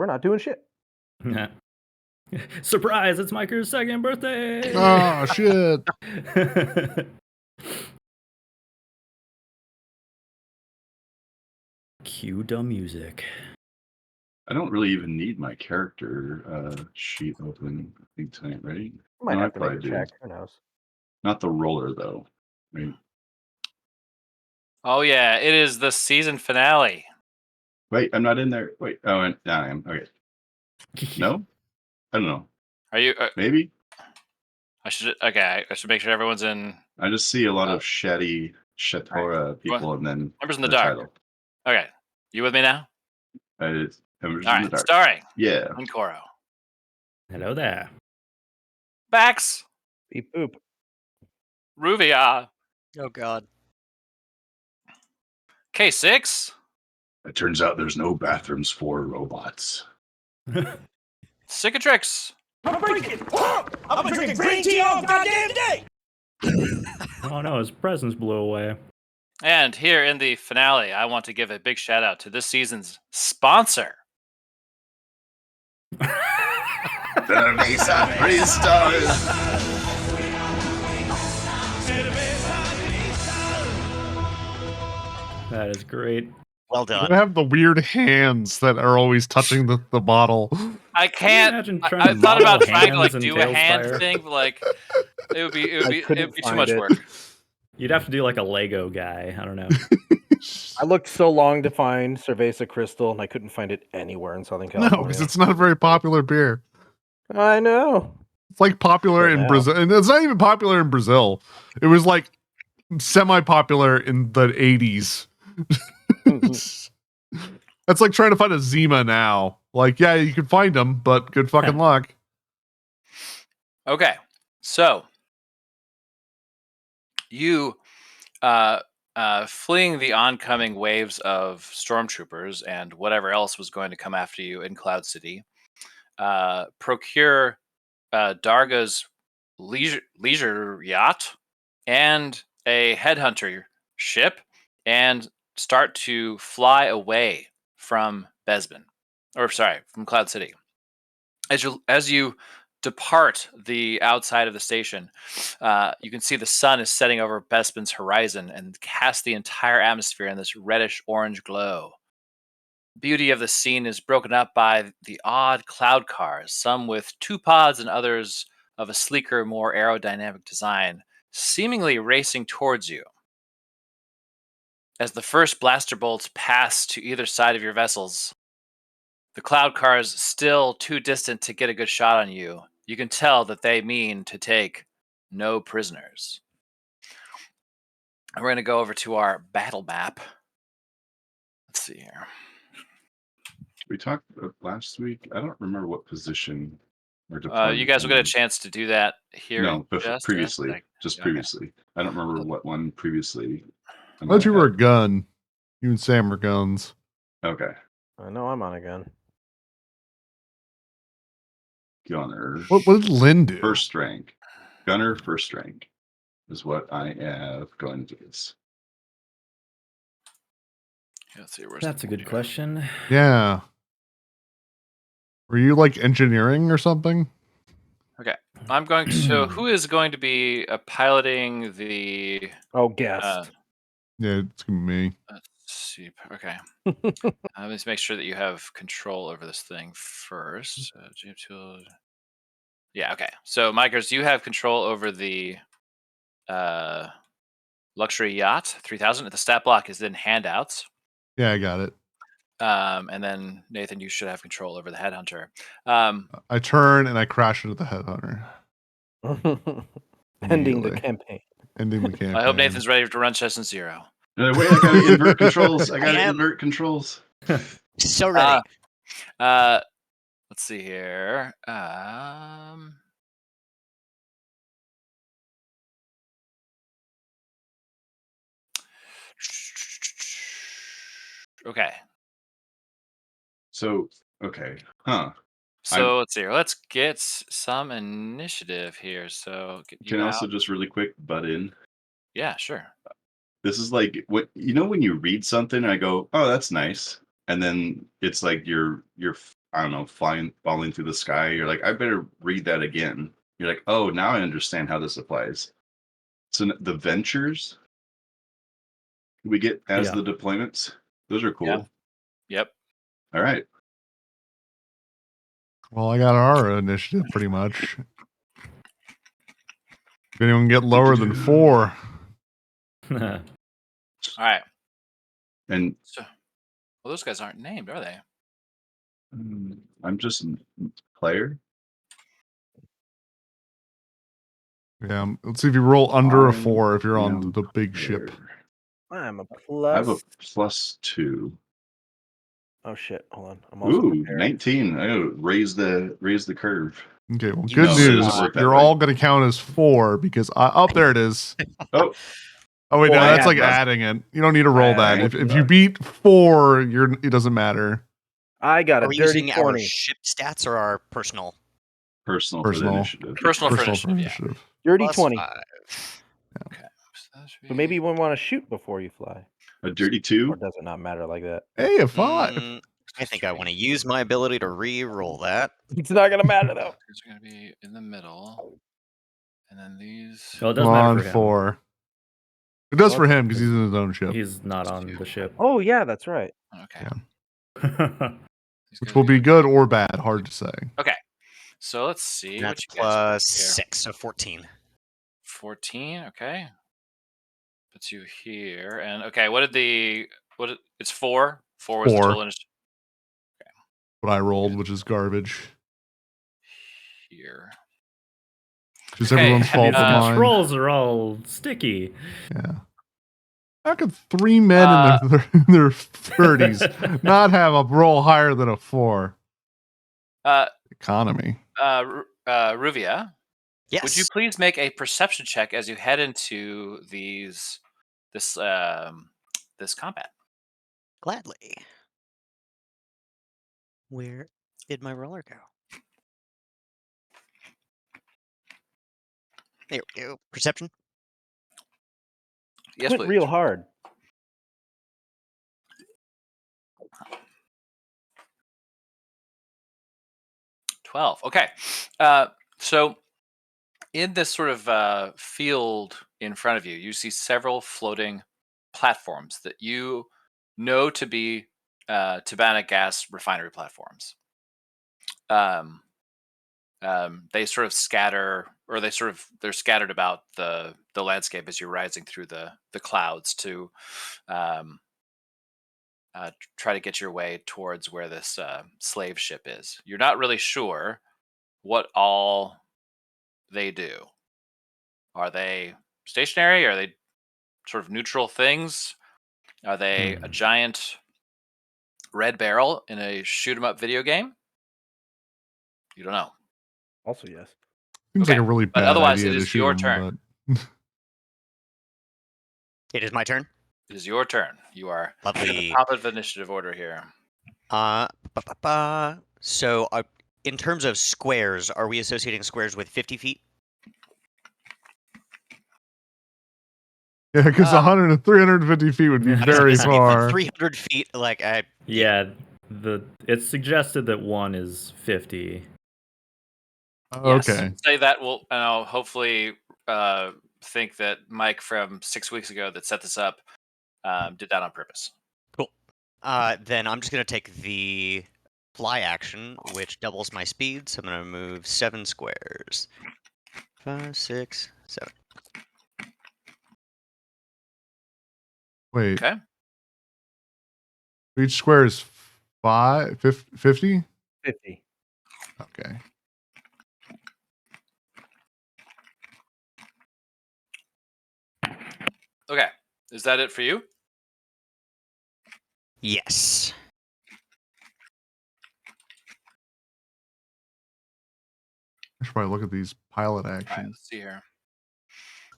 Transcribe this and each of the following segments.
we're not doing shit. Surprise! It's Micah's second birthday. Oh shit! Cue dumb music. I don't really even need my character sheet open. I think tonight, right? Might No, I have to make probably a do. check. Who knows? Not the roller though. Right? Oh yeah, it is the season finale. Wait, I'm not in there. Wait, oh, I am. Okay. No, I don't know. Are you? Maybe. I should. Okay, I should make sure everyone's in. I just see a lot of Shatora people, and then Embers in the dark. title. Okay, you with me now? Embers All in the right, dark. starring Yeah. Ankoro. Hello there. Bax. Beep boop. Ruvia. Oh God. K6. It turns out there's no bathrooms for robots. Cicatrix. I'm drinking green tea all goddamn day. Oh no, his presence blew away. And here in the finale, I want to give a big shout out to this season's sponsor. Cerveza Crystal. That is great. Well You done. have the weird hands that are always touching the bottle. I can't. Imagine I trying to thought about model trying to like hands do in a hand Tailspire. thing, but like it would be couldn't too find much it. work. You'd have to do like a Lego guy. I don't know. I looked so long to find Cerveza Crystal, and I couldn't find it anywhere in Southern No, California. because it's not a very popular beer. I know. It's like popular in now. Brazil, and it's not even popular in Brazil. It was like semi-popular in the 80s. That's like trying to find a Zima now. Like, yeah, you can find them, but good fucking luck. Okay, so you fleeing the oncoming waves of stormtroopers and whatever else was going to come after you in Cloud City, procure Darga's leisure yacht and a headhunter ship, and start to fly away from from Cloud City. As you depart the outside of the station, you can see the sun is setting over Bespin's horizon and cast the entire atmosphere in this reddish orange glow. Beauty of the scene is broken up by the odd cloud cars, some with two pods and others of a sleeker, more aerodynamic design, seemingly racing towards you. As the first blaster bolts pass to either side of your vessels, the cloud cars still too distant to get a good shot on you, you can tell that they mean to take no prisoners. And we're going to go over to our battle map. Let's see here. We talked last week. I don't remember what position we're You deploying guys will get a in. chance to do that here. No, in but just a previously. sec. Just Okay. previously. I don't remember what one previously. I thought you were a gun. You and Sam were guns. Okay. I know I'm on a gun. Gunner. What did Lynn do? First rank. Gunner first rank is what I have going to this. Let's see, where's That's the a good here? question. Yeah. Were you like engineering or something? Okay, I'm going to. Who is going to be piloting the? Oh, guest. Yeah, it's gonna be me. Let's see. Okay, let's make sure that you have control over this thing first. Yeah. Okay. So, Mikers, you have control over the luxury yacht 3000. The stat block is in handouts. Yeah, I got it. And then Nathan, you should have control over the headhunter. I turn and I crash into the headhunter. Ending the Immediately. campaign. Ending the campaign. I hope Nathan's ready to run Session 0. Wait, I gotta invert controls. I gotta invert controls. So ready. Let's see here. Okay. So, okay. Huh. So let's see here. Let's get some initiative here. So get you Can I out. also just really quick butt in? Yeah, sure. This is like what when you read something and I go, oh, that's nice. And then it's like your I don't know, falling through the sky. You're like, I better read that again. You're like, oh, now I understand how this applies. So the ventures we get as Yeah. the deployments, those are cool. Yep. All right. Well, I got our initiative pretty much. If anyone get lower than 4. All right. And So, well, those guys aren't named, are they? I'm just a player. Yeah, let's see if you roll under a I 4 if you're on am the big ship. player. I'm a I have a plus. +2. Oh shit! Hold on. I'm also Ooh, prepared. 19. I gotta raise the curve. Okay, well, You good No, it news. doesn't work that You're way. all going to count as 4 because oh, there it is. Oh, Oh wait, no, Well, I that's had like less- adding it. You don't need to roll that. Thank If you. you beat 4, it doesn't matter. I got Are a we dirty using our 20. ship stats or our personal? personal for the Personal. initiative. Personal for Personal initiative, yeah. initiative. Dirty Plus 20. 5. Okay. So that should But be- maybe you wouldn't want to shoot before you fly. A dirty Or 2. does it not matter like that? Hey, a 5. I think I want to use my ability to re-roll that. It's not gonna matter though. These are going to be in the middle. And then these. Well, it Come doesn't matter on, for him. 4. It does Well, for him because he's in his own ship, He's not on the ship. Oh yeah, that's right. Okay. Yeah. These which guys will are be gonna- good or bad. Hard to say. So let's see. And What that's you guys are plus here. 6, so 14. 14. Okay. Puts you here. And okay, what did the. It's 4. 4 was the 4. total initiative What I rolled, which is garbage. here. Just Okay, everyone's fault These but mine. controls are all sticky. Yeah. How could 3 men in their 30s not have a roll higher than a 4? Economy. Ruvia, Yes. would you please make a perception check as you head into this combat? Gladly. Where did my roller go? There we go. Perception? Yes, Went please. real hard. $12. Okay. So in this sort of field in front of you, you see several floating platforms that you know to be Tabana gas refinery platforms. They sort of scatter, or they're scattered about the landscape as you're rising through the clouds to try to get your way towards where this slave ship is. You're not really sure what all they do. Are they stationary? Are they sort of neutral things? Are they a giant red barrel in a shoot 'em up video game? You don't know. Also yes. Seems Okay, like a really but bad otherwise idea it to is shoot your him, turn. but It is my turn. It is your turn. You are at the Lovely. top of the initiative order here. So, in terms of squares, are we associating squares with 50 feet? yeah, because 100 and 350 feet would be very If 300 feet, like I. Yeah, it's suggested that 1 is 50. Yes. Okay. Say that will hopefully think that Mike from 6 weeks ago that set this up did that on purpose. Cool. Then I'm just gonna take the fly action, which doubles my speed. So I'm gonna move 7 squares. 5, 6, 7. Wait. Okay. Each square is 50? 50. Okay. Okay. Is that it for you? Yes. I should probably look at these pilot All right, actions. let's see here.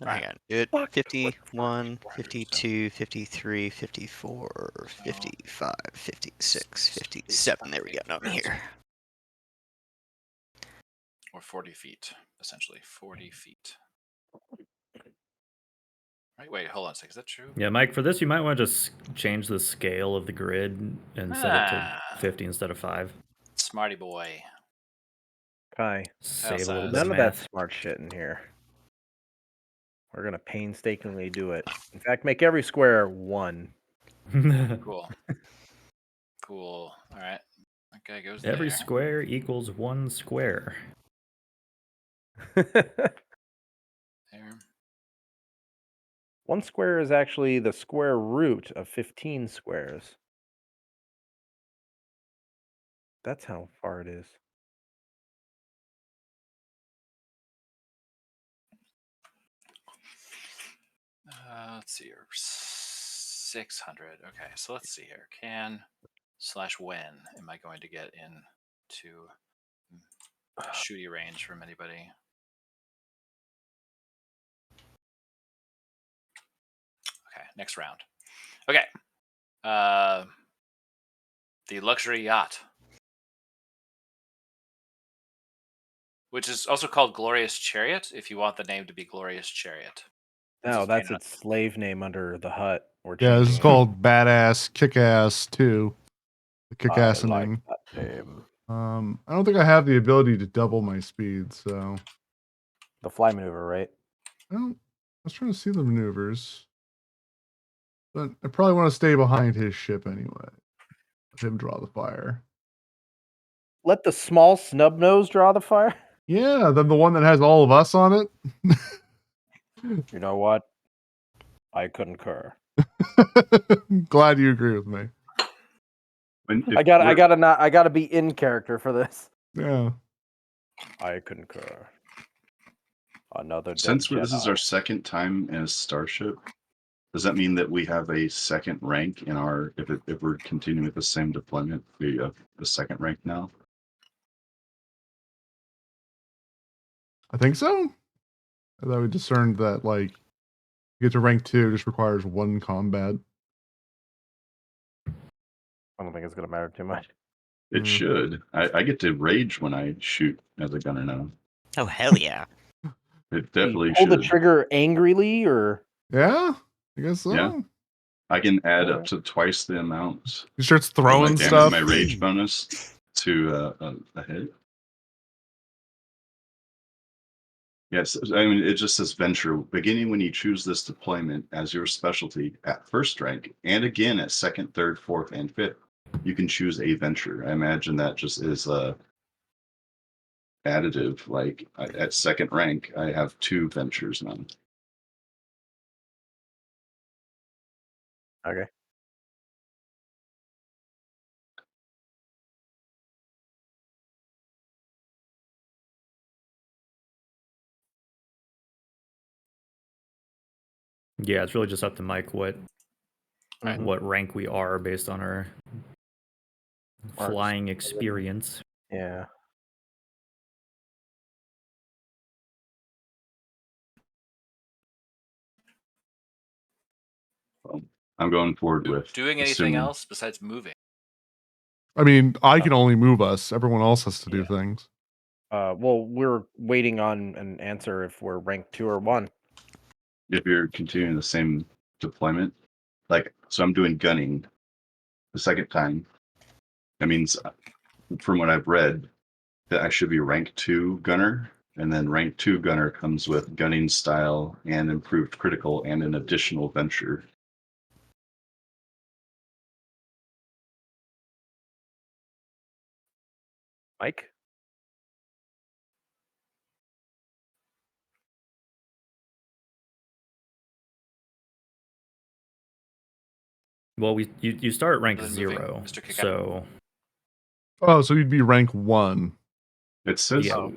Hang on. It 51, 52, 53, 54, 55, 56, 57. There we go. No, I'm here. Or 40 feet, essentially. 40 feet. Right, wait, hold on a second. Is that true? Yeah, Mike, for this, you might want to just change the scale of the grid and set it to 50 instead of 5. It's smarty boy. Kai. Save a says- little bit None of of that math. smart shit in here. We're gonna painstakingly do it. In fact, make every square 1. Cool. Cool. All right. That guy goes Every there. square equals 1 square. There. 1 square is actually the square root of 15 squares. That's how far it is. Let's see here. 600. Okay, so let's see here. Can/when am I going to get into shooty range from anybody? Okay, next round. Okay. The luxury yacht, which is also called Glorious Chariot, if you want the name to be Glorious Chariot. No, is that's Dana. its slave name under the hut. We're Yeah, this is changing it. called Badass Kick-Ass 2. The I Kick-Ass like ending. that name. I don't think I have the ability to double my speed, so The fly maneuver, right? I was trying to see the maneuvers. But I probably want to stay behind his ship anyway. Let him draw the fire. Let the small snub nose draw the fire. Yeah, then the one that has all of us on it. You know what? I concur. Glad you agree with me. I gotta be in character for this. Yeah. I concur. Another dead Since this is Jedi. our second time in a starship, does that mean that we have a second rank in our? If we're continuing with the same deployment, we have a second rank now. I think so. I thought we discerned that like you get to rank 2 just requires 1 combat. I don't think it's gonna matter too much. It should. I get to rage when I shoot as a gunner now. Oh, hell yeah. It definitely You pull should. the trigger angrily, or Yeah, I guess so. Yeah. I can add up Alright. to twice the amount He starts of throwing my stuff. my rage bonus to a hit. Yes, I mean it just says venture beginning when you choose this deployment as your specialty at first rank, and again at second, third, fourth, and fifth. You can choose a venture. I imagine that just is additive. Like at second rank, I have 2 ventures now. okay. Yeah, it's really just up to Mike what Mhm. what rank we are based on our Our flying experience. Yeah. I'm going forward with Doing anything assuming- else besides moving? I mean, I can only move us. Everyone else has to do Yeah. things. Well, we're waiting on an answer if we're rank 2 or 1. if you're continuing the same deployment. Like, so I'm doing gunning the second time. That means, from what I've read, that I should be rank 2 gunner, and then rank 2 gunner comes with gunning style and improved critical and an additional venture. Mike? Well, you start at rank Other than moving, 0, Mr. Kickout. so Oh, so you'd be rank 1. It says, yeah,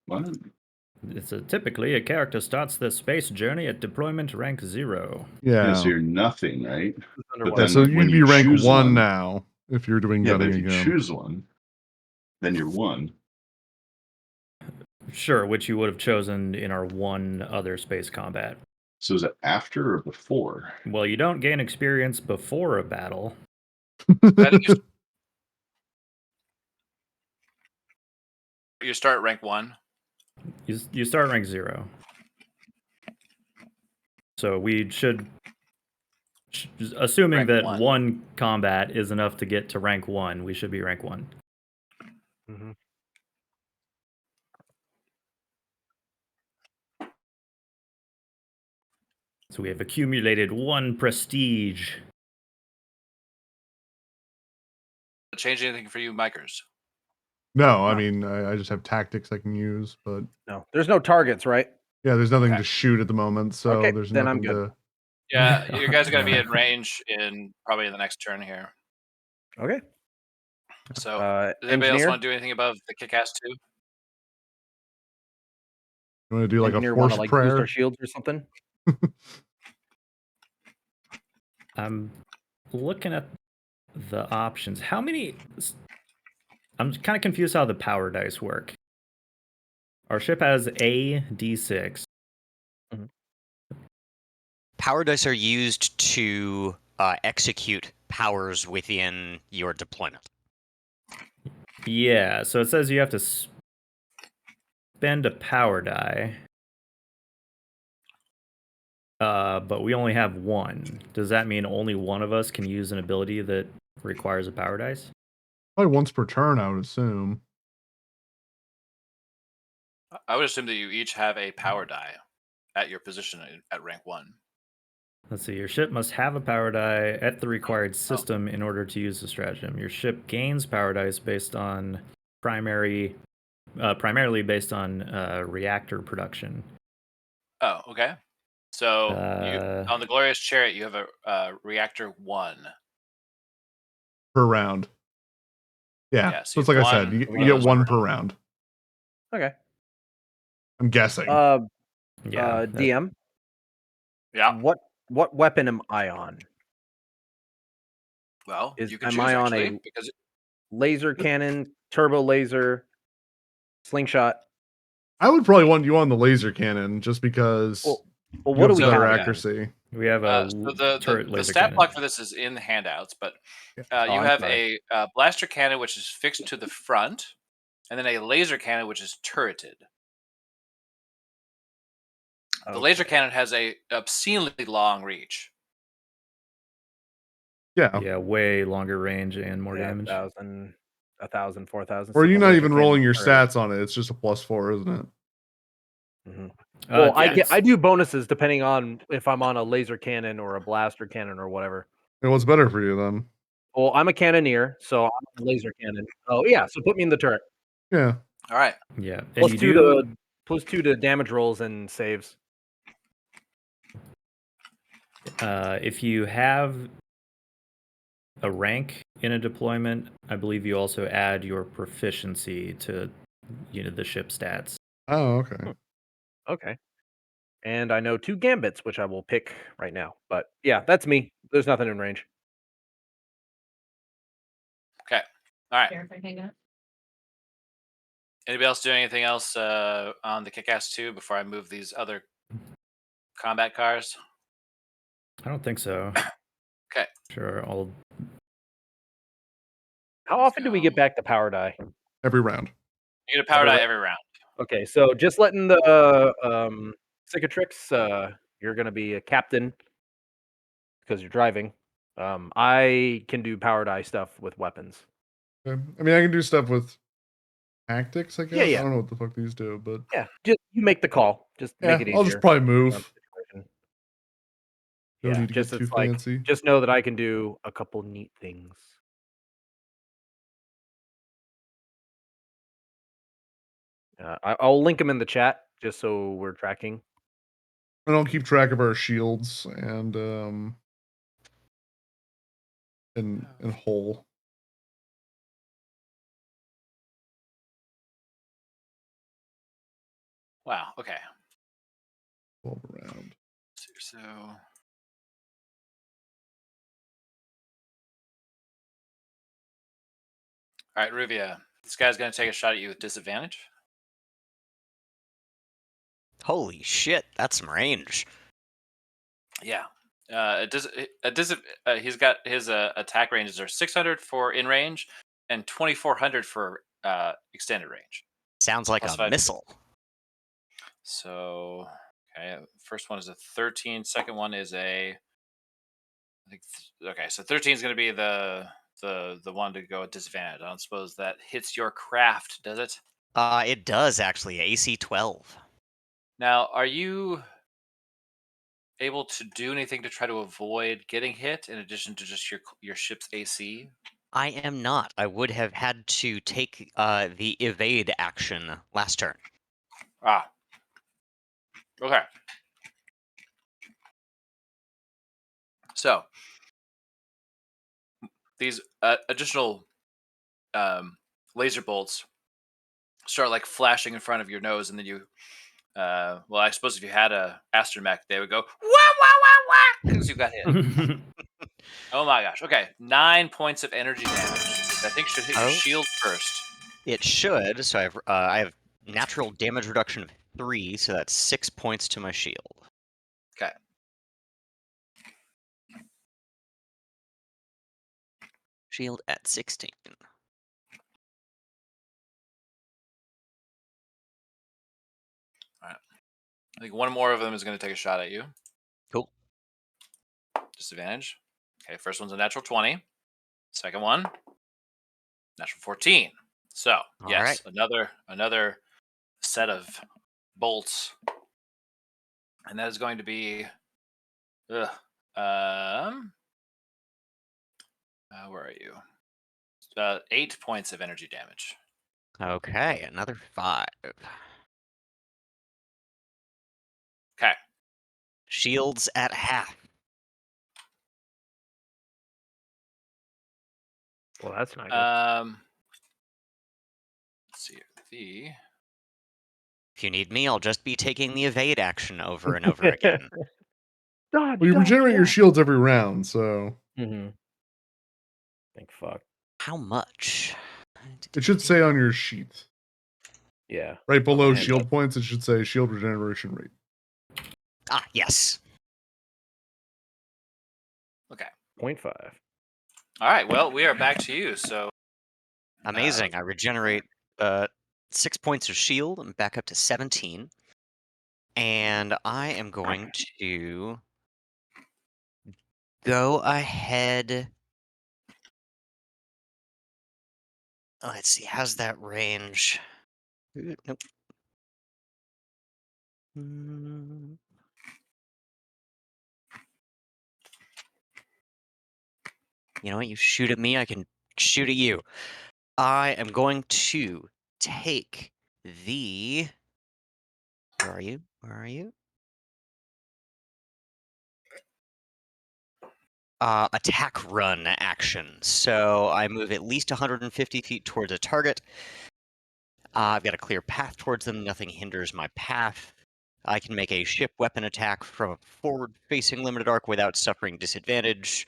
what? it's typically a character starts their space journey at deployment rank 0. Yeah. Yeah, so you're nothing, right? Under But one. Yeah, then so when you'd be you rank 1 choose one- now if you're doing Yeah, but gunning if you again. choose one, then you're 1. Sure, which you would have chosen in our one other space combat. So is it after or before? Well, you don't gain experience before a battle. I think you start at rank 1. You start rank 0. So we should Assuming Rank that one. one combat is enough to get to rank 1, we should be rank 1. Mm-hmm. So we have accumulated 1 prestige. Change anything for you, Mikers? No, I No. mean I just have tactics I can use, but No, there's no targets, right? yeah, there's nothing Okay. to shoot at the moment, so Okay, there's then I'm nothing good. to. Yeah, you guys are going to be Alright. in range in probably in the next turn here. Okay. So, does anybody else Engineer. want to do anything above the kick-ass 2? You want to do like Engineer a want to forced like boost prayer? our shields or something? I'm looking at the options. How many? I'm kind of confused how the power dice work. Our ship has a d6. Power dice are used to execute powers within your deployment. Yeah, so it says you have to spend a power die. But we only have 1. Does that mean only one of us can use an ability that requires a power dice? Probably once per turn, I would assume. I would assume that you each have a power die at your position at rank 1. Let's see. Your ship must have a power die at the required system in order to use the stratagem. Your ship gains power dice based on primarily based on reactor production. Oh, okay. So on the Glorious Chariot, you have a reactor 1. Per round. Yeah, Yeah, so so it's you like have I said, one you of get those one per per round. Okay. I'm guessing. Yeah. DM. Yeah. What weapon am I on? Well, you can am choose I on actually a because laser cannon, turbo laser, slingshot? I would probably want you on the laser cannon just because Well, you what do have we better have? then? accuracy. we have a so the turret laser stat cannon. block for this is in the handouts, but Oh, you I'm have sorry. a blaster cannon which is fixed to the front, and then a laser cannon which is turreted. The laser Okay. cannon has a obscenely long reach. Yeah. Yeah, way longer range and more Yeah, damage. 1,000, 4,000. Or so you're the not laser even cannon rolling your turret. stats on it. It's just a +4, isn't it? Mhm. Well, yeah, I do bonuses depending on if I'm on a laser cannon or a blaster cannon or whatever. And what's better for you then? Well, I'm a cannoneer, so I'm on a laser cannon. Oh yeah, so put me in the turret. Yeah. All right. Yeah, and Plus you two do. to damage rolls and saves. If you have a rank in a deployment, I believe you also add your proficiency to the ship stats. Oh, okay. Okay. And I know 2 gambits, which I will pick right now. But yeah, that's me. There's nothing in range. Okay. All right. Anybody else doing anything else on the Kick-Ass 2 before I move these other combat cars? I don't think so. Okay. Sure, I'll. How often do we get back the power die? Every round. You get a power Every die ra- every round. Okay, so just letting the cicatrix, you're gonna be a captain because you're driving. I can do power die stuff with weapons. Okay. I mean, I can do stuff with tactics, I guess. yeah. I don't know what the fuck these do, but Yeah, just you make the call. Just make it yeah, easier. I'll just probably depending on move. the situation. Don't Yeah, need to just get too it's like fancy. just know that I can do a couple neat things. I'll link them in the chat just so we're tracking. And I'll keep track of our shields and hull. Wow. Okay. 12 around. So all right, Ruvia. This guy's gonna take a shot at you with disadvantage. Holy shit, that's some range. Yeah. He's got his attack ranges are 600 for in range and 2400 for extended range. Sounds like Plus a 5. missile. So, okay, first one is a 13. Second one is a I think okay, so 13 is going to be the one to go at disadvantage. I don't suppose that hits your craft, does it? It does actually. AC 12. Now, are you able to do anything to try to avoid getting hit in addition to just your ship's AC? I am not. I would have had to take the evade action last turn. Ah. Okay. So these additional laser bolts start like flashing in front of your nose, and then you, well, I suppose if you had a astromech, they would go wah wah wah wah because you got hit. Oh my gosh. Okay, 9 points of energy damage, which I think should hit your Oh. shield first. It should. So I have natural damage reduction of 3, so that's 6 points to my shield. Okay. Shield at 16. All right. I think one more of them is going to take a shot at you. Cool. Disadvantage. Okay, first one's a natural 20. Second one, natural 14. So All yes, right. another set of bolts, and that is going to be, where are you? 8 points of energy damage. Okay, another 5. Okay. Shields at half. Well, that's not good. Let's see the. If you need me, I'll just be taking the evade action over and over again. Dodge, Well, you dodge, regenerate your dodge. shields every round, so Mm-hmm. Thank fuck. How much? it should say on your sheet. Yeah. Right On below my shield handout. points, it should say shield regeneration rate. Ah, yes. Okay. 0.5. All right. Well, we are back to you. So Amazing. I regenerate 6 points of shield. I'm back up to 17. And I am going to go ahead. Let's see. How's that range? Nope. You know what? You shoot at me, I can shoot at you. I am going to take the. Where are you? Where are you? Attack run action. So I move at least 150 feet towards a target. I've got a clear path towards them. Nothing hinders my path. I can make a ship weapon attack from a forward-facing limited arc without suffering disadvantage.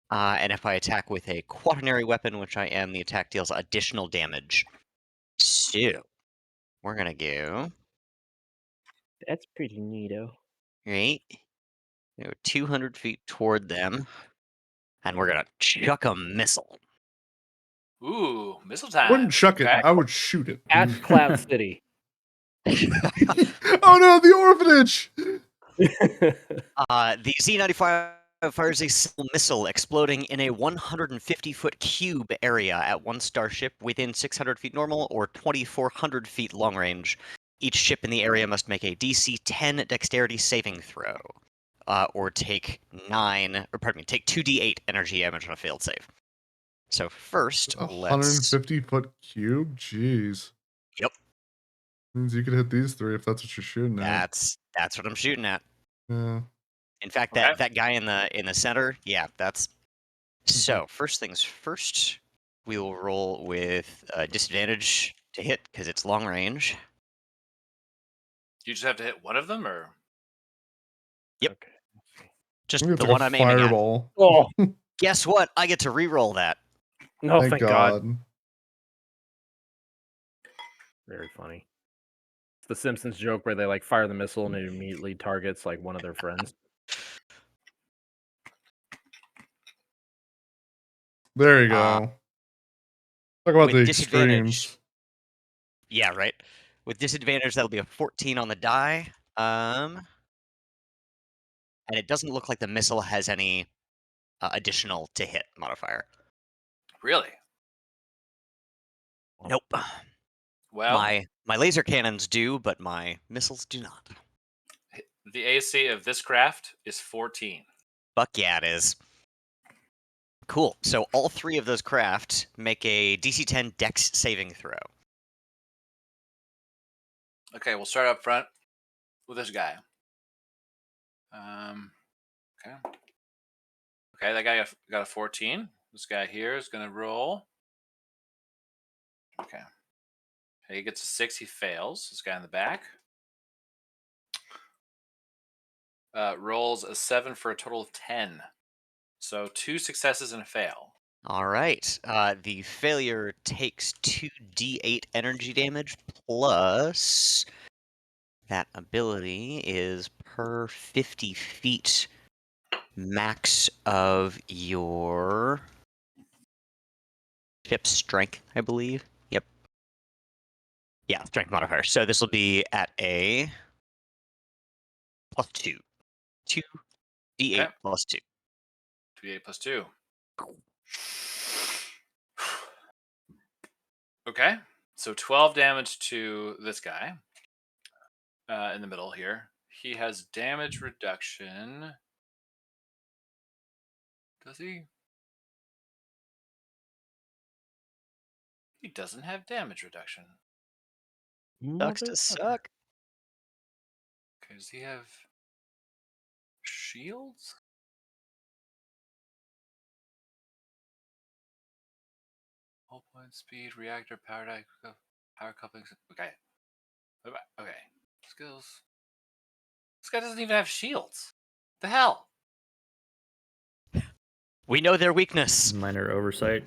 And if I attack with a quaternary weapon, which I am, the attack deals additional damage. So we're gonna go. That's pretty neato. Right? Go 200 feet toward them, and we're gonna chuck a missile. ooh, missile I wouldn't time. chuck it. Okay. I would shoot it. At Cloud City. Oh no, the orphanage! The Z-95 fires a single missile exploding in a 150-foot cube area at one starship within 600 feet normal or 2,400 feet long range. Each ship in the area must make a DC 10 dexterity saving throw, or take 2d8 energy damage on a failed save. So first, A let's. 150-foot cube? Jeez. Yep, Means you could hit these three if that's what you're shooting at. that's what I'm shooting at. Yeah. In fact, Okay. that guy in the center, yeah, that's. So first things first, we will roll with disadvantage to hit because it's long range. You just have to hit one of them, or Yep. Okay. Let's see. Just I'm gonna the take one a I'm aiming at. fireball. Oh, Guess what? I get to re-roll that. no, Thank thank God. God. Very funny. It's the Simpsons joke where they like fire the missile and it immediately targets like one of their friends. There you go. Talk about with the disadvantage. extremes. Yeah, right. With disadvantage, that'll be a 14 on the die. And it doesn't look like the missile has any additional to hit modifier. Really? Nope. Well, My laser cannons do, but my missiles do not. the AC of this craft is 14. Fuck yeah, it is. Cool. So all 3 of those craft make a DC 10 Dex saving throw. Okay, we'll start up front with this guy. Okay. Okay, that guy got a 14. This guy here is going to roll. Okay. He gets a 6. He fails. This guy in the back rolls a 7 for a total of 10. So 2 successes and a fail. All right. The failure takes 2d8 energy damage plus that ability is per 50 feet max of your ship's strength, I believe. Yep. Yeah, strength modifier. So this will be at a plus 2. 2d8 Okay. plus 2. 2d8 plus 2. Okay. So 12 damage to this guy in the middle here. He has damage reduction. Does he? He doesn't have damage reduction. Sucks to suck. Okay, does he have shields? Hull point speed, reactor, power die, power couplings. Okay. Okay. Skills. This guy doesn't even have shields. The hell? We know their weakness. Minor oversight.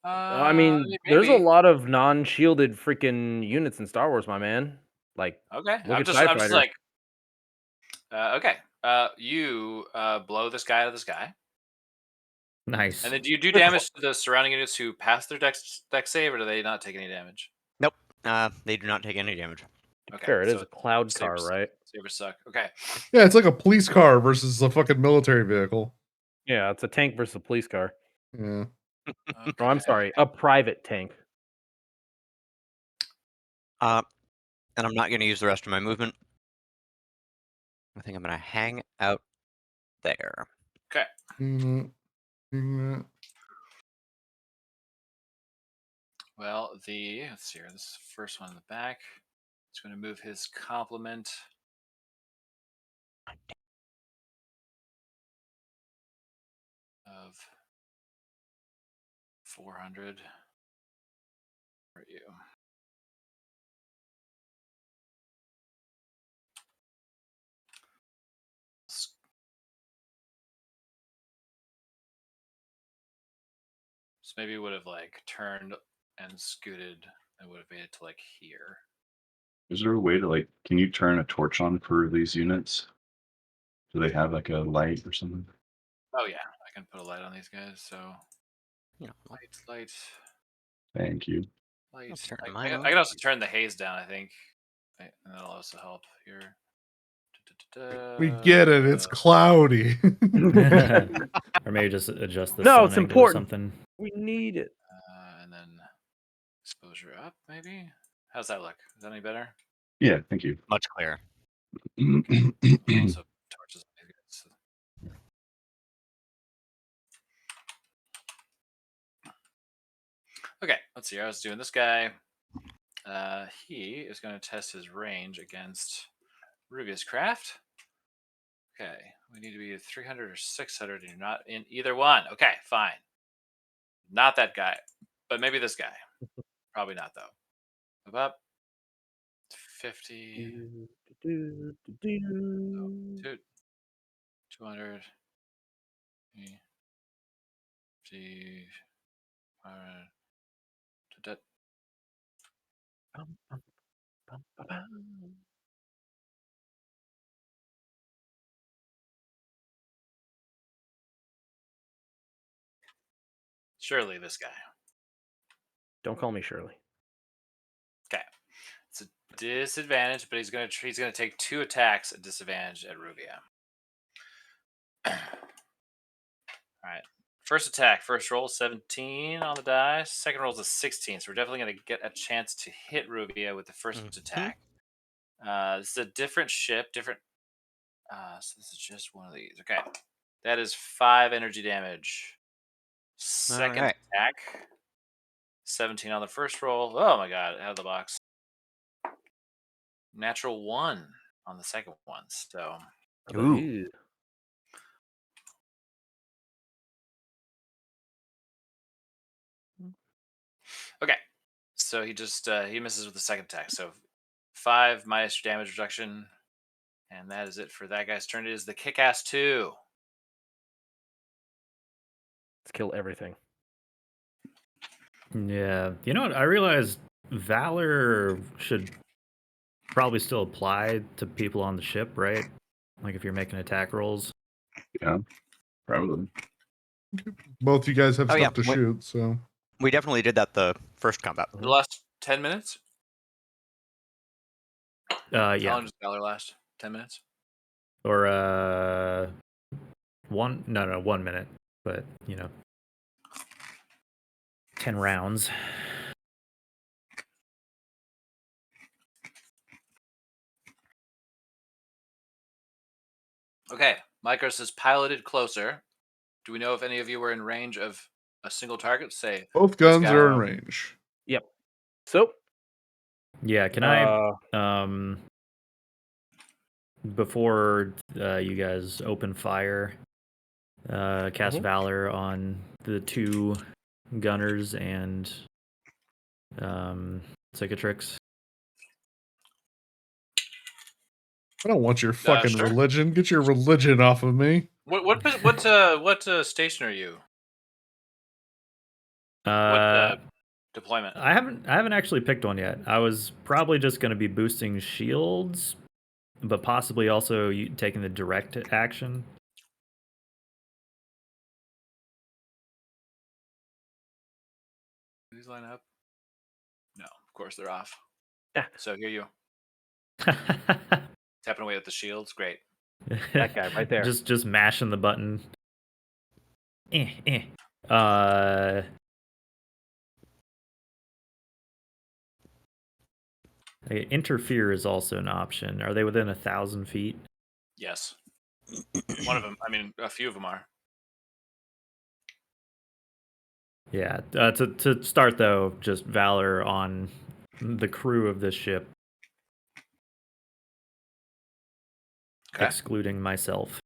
I mean, there's a maybe. lot of non-shielded freaking units in Star Wars, my man. Like, Okay. look I'm at just TIE I'm just fighters. like okay. You blow this guy out of the sky. Nice. And then do you do damage to the surrounding units who pass their dex save, or do they not take any damage? Nope. They do not take any damage. Okay. Sure, it is so a cloud car, right? Sabers suck. Okay. Yeah, it's like a police car versus a fucking military vehicle. Yeah, it's a tank versus a police car. Yeah. Oh, I'm sorry, a private tank. And I'm not going to use the rest of my movement. I think I'm going to hang out there. Okay. Well, let's see here. This first one in the back. It's going to move his complement of 400 for you. So maybe would have like turned and scooted and would have made it to like here. Is there a way to like? Can you turn a torch on for these units? Do they have like a light or something? Oh yeah, I can put a light on these guys. So light. Thank you. Light. turn I mine can on. also turn the haze down, I think. And that'll also help here. We get it. It's cloudy. Or maybe just adjust the No, sun it's angle important. or something. We need it. And then exposure up, maybe? How's that look? Is that any better? Yeah, thank you. Much clearer. Also, torches. Okay, let's see. I was doing this guy. He is going to test his range against Rubius Craft. Okay, we need to be 300 or 600, and you're not in either one. Okay, fine. Not that guy, but maybe this guy. Probably not, though. Up. 50. 200. 50. 100. Surely this guy. Don't call me Shirley. Okay. It's a disadvantage, but he's gonna take 2 attacks at disadvantage at Ruvia. All right. First attack, first roll 17 on the die. Second roll is a 16. So we're definitely going to get a chance to hit Rubia with the first attack. This is a different ship, different. So this is just one of these. Okay. That is 5 energy damage. Second attack, 17 on the first roll. Oh my god, out of the box. Natural 1 on the second one. So. Ooh. Okay. So he just he misses with the second attack. So 5 minus your damage reduction. And that is it for that guy's turn. It is the kick-ass 2. Let's kill everything. Yeah. You know what? I realized Valor should probably still apply to people on the ship, right? Like if you're making attack rolls. Yeah, probably. Both you guys have Oh, stuff yeah. to shoot, so We definitely did that the first combat. The last 10 minutes? How Yeah. long does Valor last? 10 minutes? Or 1 minute, but 10 rounds. Okay. Micros is piloted closer. Do we know if any of you were in range of a single target? Say both this guns guy- are in range. Yep. So Yeah, can I before you guys open fire, cast Valor on the 2 gunners and Cicatrix? I don't want your fucking sure. religion. Get your religion off of me. What station are you? What deployment? I haven't actually picked one yet. I was probably just going to be boosting shields, but possibly also taking the direct action. These line up? No, of course they're off. Yeah. So here you tapping away with the shields. Great. that guy right there. just mashing the button. Interfere is also an option. Are they within 1,000 feet? Yes. One of them. I mean, a few of them are. Yeah. To start though, just Valor on the crew of this ship, Okay. excluding myself.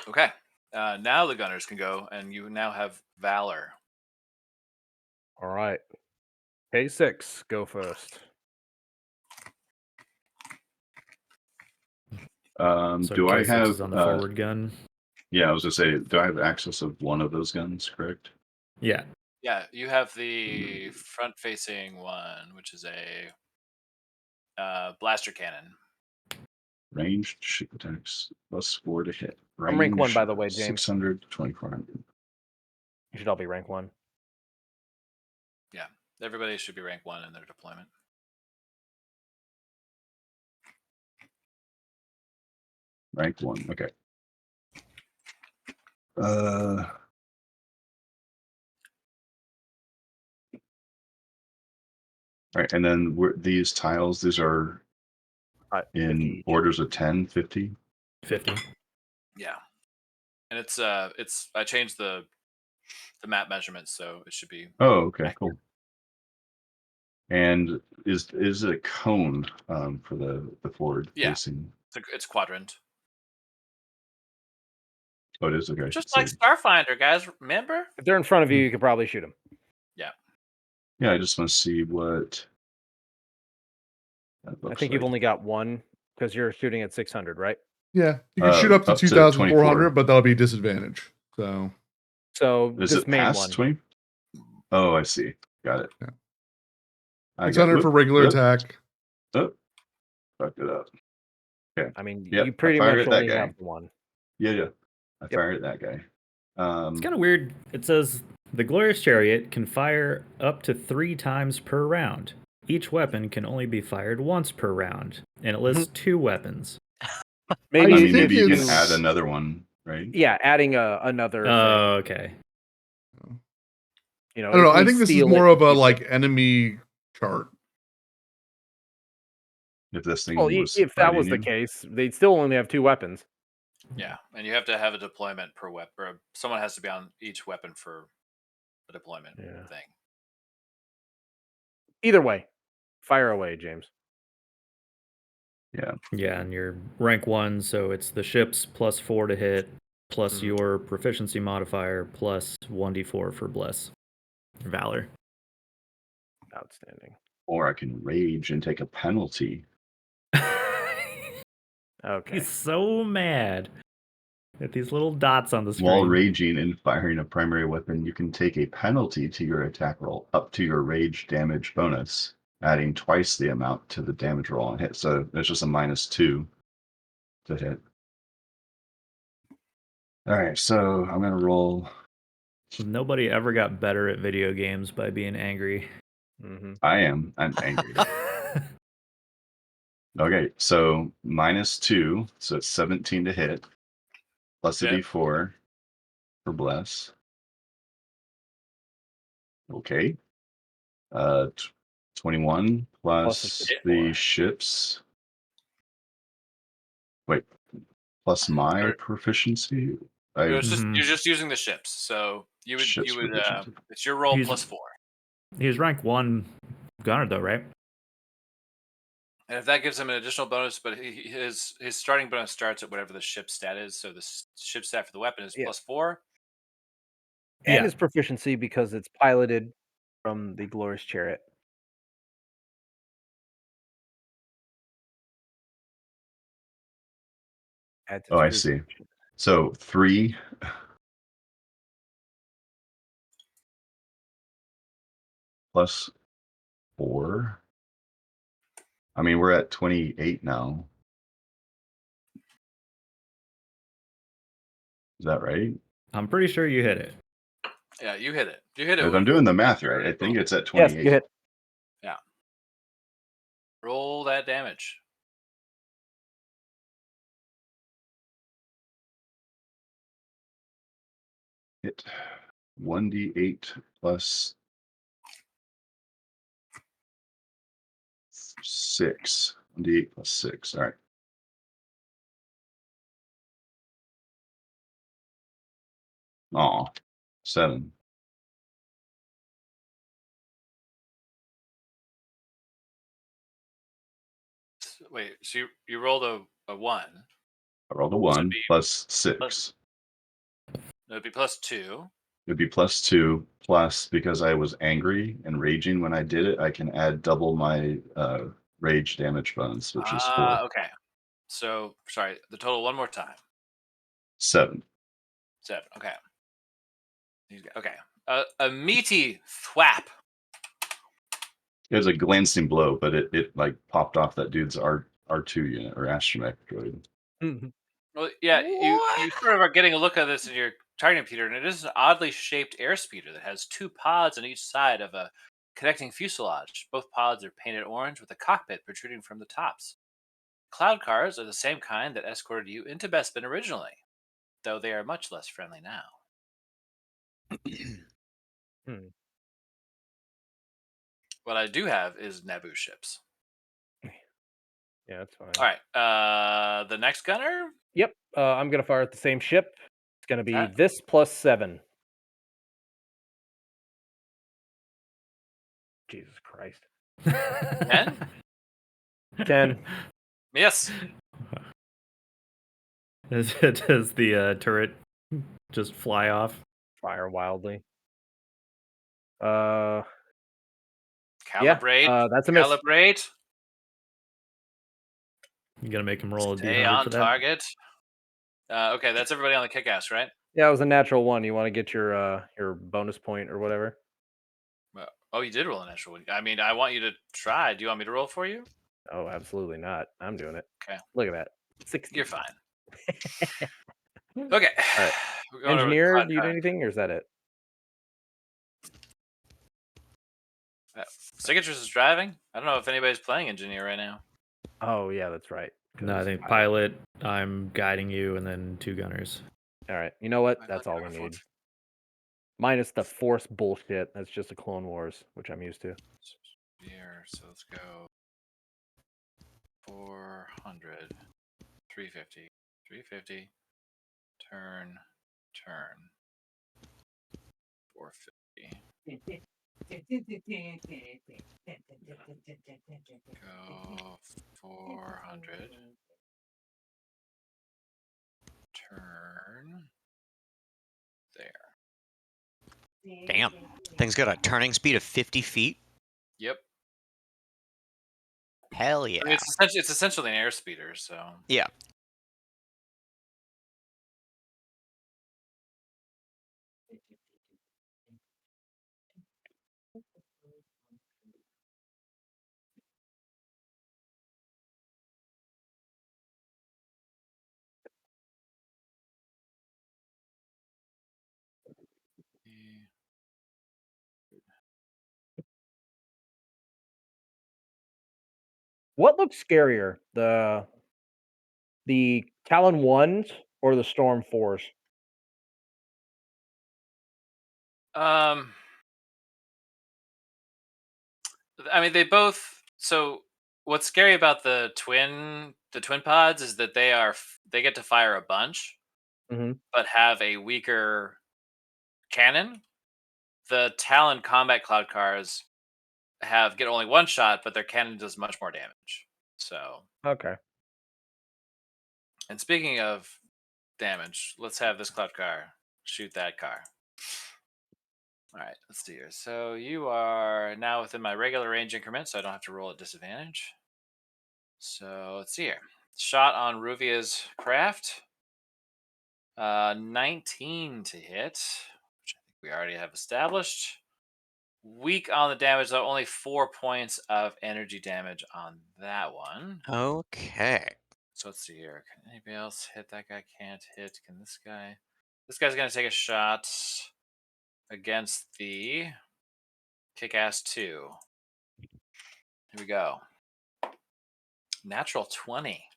Okay. Now the gunners can go, and you now have Valor. All right. K6, go first. So Do I K6 have is on the forward gun? Yeah, I was gonna say, do I have access of one of those guns? Correct. Yeah. Yeah, you have the front-facing one, which is a blaster cannon. Ranged ship attacks +4 to hit. I'm rank 1, by the way, Range, James. 600 to 2400. You should all be rank 1. Yeah, everybody should be rank 1 in their deployment. Rank 1. Okay. All right, and then these tiles, these are in 50. orders of 10, 50. 50. Yeah, and it's I changed the map measurements, so it should be. Oh, okay, cool. And is it a cone for the forward facing? It's quadrant. Oh, it is, okay. Just like Starfinder, guys. Remember? If they're in front of you, you could probably shoot them. Yeah. Yeah, I just want to see what that I looks think you've like. only got one because you're shooting at 600, right? Yeah, you can shoot up to up to 2,400, 24. but that'll be disadvantage. So Is this it main past one. 20? Oh, I see. Got it. Yeah. I got 600 for regular whoop. attack. Oh, fucked it up. Okay. I mean, Yep, you I pretty fired much at that only guy. have the one. Yeah. I fired at that guy. It's kind of weird. It says the Glorious Chariot can fire up to 3 times per round. Each weapon can only be fired once per round, and it lists 2 weapons. Maybe I I mean, think maybe you can it's- add another one, right? yeah, adding another thing. Oh, okay. You know, I don't know. if I we think this is steal more it, of a keep it. like enemy chart. If this thing Well, was if that fighting was the you. case, they'd still only have 2 weapons. Yeah, and you have to have a deployment per weapon. Or someone has to be on each weapon for the deployment Yeah. thing. Either way, fire away, James. Yeah. Yeah, and you're rank 1, so it's the ships plus 4 to hit, plus Mhm. your proficiency modifier, plus 1d4 for Bless. Valor. Outstanding. Or I can rage and take a penalty. Okay. He's so mad at these little dots on the screen. While raging and firing a primary weapon, you can take a penalty to your attack roll up to your rage damage bonus, adding twice the amount to the damage roll on hit. So there's just a -2 to hit. All right, so I'm gonna roll. Nobody ever got better at video games by being angry. Mm-hmm. I'm angry. Okay, so -2, so it's 17 to hit, plus a Yeah. d4 for bless. Okay. 21 plus Plus the 4. ships. Wait, plus my proficiency. I Mhm. You're just using the ships, so you ships would proficiency. it's your roll He's- plus 4. He was rank 1 gunner, though, right? And if that gives him an additional bonus, but his starting bonus starts at whatever the ship stat is. So the ship stat for the weapon is Yeah. plus 4. And Yeah. his proficiency because it's piloted from the glorious chariot. Adds Oh, I his see. So 3 plus 4. I mean, we're at 28 now. Is that right? I'm pretty sure you hit it. Yeah, you hit it. You hit it. If I'm doing the math right, I think it's at Yes, 28. you hit. Roll that damage. Hit 1d8 plus 6. 1d8 plus 6. All right. Aw, 7. Wait, so you rolled a 1. I rolled a So 1 be- plus 6. It'd be plus 2. It'd be +2 plus because I was angry and raging when I did it. I can add double my rage damage bonus, which is 4. Okay. So sorry, the total one more time. 7. 7. Okay. Okay. A meaty thwap. It was a glancing blow, but it like popped off that dude's R2 unit or astromech droid. Mhm. Well, yeah, you sort of are getting a look at this in your targeting computer, and it is an oddly shaped airspeeder that has 2 pods on each side of a connecting fuselage. Both pods are painted orange with a cockpit protruding from the tops. Cloud cars are the same kind that escorted you into Bespin originally, though they are much less friendly now. Hmm. What I do have is Naboo ships. Yeah, that's fine. All right, the next gunner. Yep. I'm gonna fire at the same ship. It's gonna be Okay. this plus 7. Jesus Christ. 10? 10. Yes. Does the turret just fly off? Fire wildly. Yeah, Calibrate. that's a miss. Calibrate. You gotta make him roll a Stay d100 on for that. target. Okay, that's everybody on the kick-ass, right? Yeah, it was a natural 1. You want to get your bonus point or whatever? Oh, you did roll a natural one. I mean, I want you to try. Do you want me to roll for you? Oh, absolutely not. I'm doing it. Okay. Look at that. 60. You're fine. Okay. All right. We're going over Engineer, cloud do you do car. anything, or is that it? Signatures is driving. I don't know if anybody's playing engineer right now. Oh, yeah, that's right. No, I 'cause think pilot, I'm guiding you, and then 2 gunners. All right, you know what? Pilot, That's all we powerful. need. Minus the force bullshit. That's just a Clone Wars, which I'm used to. Here, so let's go 400, 350, 350, turn, 450. Go 400, turn, there. Damn. Thing's got a turning speed of 50 feet. Yep. Hell yeah. I mean, it's essentially an airspeeder, so. Yeah. What looks scarier, the Talon 1s or the Storm 4s? I mean, they both. So, what's scary about the twin pods is that they get to fire a bunch, Mhm. but have a weaker cannon. The Talon combat cloud cars get only one shot, but their cannon does much more damage. So, Okay. and speaking of damage, let's have this cloud car shoot that car. All right, let's do here. So you are now within my regular range increment, so I don't have to roll at disadvantage. So let's see here. Shot on Ruvia's craft. 19 to hit, which I think we already have established. Weak on the damage, though, only 4 points of energy damage on that one. Okay. So let's see here. Can anybody else hit that guy? Can't hit. Can this guy? This guy's going to take a shot against the Kick-Ass 2. Here we go. Natural 20.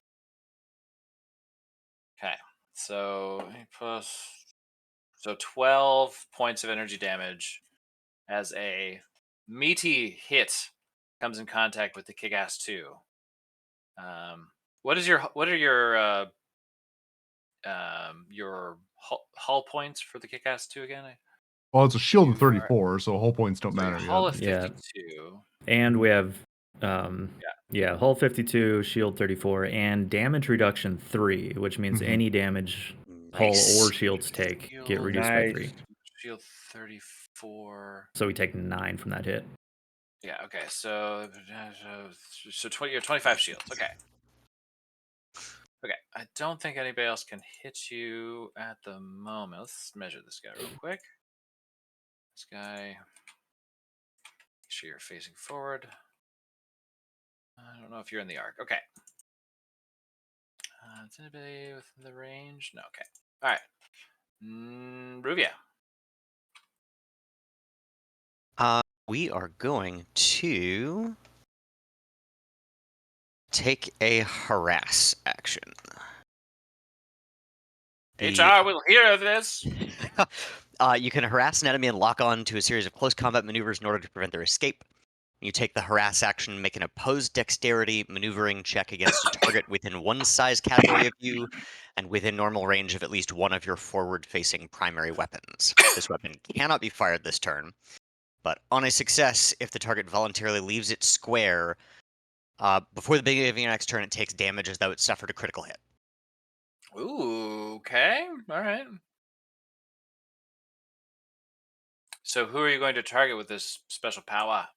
Okay. So 12 points of energy damage as a meaty hit comes in contact with the Kick-Ass 2. What are your hull points for the Kick-Ass 2 again? Well, it's a shield You of 34, so hull points don't So your matter hull yet. of Yeah. 52. And we have, hull 52, shield 34, and damage reduction 3, which means Mhm. any damage hull Nice. or shields take get Shield- reduced by Nice. 3. Shield 34. So we take 9 from that hit. Yeah, okay. So 20 you're 25 shields. Okay. Okay. I don't think anybody else can hit you at the moment. Let's measure this guy real quick. This guy. Make sure you're facing forward. I don't know if you're in the arc. Okay. Is anybody within the range? No. Okay. All right. Ruvia. We are going to take a harass action. HR will hear of this. You can harass an enemy and lock on to a series of close combat maneuvers in order to prevent their escape. You take the harass action, make an opposed dexterity maneuvering check against a target within one size category of you and within normal range of at least one of your forward-facing primary weapons. This weapon cannot be fired this turn, but on a success, if the target voluntarily leaves its square, before the beginning of your next turn, it takes damage as though it suffered a critical hit. Ooh, okay. All right. So who are you going to target with this special power?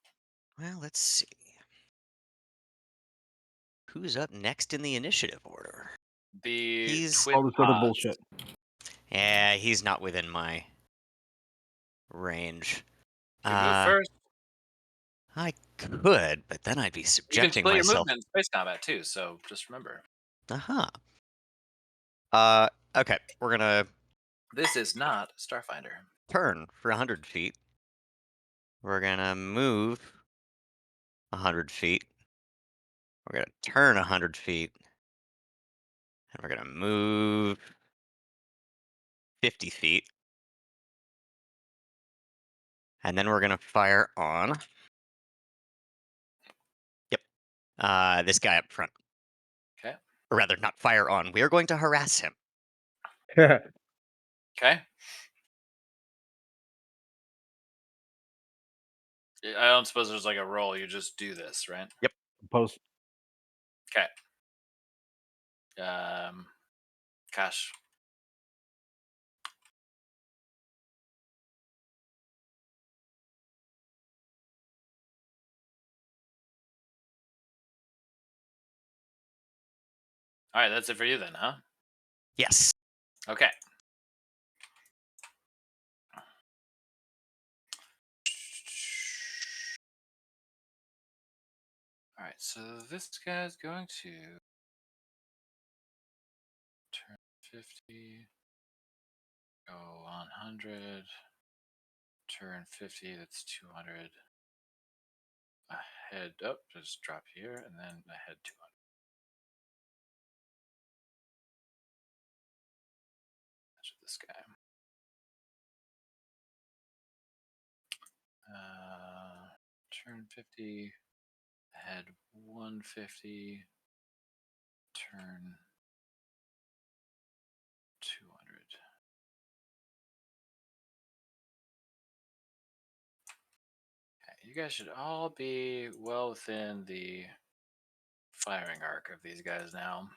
Well, let's see. Who's up next in the initiative order? The He's- twin All this other pods. bullshit. Yeah, he's not within my range. You can move first. I could, but then I'd be You can subjecting split your myself. movement in space combat too, so just remember. Uh-huh. Okay, we're gonna This is not Starfinder. turn for 100 feet. We're gonna move 100 feet. We're gonna turn 100 feet. And we're going to move 50 feet. And then we're going to fire on. Yep. This guy up front. Okay. Or rather, not fire on. We are going to harass him. Okay. I don't suppose there's like a roll. You just do this, right? Post. Okay. Gosh. All right, that's it for you then, huh? Yes. Okay. All right, so this guy's going to turn 50, go 100, turn 50, that's 200. Ahead up, just drop here, and then ahead 200. That's this guy. Turn 50, ahead 150, turn 200. Okay, you guys should all be well within the firing arc of these guys now.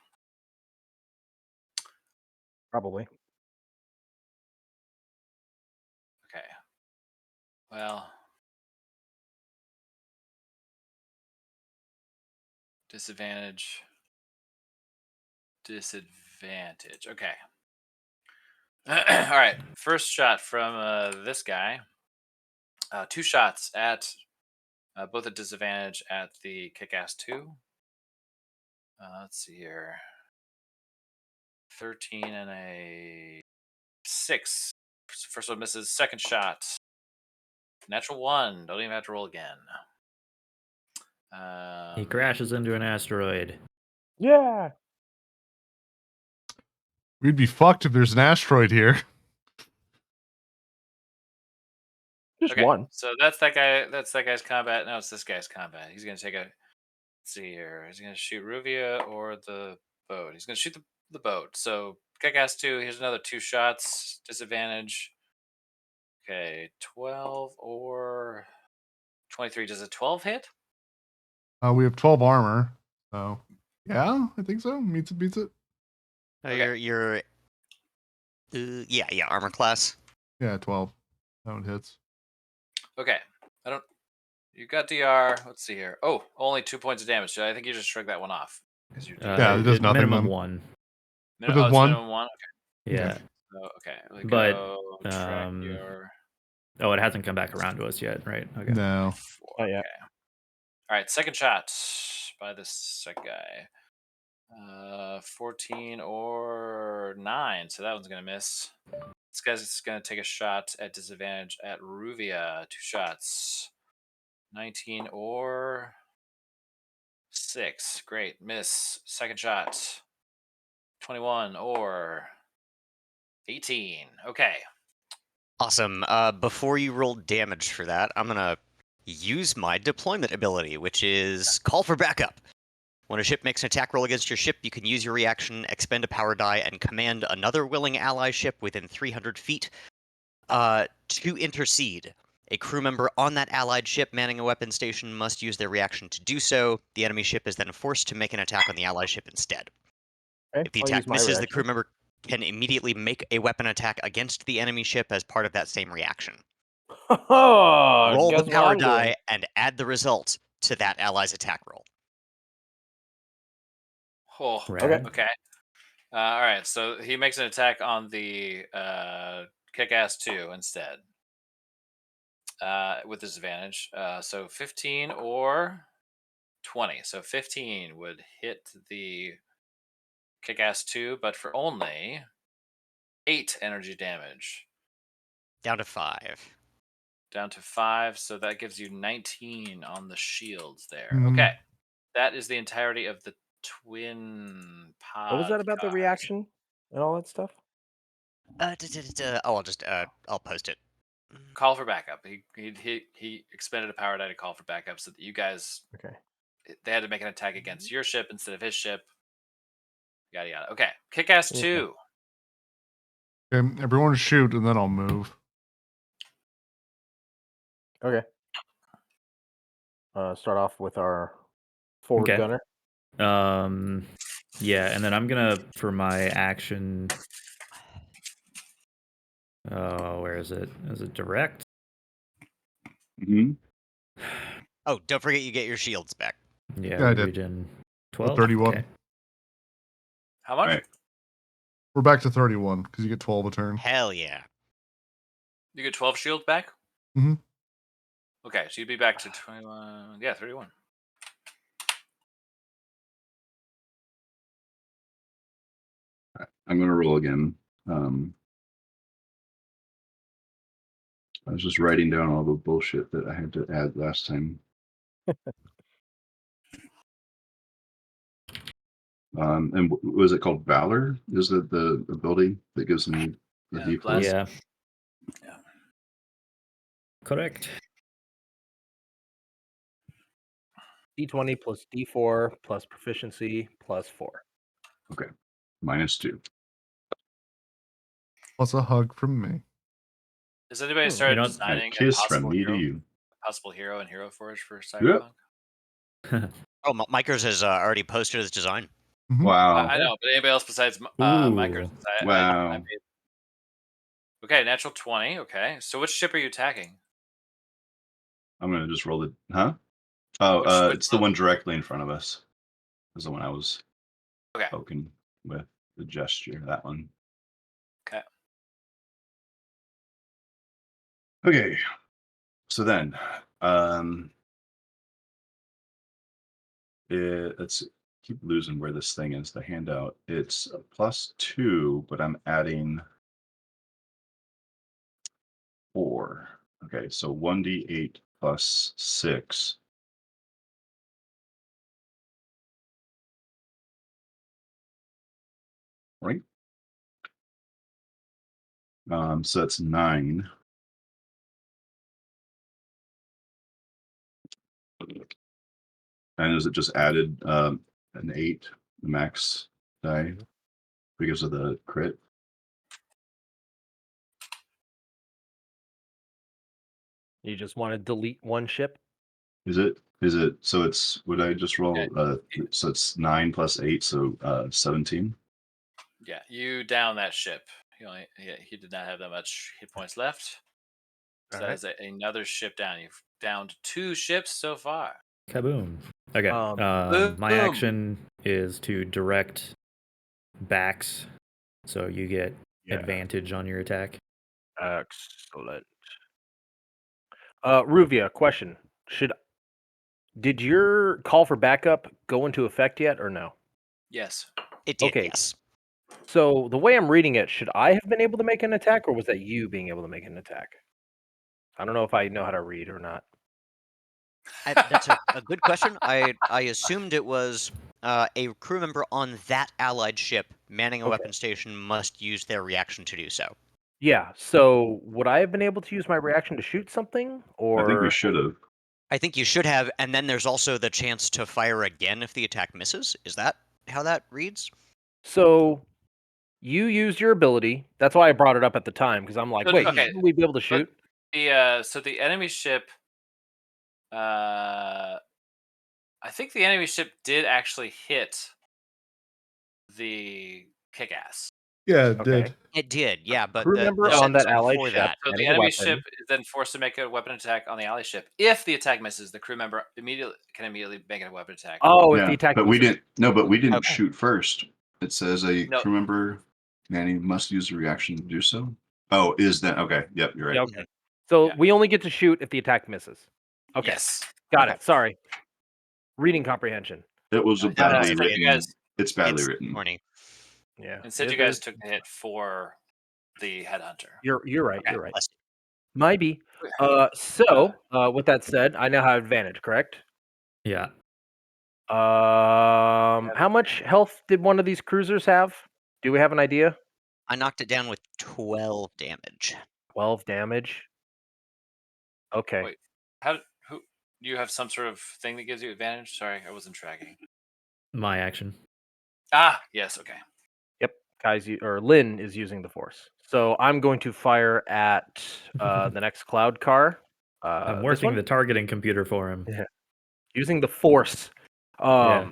Probably. Okay. Well, disadvantage. Disadvantage. Okay. All right. First shot from this guy. 2 shots at both at disadvantage at the kick-ass 2. Let's see here. 13 and a 6. First one misses. Second shot. Natural 1. Don't even have to roll again. He crashes into an asteroid. Yeah. We'd be fucked if there's an asteroid here. Just Okay, one. so that's that guy. That's that guy's combat. Now it's this guy's combat. He's gonna take a. Let's see here. He's gonna shoot Ruvia or the boat. He's gonna shoot the boat. So kick-ass 2. Here's another 2 shots. Disadvantage. Okay, 12 or 23. Does a 12 hit? We have 12 armor. So, yeah, I think so. Meets it, beats it. Okay. You're yeah, armor class. Yeah, 12. That one hits. Okay. I don't. You got DR. Let's see here. Oh, only 2 points of damage. So I think you just shrug that one off because you're. Yeah, it does nothing Minimum then. 1. It does It's 1? minimum 1. Okay. Yeah. So, okay. We But, go track your. Oh, it hasn't come back around to us yet, right? Okay. No. 4. Oh, yeah. Okay. All right. Second shot by this second guy. 14 or 9. So that one's gonna miss. This guy's gonna take a shot at disadvantage at Ruvia. 2 shots. 19 or 6. Great. Miss. Second shot. 21 or 18. Okay. Awesome. Before you roll damage for that, I'm gonna use my deployment ability, which is call for backup. When a ship makes an attack roll against your ship, you can use your reaction, expend a power die, and command another willing ally ship within 300 feet to intercede. A crew member on that allied ship manning a weapon station must use their reaction to do so. The enemy ship is then forced to make an attack on the allied ship instead. Okay, If the I'll attack use my misses, the crew reaction. member can immediately make a weapon attack against the enemy ship as part of that same reaction. Roll the Guess what power I'm die doing. and add the result to that ally's attack roll. Oh, Rad. okay. All right. So he makes an attack on the kick-ass 2 instead. With disadvantage. So 15 or 20. So 15 would hit the kick-ass 2, but for only 8 energy damage. Down to 5. Down to 5. So that gives you 19 on the shields there. Mhm. Okay. That is the entirety of the twin What was that about the podcast. reaction and all that stuff? Oh, I'll post it. Call for backup. He expended a power die to call for backup so that you guys Okay. they had to make an attack against your ship instead of his ship. Yada yada. Okay, Kick-Ass Okay. 2. Okay, everyone shoot, and then I'll move. Okay. Start off with our forward Okay. gunner. Yeah, and then I'm gonna for my action. Oh, where is it? Is it direct? Hmm. Oh, don't forget you get your shields back. Yeah, Yeah, I we did. regen The 12. 31. Okay. How much? Right. We're back to 31 because you get 12 a turn. Hell yeah. You get 12 shields back? Mhm. Okay, so you'd be back to 21. Yeah, 31. I'm going to roll again. I was just writing down all the bullshit that I had to add last time. And was it called Valor? Is it the ability that gives me the Yeah, D4? bless. Yeah. Yeah. Correct. D20 plus D4 plus proficiency plus 4. Okay. -2. Plus a hug from me. Has anybody You started know, A designing a kiss from possible me to hero, you. hero and hero forge for Yep. Cyberpunk? Oh, Micros has already posted his design. Mhm. Wow. I know, but anybody else besides Ooh. Micros? I Wow. made... Okay, natural 20. Okay, so which ship are you attacking? I'm going to just roll it. Huh? Oh, Which it's the one directly in front of us. Is the one I was Okay. poking with the gesture. That one. Okay. Okay. So then, let's keep losing where this thing is. The handout. It's a +2, but I'm adding 4. Okay, so 1d8 plus 6. Right? So that's 9. And is it just added an 8, the max die, because of the crit? You just want to delete one ship? Is it? So it's, would I just roll? So it's 9 plus 8, so 17. Yeah, you down that ship. He did not have that much hit points left. So that is another ship down. You've downed 2 ships so far. Kaboom. Okay. Boom. My action is to direct backs, so you get Yeah. advantage on your attack. Excellent. Ruvia, question. Did your call for backup go into effect yet or no? Yes. It did, Okay. yes. So the way I'm reading it, should I have been able to make an attack, or was that you being able to make an attack? I don't know if I know how to read or not. That's a good question. I assumed it was a crew member on that allied ship manning a Okay. weapon station must use their reaction to do so. Yeah. So would I have been able to use my reaction to shoot something, I think we or should have. I think you should have, and then there's also the chance to fire again if the attack misses. Is that how that reads? so you used your ability? That's why I brought it up at the time, because I'm like, wait, Okay. shouldn't we be able to shoot? So the enemy ship. I think the enemy ship did actually hit the Kick-Ass. Yeah, it Okay. did. It did, yeah, but Crew the member on that sentence allied before ship that. So the manning a enemy weapon. ship is then forced to make a weapon attack on the ally ship. If the attack misses, the crew member can immediately make a weapon attack. Oh, if Yeah, the attack but we misses. didn't. No, but we didn't Okay. shoot first. It says a No. crew member Manny must use a reaction to do so. Oh, is that okay? Yep, you're right. Yeah, okay. So Yeah. we only get to shoot if the attack misses. Okay. Yes. Got Okay. it. Sorry. Reading comprehension. It was a And badly instead you written. guys- It's badly It's written. corny. Yeah. Instead, you guys took the hit for the headhunter. You're right. Okay, You're right. bless Might be. So with that said, I now have advantage, correct? Yeah. How much health did one of these cruisers have? Do we have an idea? I knocked it down with 12 damage. 12 damage. Okay. Wait, who? You have some sort of thing that gives you advantage? Sorry, I wasn't tracking. My action. Ah, yes, okay. Yep. Lynn is using the force. So I'm going to fire at the next cloud car. I'm this working one? the targeting computer for him. Yeah. Using the force. Yeah.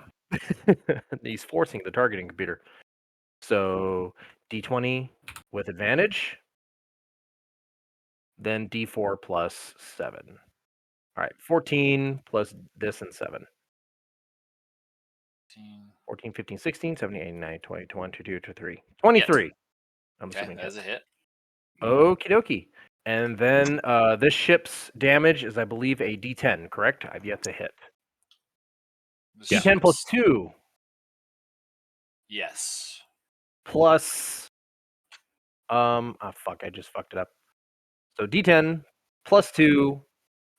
He's forcing the targeting computer. So D20 with advantage. Then D4 plus 7. All right, 14 plus this and 7. 14, 15, 16, 17, 18, 19, 20, 21, 22, 23. 23. I'm Okay, assuming that is a hit. Okie dokie. And then this ship's damage is, I believe, a D10, correct? I've yet to hit. The D10 plus ship's- 2 Yes. plus... fuck, I just fucked it up. So D10 plus 2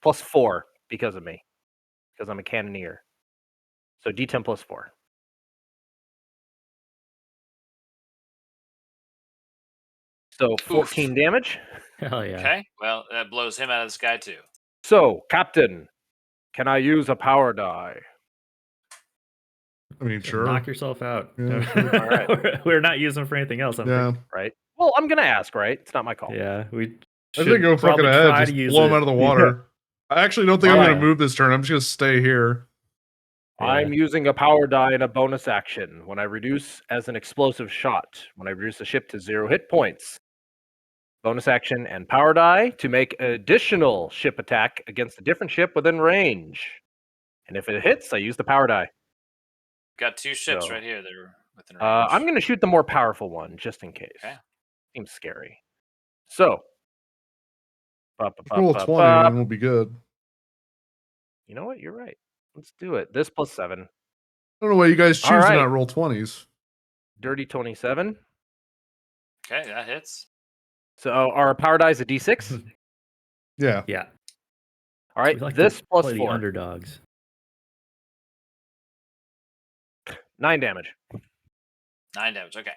plus 4 because of me. Because I'm a cannoneer. So D10 plus 4. So 14 damage. Hell yeah. Okay, well, that blows him out of the sky, too. So, Captain, can I use a power die? I mean, sure. Knock yourself out. Yeah, sure. All right. We're not using for anything else, I'm Yeah. thinking. Right? Well, I'm going to ask, right? It's not my call. Yeah, we I should think go fucking probably ahead. try Just to use blow him it. out of the water. I actually don't think I'm Alright. going to move this turn. I'm just going to stay here. I'm using a power die in a bonus action. When I reduce as an explosive shot, when I reduce the ship to 0 hit points. Bonus action and power die to make an additional ship attack against a different ship within range. And if it hits, I use the power die. Got 2 ships So, right here that are within range. I'm going to shoot the more powerful one, just in case. Okay. Seems scary. So. Roll a 20 and we'll be good. You know what? You're right. Let's do it. This plus 7. I don't know why you guys choose to Alright. not roll 20s. Dirty 27. Okay, that hits. So our power die is a D6. Yeah. Yeah. All right. We like This to plus play the 4. underdogs. 9 damage. 9 damage, okay.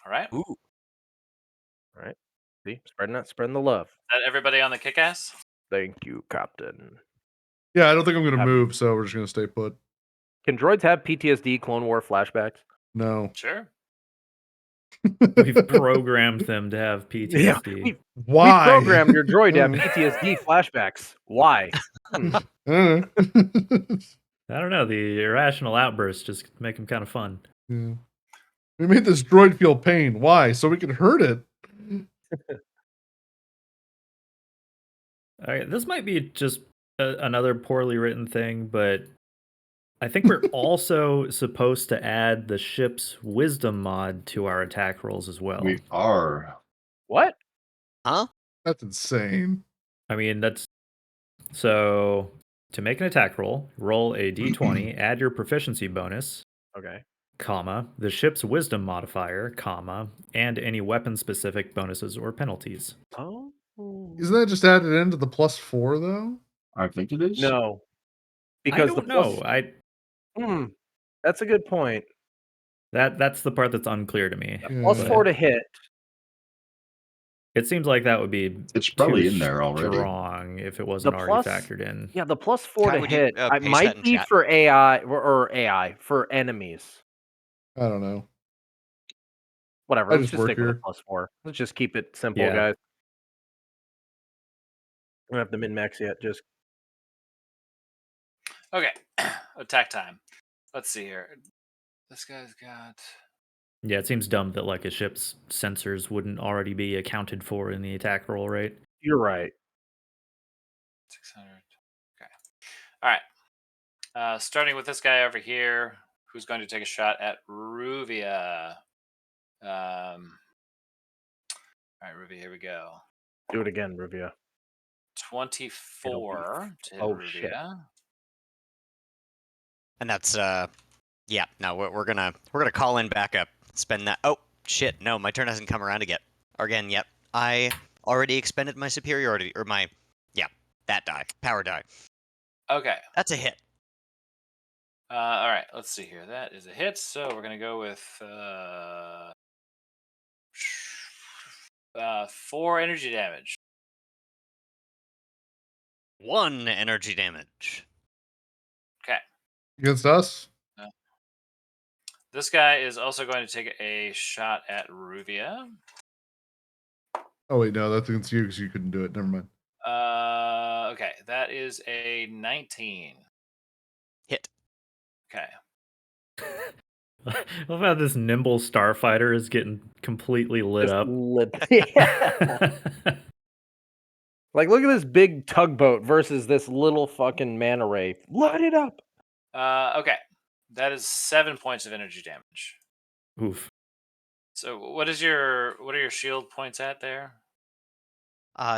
All right. Ooh. All right. See, spreading the love. Is that everybody on the kick-ass? Thank you, Captain. Yeah, I don't think I'm going to Have- move, so we're just going to stay put. Can droids have PTSD, Clone War flashbacks? No. Sure. We've programmed them to have PTSD. we Why? programmed your droid to have PTSD flashbacks. Why? I don't know. I don't know. The irrational outbursts just make them kind of fun. Yeah. We made this droid feel pain. Why? So we could hurt it. All right, this might be just another poorly written thing, but I think we're also supposed to add the ship's wisdom mod to our attack rolls as well. We are. What? Huh? That's insane. I mean, that's so to make an attack roll, roll a d20, add your proficiency bonus, Okay. comma, the ship's wisdom modifier, comma, and any weapon-specific bonuses or penalties. Oh. Isn't that just added into the +4 though? I think it is. No. I Because don't the know. plus... That's a good point. That's the part that's unclear to me. Yeah. Plus 4 to hit. It seems like that would be It's probably too in there already. strong if it wasn't The already plus- factored in. Yeah, the plus 4 Kai, to would you, hit. paste It that might in be chat? for AI or AI for enemies. I don't know. Whatever. I Let's just just work stick with here. the plus 4. Let's just keep it simple, Yeah. guys. We don't have the min-max yet. Just Okay. Attack time. Let's see here. This guy's got... Yeah, it seems dumb that like a ship's sensors wouldn't already be accounted for in the attack roll, right? you're right. 600. Okay. All right. Starting with this guy over here, who's going to take a shot at Ruvia. All right, Ruvia, here we go. Do it again, Ruvia. 24 to hit Oh, Ruvia. shit. And that's yeah. No, we're gonna call in backup. Spend that. Oh shit! No, my turn hasn't come around again yet. I already expended my superiority or my that die, power die. Okay. That's a hit. All right. Let's see here. That is a hit. So we're gonna go with 4 energy damage. 1 energy damage. Okay. Against us? This guy is also going to take a shot at Ruvia. Oh wait, no, that's against you because you couldn't do it. Never mind. Okay, that is a 19. Hit. Okay. I love how this nimble starfighter is getting completely lit Just up. Yeah. Like, look at this big tugboat versus this little fucking manta ray. Light it up. Okay, that is 7 points of energy damage. Oof. So what are your shield points at there?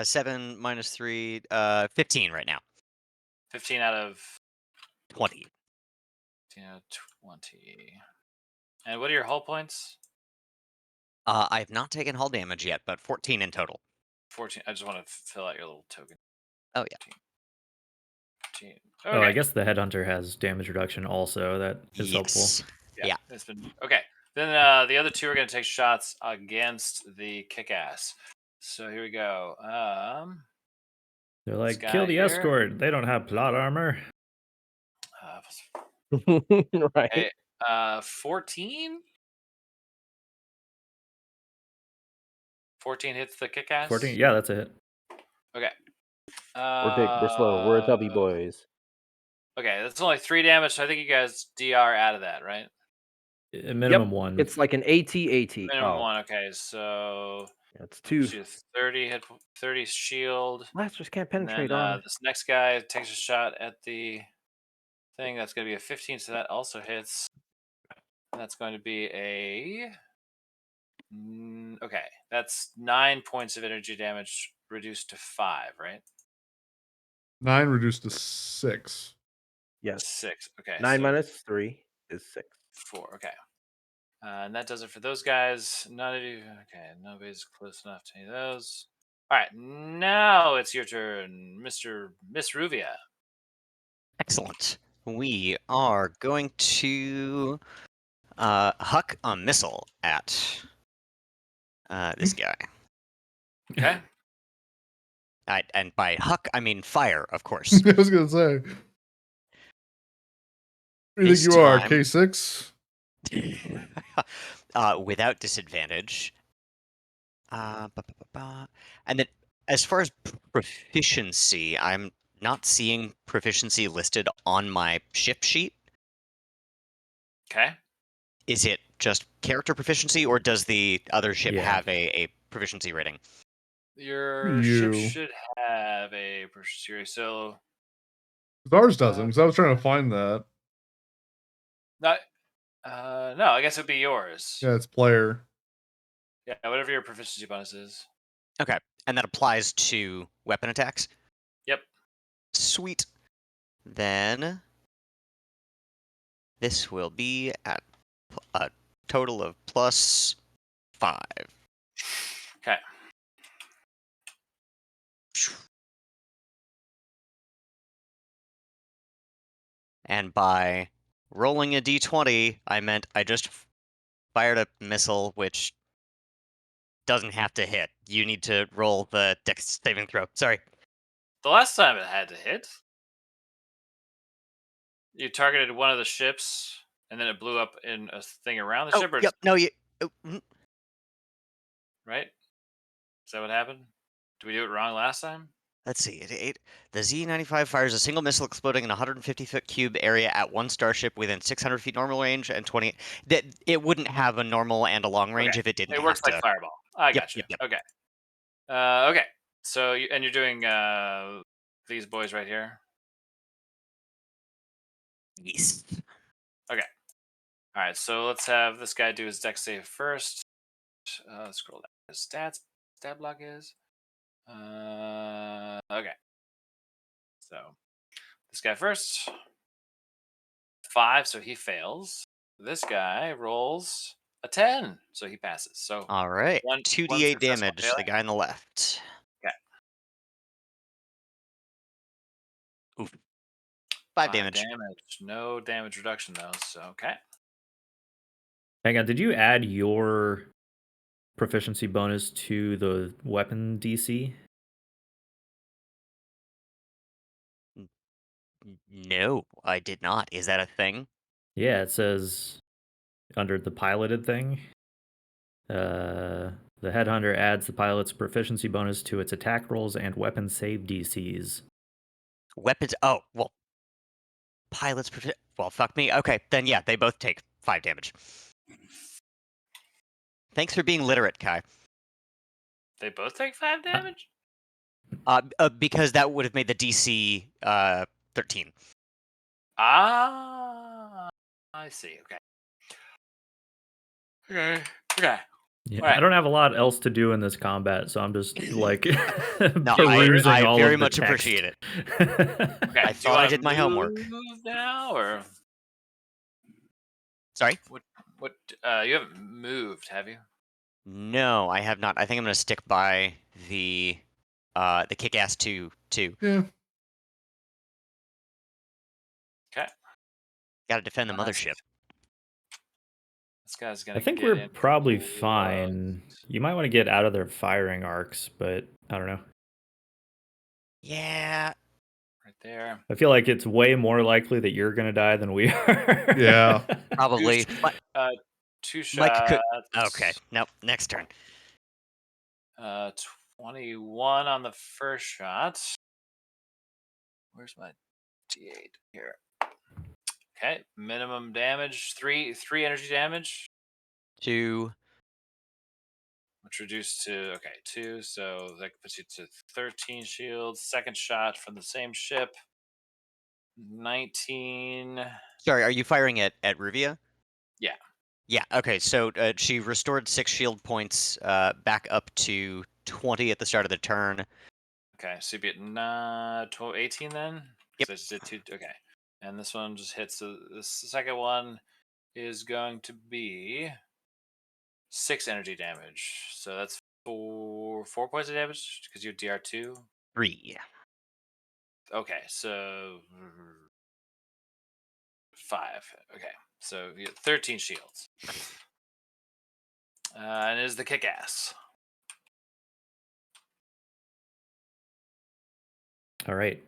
7 minus 3, 15 right now. 15 out of 20. 15 out of 20. And what are your hull points? I have not taken hull damage yet, but 14 in total. 14. I just want to fill out your little token. Oh, yeah. 14. Oh, I Okay. guess the headhunter has damage reduction also. That is helpful. Yes. Yeah. Yeah. It's been okay. Then the other two are going to take shots against the kick-ass. So here we go. They're This like, guy kill the here. escort. They don't have plot armor. Right. 14. 14 hits the kick-ass. 14. Yeah, that's a hit. Okay. We're big. We're slow. We're tubby boys. Okay, that's only 3 damage. So I think you guys DR out of that, right? Minimum 1. It's like an AT. Minimum Oh, 1. Okay, so that's 2. she has 30 shield. Blasters can't And penetrate then armor. this next guy takes a shot at the thing. That's going to be a 15, so that also hits. And that's going to be a okay. That's 9 points of energy damage reduced to 5, right? 9 reduced to 6. Yes. 6. Okay. 9 so minus 3 is 6. 4. Okay. And that does it for those guys. None of you. Okay, nobody's close enough to any of those. All right, now it's your turn, Miss Ruvia. Excellent. We are going to huck a missile at this guy. Okay. And by huck, I mean fire, of course. I was gonna say. Who do you think you are, K6? Without disadvantage. And then, as far as proficiency, I'm not seeing proficiency listed on my ship sheet. Okay. Is it just character proficiency, or does the other ship Yeah. have a proficiency rating? Your ship should have a proficiency. So Ours doesn't, because I was trying to find that. not. No, I guess it'd be yours. Yeah, it's player. Yeah, whatever your proficiency bonus is. Okay, and that applies to weapon attacks? Yep. Sweet. Then this will be at a total of +5. Okay. And by rolling a d20, I meant I just fired a missile, which doesn't have to hit. You need to roll the dex saving throw. Sorry. The last time it had to hit, you targeted one of the ships, and then it blew up in a thing around the ship. Or Yep. No, you. right? Is that what happened? Did we do it wrong last time? Let's see. The Z-95 fires a single missile exploding in a 150-foot cube area at one starship within 600 feet normal range and 20. That it wouldn't have a normal and a long range Okay. if it didn't. It works have like to. fireball. I Yep, got you. yep. Okay. Okay. So you're doing these boys right here. Yes. Okay. All right. So let's have this guy do his dex save first. Scroll down. His stat block is. Okay. So this guy first. 5, so he fails. This guy rolls a 10, so he passes. So All right. one 2d8 successful damage. failure. The guy on the left. Okay. Oof. 5 damage. No damage reduction though. So okay. Hang on, did you add your proficiency bonus to the weapon DC? No, I did not. Is that a thing? Yeah, it says under the piloted thing. The headhunter adds the pilot's proficiency bonus to its attack rolls and weapon save DCs. Weapons. Oh, well. Pilots. Well, fuck me. Okay, then yeah, they both take 5 damage. Thanks for being literate, Kai. They both take 5 damage? Because that would have made the DC 13. Ah, I see. Okay. Okay. Yeah, Right. I don't have a lot else to do in this combat, so I'm just like No, perusing I all very of the much text. appreciate it. Okay. I do you thought I wanna did my homework. move now, or Sorry? what? You haven't moved, have you? No, I have not. I think I'm gonna stick by the kick-ass 2 too. Yeah. Okay. Gotta defend the Nice. mothership. This guy's gonna. I think get we're in probably close. fine. You might want to get out of their firing arcs, but I don't know. Yeah. Right there. I feel like it's way more likely that you're gonna die than we are. Yeah. Probably. But 2 Mike shots. could. Okay. Nope. Next turn. 21 on the first shot. Where's my D8 here? Okay, minimum damage, three energy damage, 2. which reduced to 2. So that puts you to 13 shields. Second shot from the same ship, 19. Sorry, are you firing at Ruvia? Yeah. Yeah. Okay. So she restored 6 shield points back up to 20 at the start of the turn. Okay, so you'd be at 18 then. Yep. So I just did 2. Okay, and this one just hits. So the second one is going to be 6 energy damage. So that's 4 points of damage because you DR 2. 3. Okay, so 5. Okay, so you get 13 shields. And it is the kick ass. All right.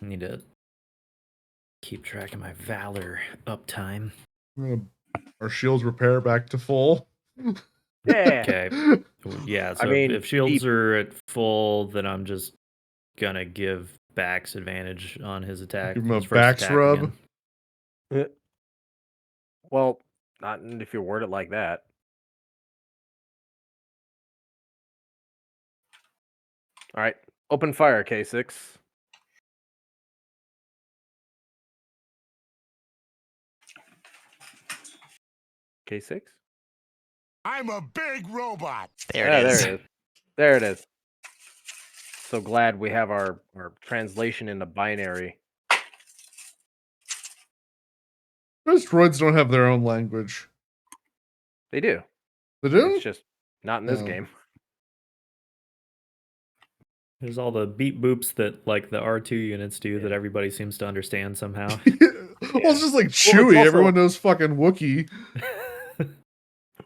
I need to keep track of my valor uptime. Our shields repair back to full. Yeah. Okay. Yeah, so mean, if shields are at full, then I'm just gonna give Bax advantage on his attack. Give him a his first Bax attack rub. again. Well, not if you word it like that. All right. Open fire, K6. K6? I'm a big robot. There it is. There it is. There it is. So glad we have our translation into binary. Most droids don't have their own language. They do. They do? It's just not in this No. game. There's all the beep boops that like the R2 units do that Yeah. everybody seems to understand somehow. Well, it's just like Chewie. also- Everyone knows fucking Wookiee.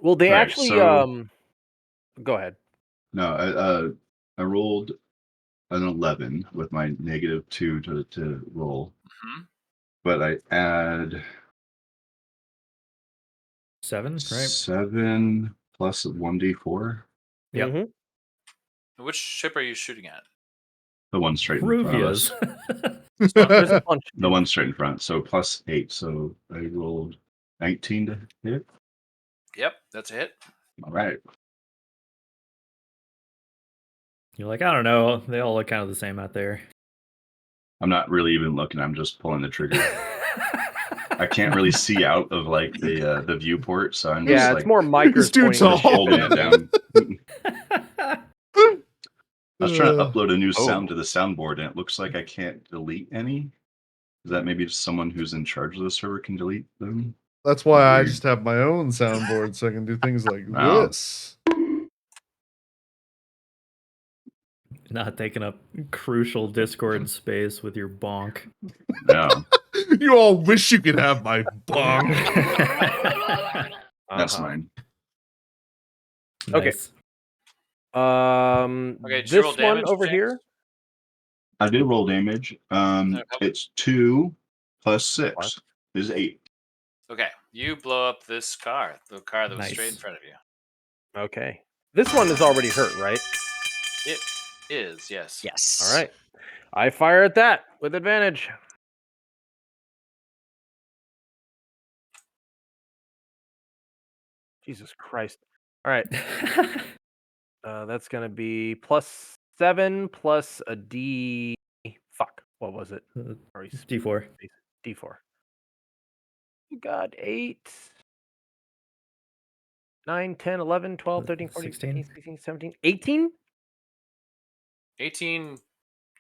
Well, they Right, actually so- go ahead. No, I rolled an 11 with my -2 to roll, Mhm. but I add 7, right? 7 plus 1d4. Yep. Mhm. Which ship are you shooting at? The one straight in front of us. Ruvias. There's a bunch. The one straight in front. So plus 8. So I rolled 19 to hit. Yep, that's a hit. All right. You're like, I don't know. They all look kind of the same out there. I'm not really even looking. I'm just pulling the trigger. I can't really see out of like the viewport, so I'm just Yeah, like it's more micros It's too pointing the tall. ship holding at it down. I was trying to Uh, upload a new sound to the soundboard, and it looks like I can't delete any. Is that maybe just someone who's in charge of the server can delete them? That's why I Weird. just have my own soundboard so I can do things like Wow. this. Not taking up crucial Discord space with your bonk. Yeah, You all wish you could have my bonk. that's Uh-huh. mine. Okay. Nice. Okay, did you roll This one damage, over James? here. I did roll damage. It's 2 plus 6 What? is 8. Okay, you blow up this car, the car that was straight in Nice. front of you. Okay. This one is already hurt, right? It is, yes. Yes. All right. I fire at that with advantage. Jesus Christ. All right. That's going to be +7 plus a D. Fuck. What was it? Sorry, D4. D4. God, 8, 9, 10, 11, 12, 13, 14, 15, 16. 16, 17, 18? 18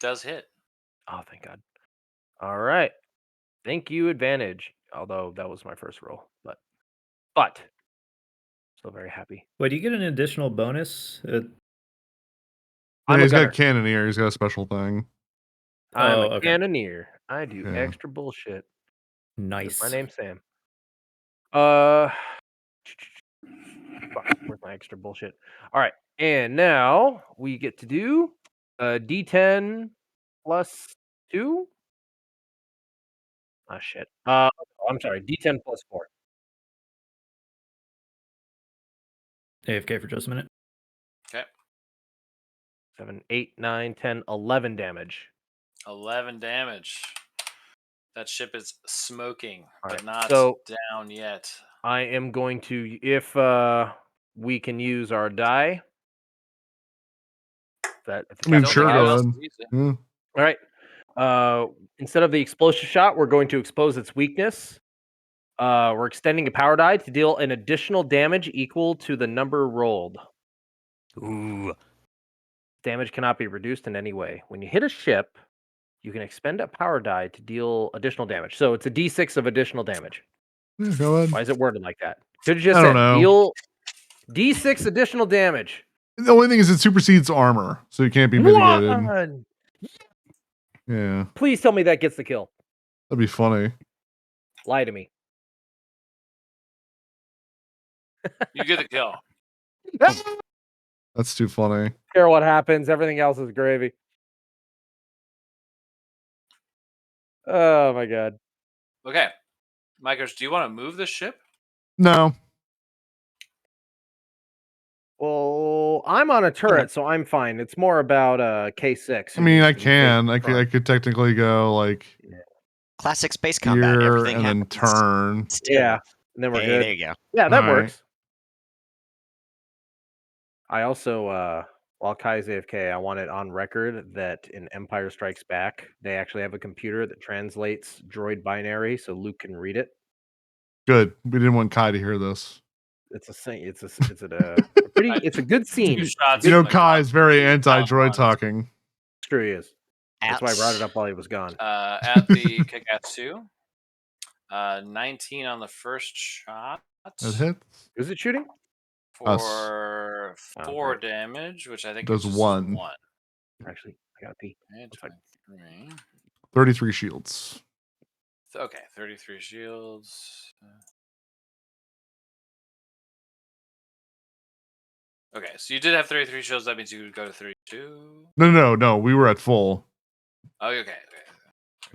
does hit. Oh, thank God. All right. Thank you, advantage. Although that was my first roll, but still very happy. Wait, do you get an additional bonus? Yeah, I'm a he's gunner. got cannoneer. He's got a special thing. I'm Oh, a okay. cannoneer. I do Yeah. extra bullshit. 'Cause Nice. my name's Sam. Fuck, where's my extra bullshit? All right, and now we get to do a D10 plus 2. Ah, shit. I'm sorry, D10 plus 4. AFK for just a minute. Okay, 7, 8, 9, 10, 11 damage. 11 damage. That ship is smoking, All but right, not so down yet. I am going to, if we can use our die. If the I mean, captain sure, anyone go else ahead. can use it. Yeah. All right. Instead of the explosive shot, we're going to expose its weakness. We're extending a power die to deal an additional damage equal to the number rolled. Ooh. Damage cannot be reduced in any way. When you hit a ship, you can expend a power die to deal additional damage. So it's a D6 of additional damage. Yeah, go ahead. Why is it worded like that? Could have just I don't said know. deal D6 additional damage. The only thing is it supersedes armor, so it can't be mitigated. One! Yeah, Please tell me that gets the kill. that'd be funny. Lie to me. You get the kill. That's too funny. Care what happens. Everything else is gravy. Oh my God. Okay, Micros, do you want to move the ship? No, Well, I'm on a turret, so I'm fine. It's more about K6. I who mean needs I to take can. the I front. could technically go like Classic space combat. here Everything and then happens turn. still. Yeah, and then we're Hey, good. there you go. Yeah, that All right. works. I also, while Kai's AFK, I want it on record that in Empire Strikes Back, they actually have a computer that translates droid binary so Luke can read it. Good. We didn't want Kai to hear this. It's a pretty. It's a good scene. 2 shots. You know, from the Kai is very ground. anti-droid talking. True, he is. That's why I brought it up while he was gone. At the kick-ass 2. 19 on the first shot. That hits. Is it shooting? For Oh, 4 great. damage, which I think Does is just 1. 1. Actually, I gotta pee. Okay, One sec. 23. 33 shields. Okay, 33 shields. Okay, so you did have 33 shields. That means you would go to 32. No. We were at full. Oh, okay.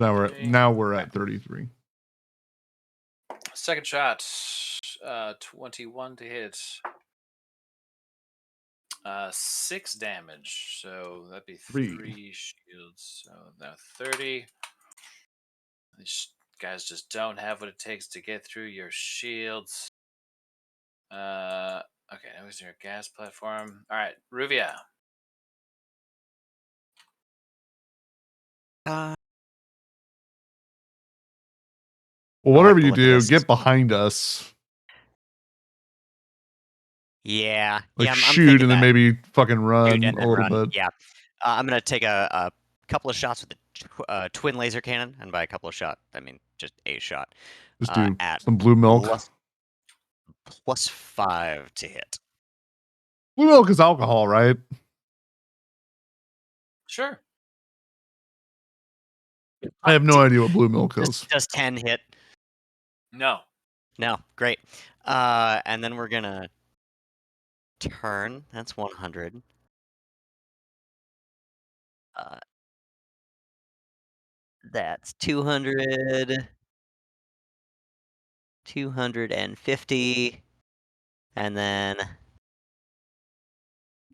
Now we're at 33. Second shot, 21 to hit. 6 damage, so that'd be 3 shields. So now 30. These guys just don't have what it takes to get through your shields. Okay, now he's near a gas platform. All right, Ruvia. Well, whatever like the you look of do, this. get behind us. Yeah. Like yeah, I'm shoot thinking and then that. maybe fucking run Shoot and a then little run. bit. Yeah. I'm going to take a couple of shots with the twin laser cannon. And by a couple of shots, I mean just a shot. Just do At some blue milk. +5 to hit. Blue milk is alcohol, right? Sure. I have no idea what blue milk is. Does 10 hit? No. No, great. And then we're gonna turn. That's 100. That's 200. 250. And then...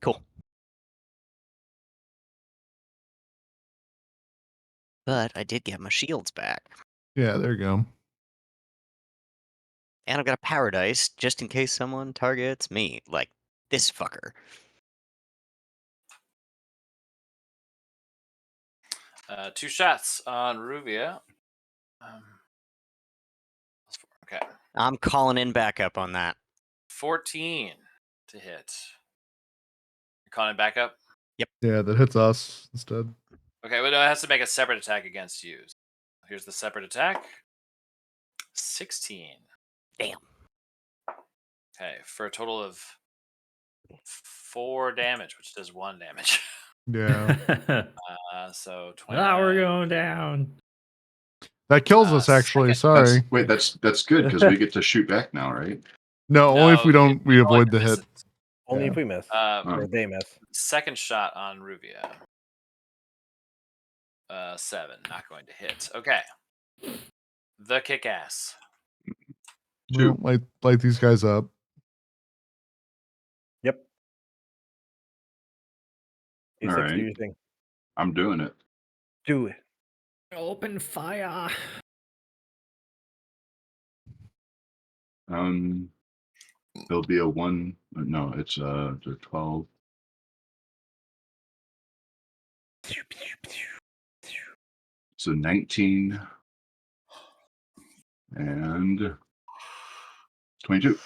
Cool. But I did get my shields back. Yeah, there you go. And I've got a power dice, just in case someone targets me. Like, this fucker. Two shots on Ruvia. Okay. I'm calling in backup on that. 14 to hit. You're calling it back up? Yeah, that hits us instead. Okay, well, no, it has to make a separate attack against you. Here's the separate attack. 16. Damn. Okay, for a total of 4 damage, which does 1 damage. Yeah. So 29. Ah, we're going down. That kills us, actually. Second. Sorry. That's good because we get to shoot back now, right? No, only if we don't, we you only avoid the miss hit. it. Only Yeah. if we miss. Or they miss. Second shot on Ruvia. 7, not going to hit. Okay. The kick-ass. Well, light these guys up. Yep. All D6 right. using. I'm doing it. Do it. Open fire. There'll be a 1. No, it's the 12. So 19 and 22.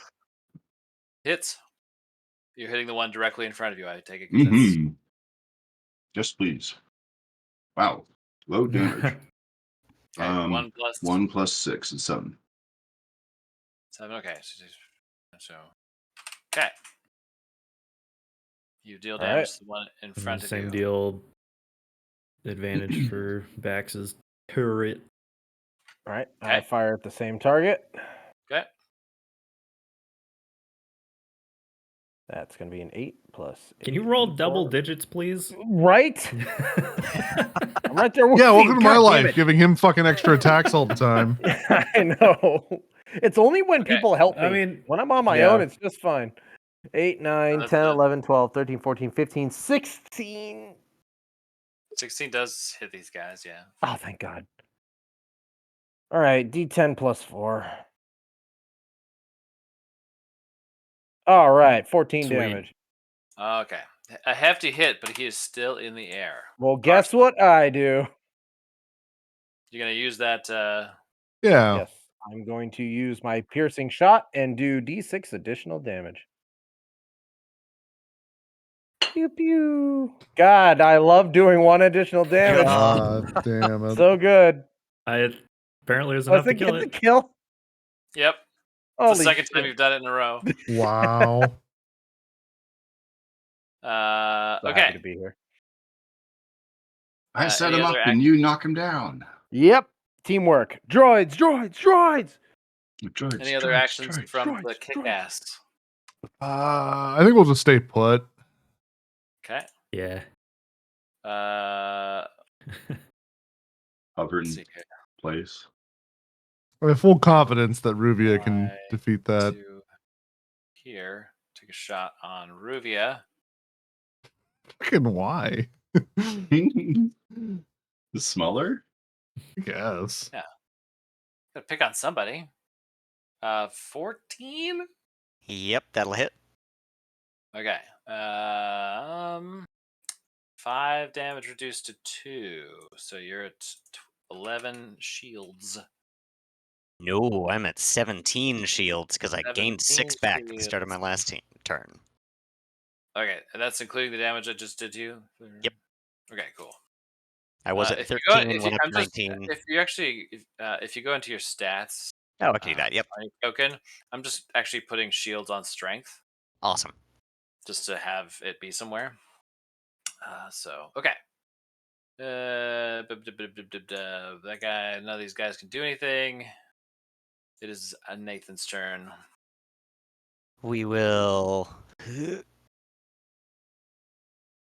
Hits. You're hitting the one directly in front of you, I take it. Mm-hmm. Yes, please. Wow. Low damage. Okay, 1 plus 1 plus 6 is 7. 7. Okay. So okay. You deal damage to the one in front of Same you. deal. Advantage for Bax's turret. All right. Okay. I fire at the same target. Okay. That's going to be an 8 plus. Can you roll double digits, please? Right? I'm right there with Yeah, you. welcome to my God damn life, it. giving him fucking extra attacks all the time. I know. It's only when Okay. people help me. I mean, when I'm on my yeah. own, it's just fine. 8, 9, that's 10, good. 11, 12, 13, 14, 15, 16. 16 does hit these guys, yeah. Oh, thank God. All right, D10 plus 4. All right, 14 Sweet. damage. Okay. A hefty hit, but he is still in the air. Well, guess what I do? You're going to use that. Yeah. Yes, I'm going to use my piercing shot and do D6 additional damage. Pew pew. God, I love doing 1 additional damage. God damn it. So good. Apparently there's Was enough to it kill get the it. kill? Yep. It's Holy the second time shit. you've done it in a row. Wow. So happy Okay. to be here. I set any him up other and you knock him down. Yep. Teamwork. Droids, droids, droids. Droids, Any other droids, actions droids. from the droids. kick-ass? I think we'll just stay put. Okay. Yeah. Hover Let's in see here. place. I have full confidence that Ruvia can Right. defeat that. To here. Take a shot on Ruvia. Fucking why? The smaller? I guess. Gotta pick on somebody. 14? Yep, that'll hit. Okay. 5 damage reduced to 2. So you're at 11 shields. No, I'm at 17 shields because I gained 6 17 back at the start of my shields. last turn. Okay, and that's including the damage I just did to you? Yep. Okay, cool. I was at If you 13, go, went up I'm to just, 19. if you go into your stats, Oh, I can do that. Yep. on your token, I'm just actually putting shields on strength Awesome. just to have it be somewhere. Okay. That guy. None of these guys can do anything. It is Nathan's turn. We will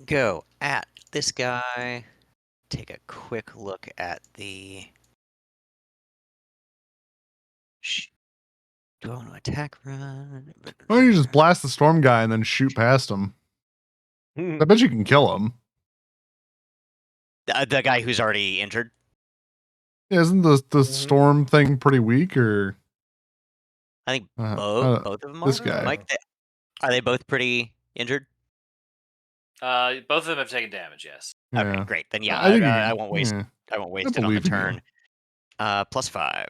go at this guy. Take a quick look at the. Do I want to attack run? Or you just blast the storm guy and then shoot past him. I bet you can kill him. The guy who's already injured. Yeah, isn't the storm thing pretty weak? Or I think both of them this are. guy. Mike, are they both pretty injured? Both of them have taken damage. Yes. Yeah. Okay, great. Then yeah, I think I won't waste. yeah. I won't waste I it on the believe in you. turn. +5.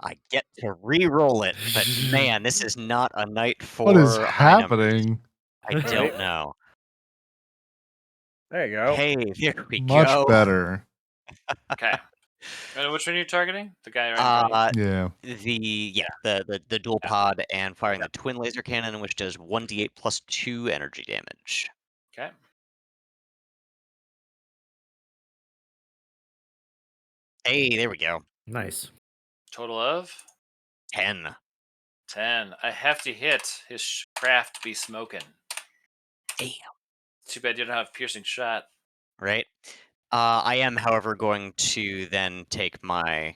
I get to re-roll it, but man, this is not a night for. What is items. happening? I don't know. There you go. Hey, there we Much go. better. Okay. Which one are you targeting? The guy right in front of you? Yeah. The dual pod and firing the twin laser cannon, which does 1d8 plus 2 energy damage. Okay. Hey, there we go. Nice. Total of 10. 10. A hefty hit. His craft be smoking. Damn. Too bad you don't have piercing shot. Right. I am, however, going to then take my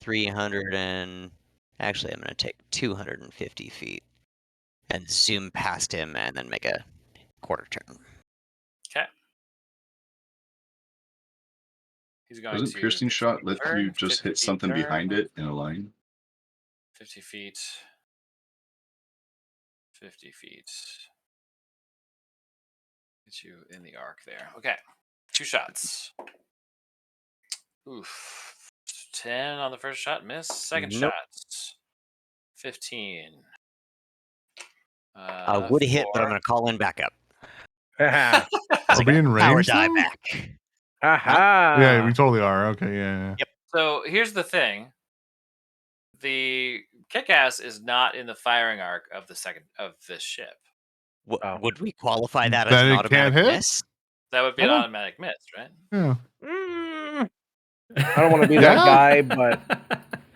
300 and actually, I'm going to take 250 feet and zoom past him, and then make a quarter turn. Okay. He's going Doesn't to piercing 50 shot feet let turn, you just 50 hit feet something turn, behind it in a line? 50 feet. 50 feet. Get you in the arc there. Okay. 2 shots. Oof. 10 on the first shot. Miss. Second Nope. shot. 15. I would have hit, but I'm 4. going to call in backup. Ha Are we in Power range die though? back. ha. Yeah, we totally are. Okay, yeah. Yep. So here's the thing. The kick-ass is not in the firing arc of this ship. Oh. Would we qualify that as Then an it automatic can't hit? miss? That would be I an don't- automatic miss, right? Yeah. I don't want to be Yeah. that guy, but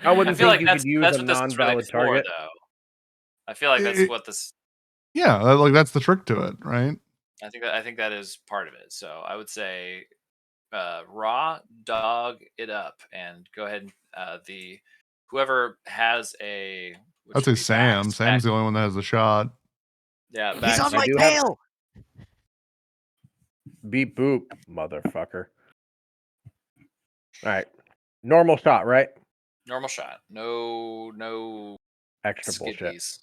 I I wouldn't feel think like you that's could use what a this is really non-valid for, target. though. I feel like that's It- what this. Yeah, like that's the trick to it, right? I think that is part of it. So I would say, raw dog it up and go ahead and the whoever has a. which I'd would say be Sam. Bax, Sam's Bax- the only one that has the shot. Yeah, He's Bax, on I my do have- tail. Beep boop, motherfucker. All right. Normal shot, right? normal shot. No Extra bullshit. skiddies.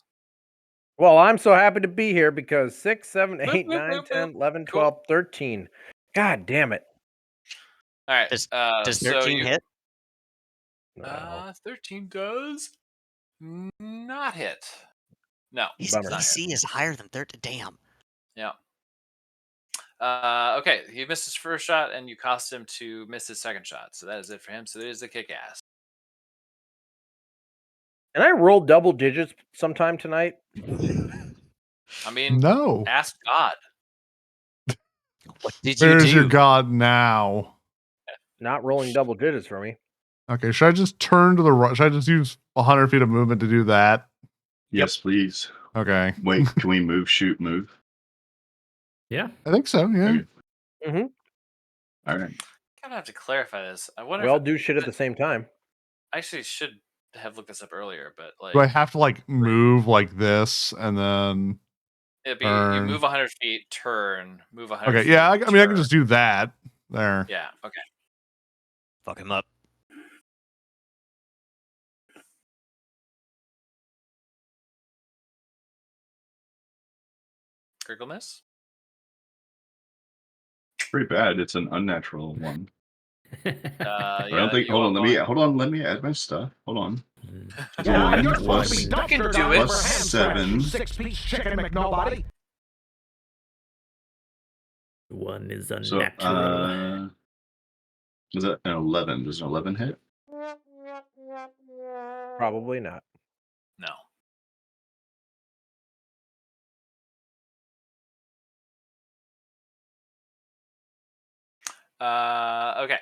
Well, I'm so happy to be here because 6, 7, Boop, 8, boop, 9, boop, 10, boop. 11, Cool. 12, 13. God damn it. All right. Does so 13 you, hit? No. 13 does not hit. No. His Bummer. AC is higher than 13. Damn. Yeah. Okay, he missed his first shot, and you cost him to miss his second shot. So that is it for him. So it is a kick ass. Can I roll double digits sometime tonight? I mean, No. ask God. What did you Where's do? your god now? Not rolling double digits for me. Okay, should I just turn to the right? Should I just use 100 feet of movement to do that? Yes, please. Okay. Wait, can we move, shoot, move? Yeah. I think so, yeah. Okay. Mm-hmm. All right. Kind of have to clarify this. I wonder We all if do shit at the same time. I actually should have looked this up earlier, but like Do I have to like move like this and then it'd be you turn? move 100 feet, turn, move 100 Okay, feet. yeah, I mean I can turn. just do that. There. Yeah, okay. Fuck him up. Critical miss? Pretty bad. It's an unnatural one. I Yeah, don't think. you Hold on. want Hold on. Let me add my stuff. Hold on. Yeah, One you're plus- supposed to be ducking do down it. for plus ham seven. scratch, you 6-piece chicken McNobody. 1 is So, unnatural. is that an 11? Does an 11 hit? Probably not. No. Okay.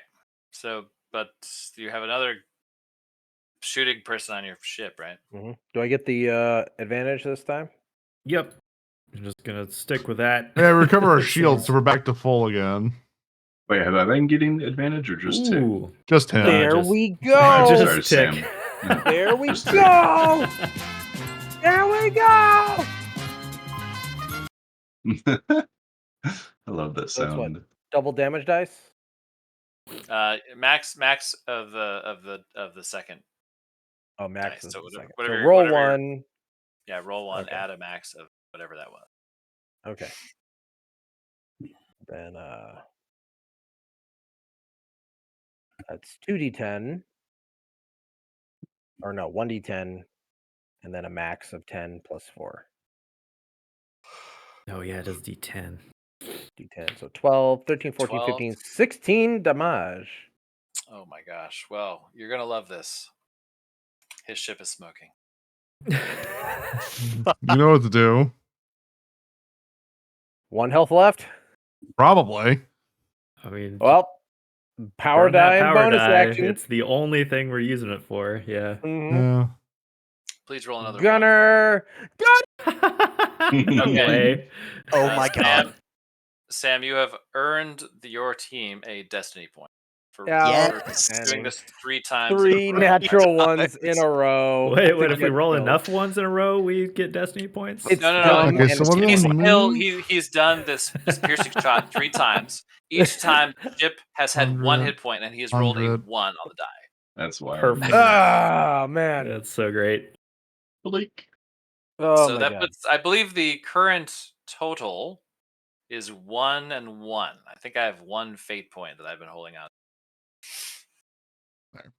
So, but you have another shooting person on your ship, right? Do I get the advantage this time? Yep. I'm just gonna stick with that. Yeah, we recover our It shields, seems- so we're back to full again. Wait, have I been getting the advantage or just Tick? Ooh. Just him. There- There just- we I'm go. sorry, Just Tick. Sam. Yeah. There we Just Tick. go. There we go. I love that So it's what? sound. Double damage dice. Max of the second Oh, max dice. is So the second. whatever, So roll whatever your- one. Yeah, roll one, Okay. add a max of whatever that was. Okay. Then that's 2d10. Or no, 1d10, and then a max of 10 plus 4. Oh yeah, it does D10. D10. So 12, 13, 14, 12. 15, 16 damage. Oh my gosh. Well, you're gonna love this. His ship is smoking. You know what to do. 1 health left. Probably. I mean, Well, power burn that die and power bonus die. action. It's the only thing we're using it for. Yeah. Mhm. Yeah. Please roll another Gunner. No Okay. way. Oh one. my god. Sam, you have earned your team a destiny point for Yes. doing this 3 times. 3 in a row. natural ones in a row. Wait, to if we get roll kills. enough ones in a row, we get destiny points? It's No. dumb Okay, and so what do He's, we stupid. move? he's done this piercing shot 3 times. Each time the ship has had 1 100, hit point, and he has rolled a 100. 1 on the die. That's wild. Perfect. Ah, man. That's so great. Blake. Oh, So my that God. puts, I believe, the current total is 1 and 1. I think I have 1 fate point that I've been holding on. There.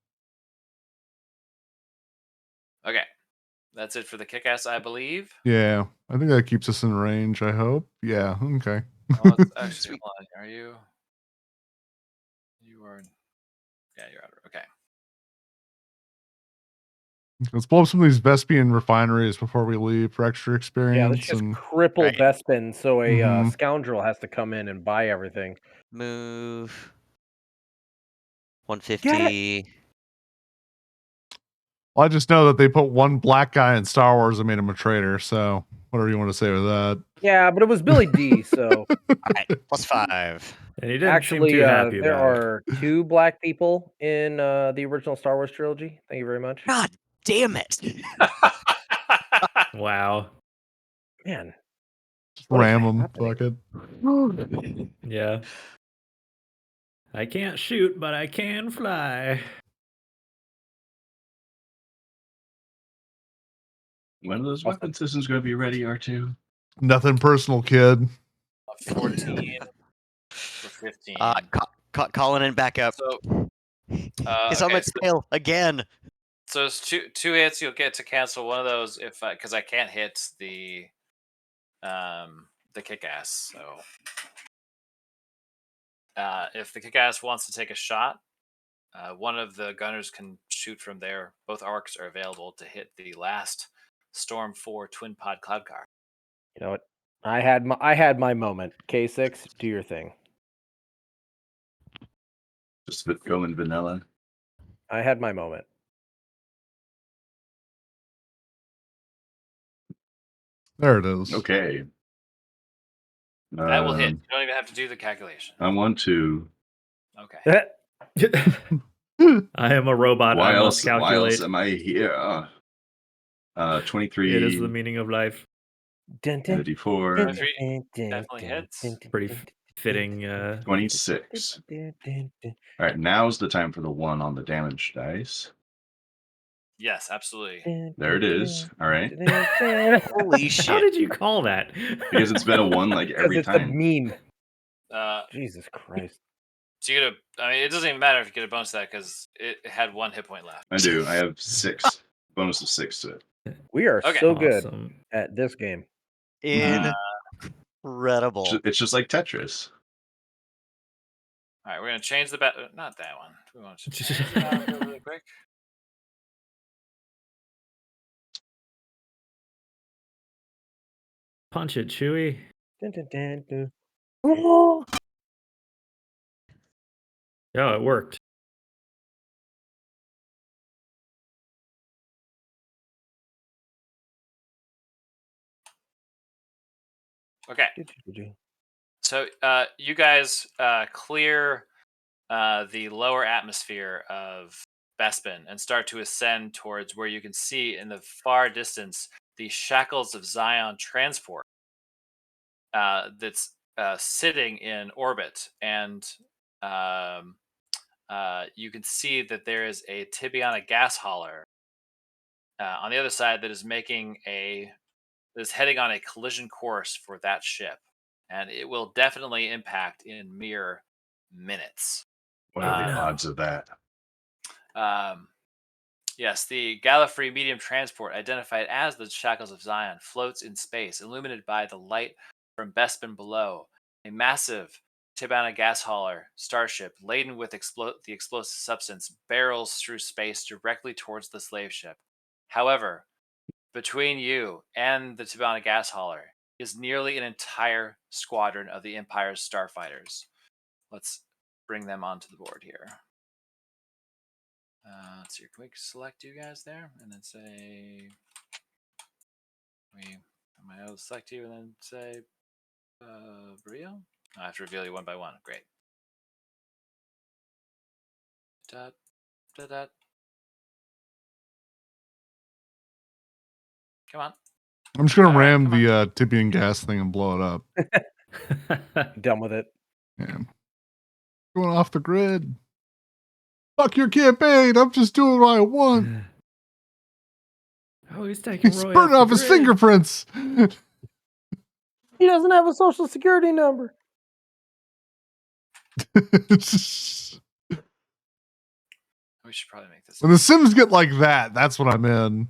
Okay, that's it for the kick-ass, I believe. Yeah. I think that keeps us in range, I hope. Yeah. Okay. Oh, it's actually, Sweet. hold on. Are you? You are. Yeah, you're out. Okay. Let's blow up some of these Vespian refineries before we leave for extra Yeah, experience. let's just And cripple Right. Bespin so a Mhm. scoundrel has to come in and buy everything. Move. 150. well, I just know that they put one black guy in Star Wars and made him a traitor. So whatever you want to say with that. Yeah, but it was Billy D. So Alright, +5. And he didn't actually, seem too happy there about it. are 2 black people in the original Star Wars trilogy. Thank you very much. God damn it. Wow. Man, Just What is ram them. happening? Fuck it. Yeah. I can't shoot, but I can fly. When are those Awesome. weapon systems going to be ready, R2? Nothing personal, kid. 14 for 15. Colin and back up. So, He's on my tail again. So it's two hits. You'll get to cancel one of those if because I can't hit the kick-ass. So if the kick-ass wants to take a shot, one of the gunners can shoot from there. Both arcs are available to hit the last Storm 4 twin pod cloud car. You know what? I had my moment. K6, do your thing. Just going vanilla. I had my moment. There it is. Okay. That will hit. You don't even have to do the calculation. I want to. Okay. I am a robot. Why I else? must calculate. Why else am I here? 23. It is the meaning of life. Dun, And a dun, D4. dun, 23 dun, dun, definitely dun, hits. dun, dun, Pretty dun, fitting. 26. dun, dun, dun. All right, now's the time for the 1 on the damage dice. Yes, absolutely. Dun, There it dun, is. All right. dun, dun, dun. Holy How shit. did you call that? Because it's been a 1 like Because every it's a time. meme. Uh, Jesus Christ. so you get a. I mean, it doesn't even matter if you get a bonus to that because it had 1 hit point left. I do. I have 6. Bonus of 6 to it. We are Okay. so good Awesome. at this game. Incredible. It's just like Tetris. All right, we're gonna change the bet. Not that one. We want to change it out really quick. Punch it, Chewie. Dun, dun, dun, dun. Oh, it worked. Okay. So you guys clear the lower atmosphere of Bespin and start to ascend towards where you can see in the far distance the shackles of Zion transport that's sitting in orbit. And you can see that there is a Tibiana gas hauler on the other side that is heading on a collision course for that ship, and it will definitely impact in mere minutes. What are the no. odds of that? Yes, the Gallifrey medium transport, identified as the Shackles of Zion, floats in space, illuminated by the light from Bespin below. A massive Tibiana gas hauler starship laden with the explosive substance barrels through space directly towards the slave ship. However, between you and the Tibiana gas hauler is nearly an entire squadron of the Empire's starfighters. Let's bring them onto the board here. Let's see. Can we select you guys there and then say am I able to select you and then say Brio? I have to reveal you one by one. Great. Dot, dot, dot. Come on. I'm just gonna All right, ram come on. the Tibian gas thing and blow it up. Done with it. Yeah. Going off the grid. Fuck your campaign. I'm just doing what I want. Oh, he's taking He's Roy burning off off the his grid. fingerprints. He doesn't have a social security number. We should probably make this. When the Sims get like that, that's what I'm in.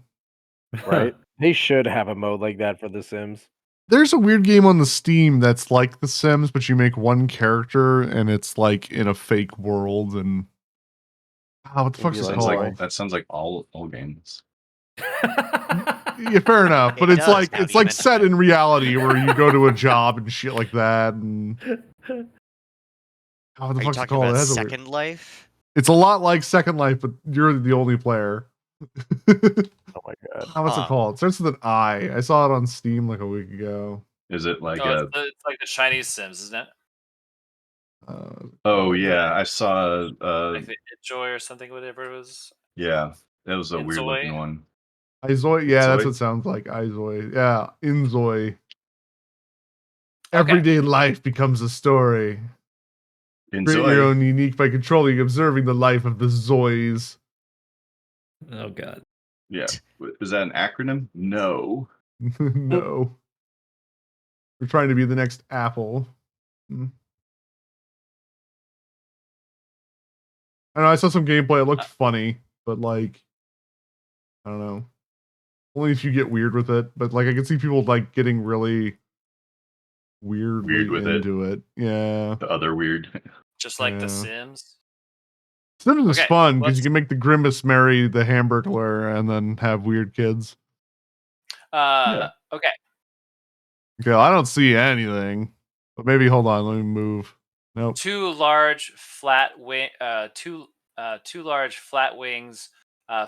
Right? They should have a mode like that for The Sims. There's a weird game on the Steam that's like The Sims, but you make one character and it's like in a fake world. And what the fuck's it called? That sounds like all games. Yeah, fair enough. But It it's does, like even. set in reality where you go to a job and shit like that. And what the Are you fuck's it talking called? about It has Second Life? It's a lot like Second Life, but you're the only player. Oh my god. What's it called? It starts with an I. I saw it on Steam like a week ago. Is it like it's like the Chinese Sims, isn't it? Oh yeah, I saw Like the Enjoy or something, whatever it was. yeah, that was a weird looking Inzoi? one. Izoi, yeah, that's Izoi? what it sounds like. Izoi. Yeah, Inzoi. Everyday life becomes a story. Create your Inzoi. own unique by controlling, observing the life of the Zois. Oh god. Yeah. Is that an acronym? No. No. We're trying to be the next Apple. I know, I saw some gameplay. It looked funny, but like, I don't know. Only if you get weird with it. But like, I can see people like getting really weirdly with into it. Yeah. The other weird. Just like The Yeah. Sims. Sims is Okay, fun because let's- you can make the Grimace marry the Hamburglar and then have weird kids. Okay. Okay, I don't see anything. But maybe hold on, let me move. Nope. Two large flat wings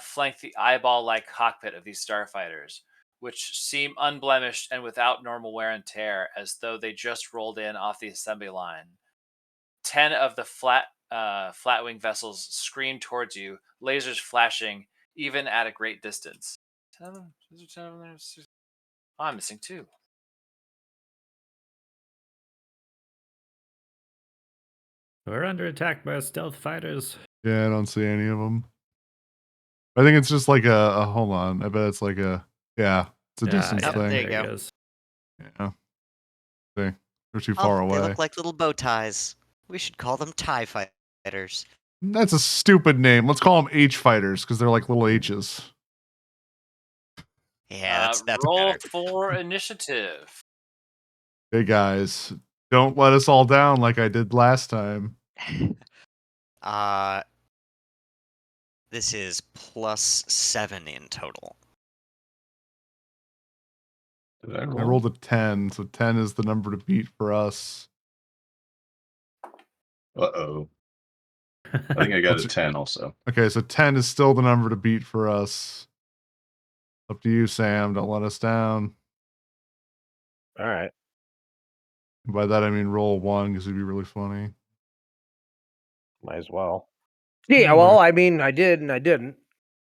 flank the eyeball-like cockpit of these starfighters, which seem unblemished and without normal wear and tear, as though they just rolled in off the assembly line. 10 of the flat-wing vessels scream towards you, lasers flashing even at a great distance. 10 of them? Is there 10 of them there? Oh, I'm missing 2. We're under attack by stealth fighters. Yeah, I don't see any of them. I think it's just like a hold on. I bet it's like a it's a distance yeah, thing. there you go. goes. Yeah. See, they're too far They away. look like little bow ties. We should call them TIE fighters. That's a stupid name. Let's call them H fighters because they're like little H's. Yeah, that's roll better. for initiative. Hey guys, don't let us all down like I did last time. This is +7 in total. Did I I roll? rolled a 10, so 10 is the number to beat for us. Uh-oh. I think I got What's a it- 10 also. Okay, so 10 is still the number to beat for us. Up to you, Sam. Don't let us down. All right. And by that I mean roll 1 because it'd be really funny. Might as well. Yeah, Yeah, well, whatever. I mean, I did and I didn't.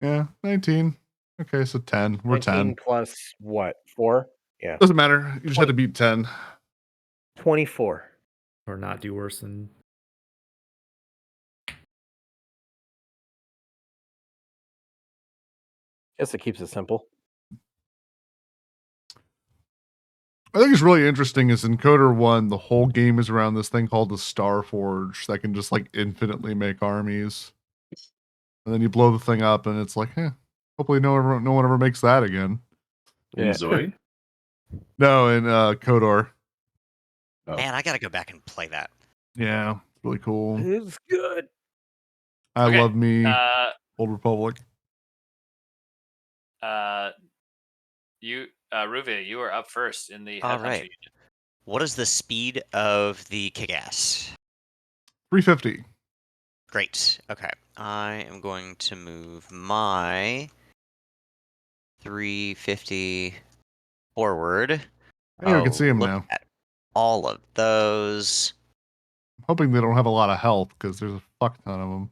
Yeah, 19. Okay, so 10. We're 19 10. plus what? 4? Yeah. Doesn't matter. You just had to beat 10. 24. Or not do worse than. Guess it keeps it simple. I think it's really interesting is in Coder 1, the whole game is around this thing called the Star Forge that can just like infinitely make armies. And then you blow the thing up and it's like, hopefully no one ever makes that again. In Zoe? No, in Kodor. Oh. Man, I gotta go back and play that. Yeah, it's really cool. It's good. I Okay, love me, Old Republic. Ruvia, you are up first in the All Headhunter right. unit. What is the speed of the Kick-Ass? 350. Great. Okay. I am going to move my 350 forward. Yeah, we can see him look now. at all of those. I'm hoping they don't have a lot of health because there's a fuck ton of them.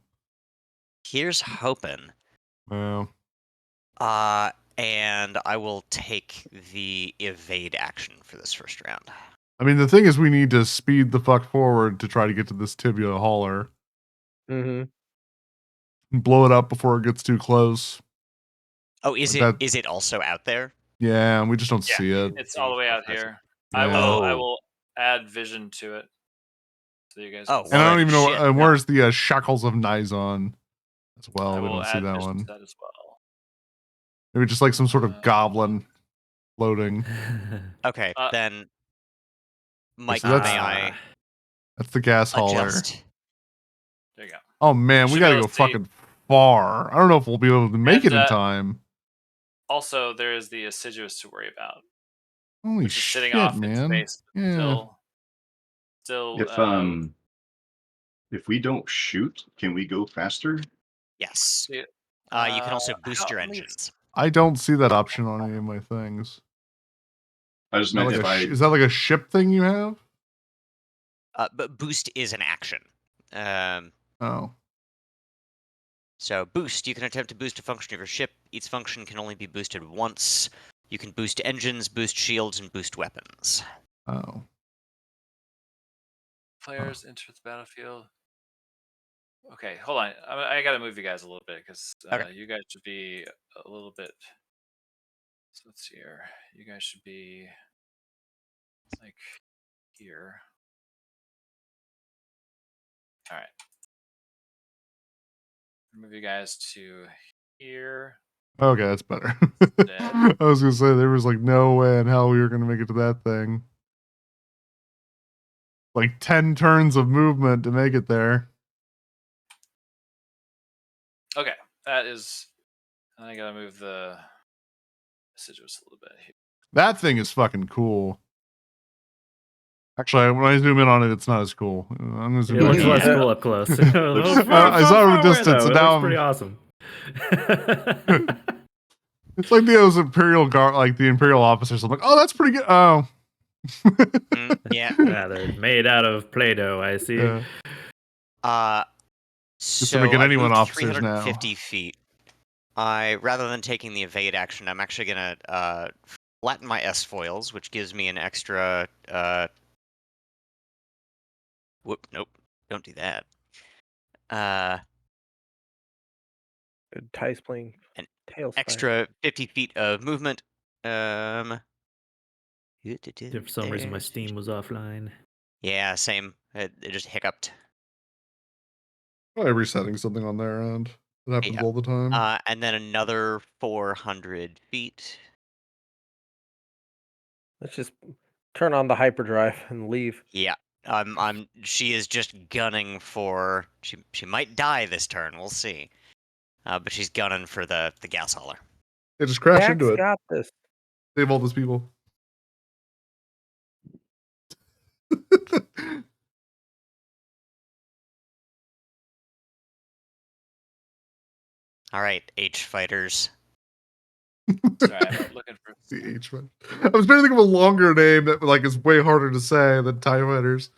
Here's hoping. Well, And I will take the evade action for this first round. I mean, the thing is, we need to speed the fuck forward to try to get to this tibia hauler. Mm-hmm. And blow it up before it gets too close. Oh, is Like it? Is it also out there? Yeah, we just don't Yeah, see it. It's all the way out here. Yeah. I will add vision to it, so you guys. Oh, can And I well, don't even know. shit, And no. where's the Shackles of Nizon as well? I We will don't see add that vision one. to that as well. Maybe just like some sort of goblin floating. Okay, then, Mike, so that's- may I That's the gas hauler. adjust? There you go. Oh man, we Should be gotta able go to see- fucking far. I don't know if we'll be able to make And, it in time. Also, there is the Assiduous to worry about, Holy which is sitting shit, off man! in space. Yeah. Still. If we don't shoot, can we go faster? Yes. Yeah. You can also boost how your many- engines. I don't see that option on any of my things. I just meant if I. Is that like a ship thing you have? But boost is an action. Oh. So boost, you can attempt to boost a function of your ship. Each function can only be boosted once. You can boost engines, boost shields, and boost weapons. Oh. Players enter the battlefield. Okay, hold on. I gotta move you guys a little bit because Okay. you guys should be a little bit. So let's see here. You guys should be like here. All right. Move you guys to here. Okay, that's better. Dead. I was gonna say there was like no way in hell we were gonna make it to that thing. Like 10 turns of movement to make it there. Okay, that is. I gotta move the Assiduous a little bit here. That thing is fucking cool. Actually, when I zoom in on it, it's not as cool. I'm gonna It zoom looks back less out. cool up close. I saw it at a distance, It and now looks pretty awesome. It's like those Imperial guard, like the Imperial officers. I'm like, oh, that's pretty good. Oh, Yeah. Yeah, they're made out of Play-Doh, I see. Yeah. So to make it I've anyone moved officers now. 350 feet. Rather than taking the evade action, I'm actually gonna flatten my S foils, which gives me an extra. Whoop! Nope, don't do that. Ty's playing An Tails. Extra 50 feet of movement. For some reason, my There's- Steam was offline. Yeah, same. It just hiccuped. Probably resetting something on their end. It happens Yeah. all the time. And then another 400 feet. Let's just turn on the hyperdrive and leave. Yeah. She is just gunning for. She might die this turn. We'll see. But she's gunning for the gas hauler. They just crash Jack's into it. got this. Save all those people. All right, H fighters. Sorry, I'm looking for. The H one. I was trying to think of a longer name that like is way harder to say than TIE Fighters.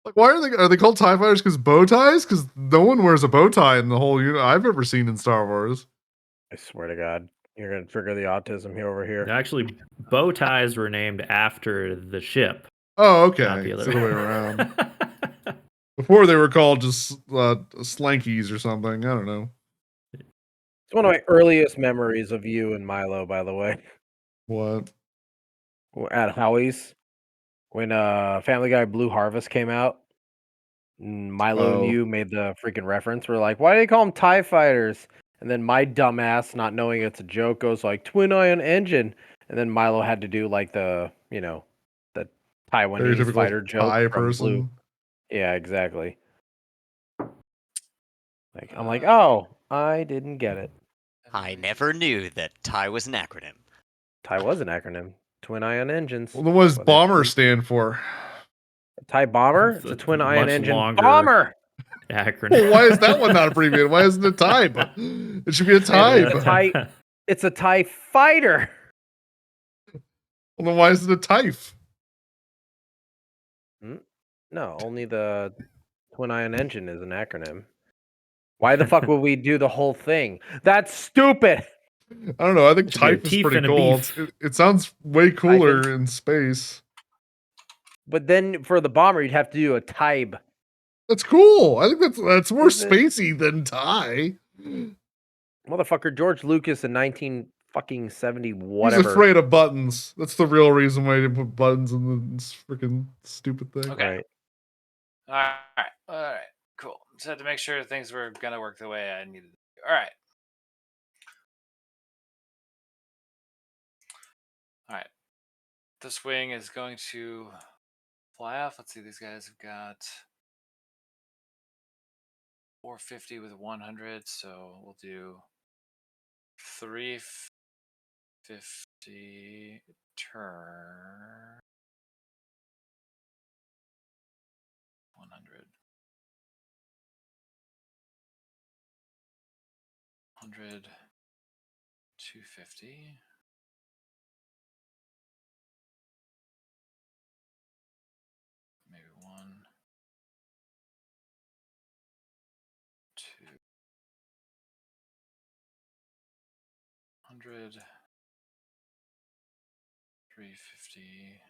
Like, why are they called TIE Fighters? Because bow ties? Because no one wears a bow tie in the whole unit I've ever seen in Star Wars. I swear to God, you're gonna trigger the autism here over here. Actually, bow ties were named after the ship, Oh, not okay. the It's other the other way around. Before they were called just slankies or something. I don't know. It's one of my earliest memories of you and Milo, by the way. What? At Howie's, when Family Guy Blue Harvest came out, Milo and Oh. you made the freaking reference. We're like, why do they call them TIE Fighters? And then my dumbass, not knowing it's a joke, goes like twin ion engine. And then Milo had to do like the the Taiwanese Stereotypical fighter joke Thai from person. Blue. Yeah, exactly. Like I'm like, oh, I didn't get it. I never knew that TIE was an acronym. TIE was an acronym. Twin ion engines. Well, then what does What bomber actually- stand for? TIE bomber? It's It's a a twin ion much engine longer- bomber. acronym. Well, why is that one not abbreviated? Why isn't it type? It should be a type. It's a TIE. It's a TIE fighter. Well, then why is it a type? No, only the twin ion engine is an acronym. Why the fuck would we do the whole thing? That's stupid. I don't know. I think It should be a type is teeth pretty and a cool. beef. It sounds way cooler in space. But then for the bomber, you'd have to do a TIBE. That's cool. I think that's more Is it? spacey than tie. Motherfucker, George Lucas in 1970 He's whatever. afraid of buttons. That's the real reason why he didn't put buttons in this freaking stupid thing. Okay. Right. All right, cool. Just had to make sure things were gonna work the way I needed. All right. This wing is going to fly off. Let's see, these guys have got 450 with 100, so we'll do 350 turn 100. 100, 250. Maybe 1, 2, 100, 350.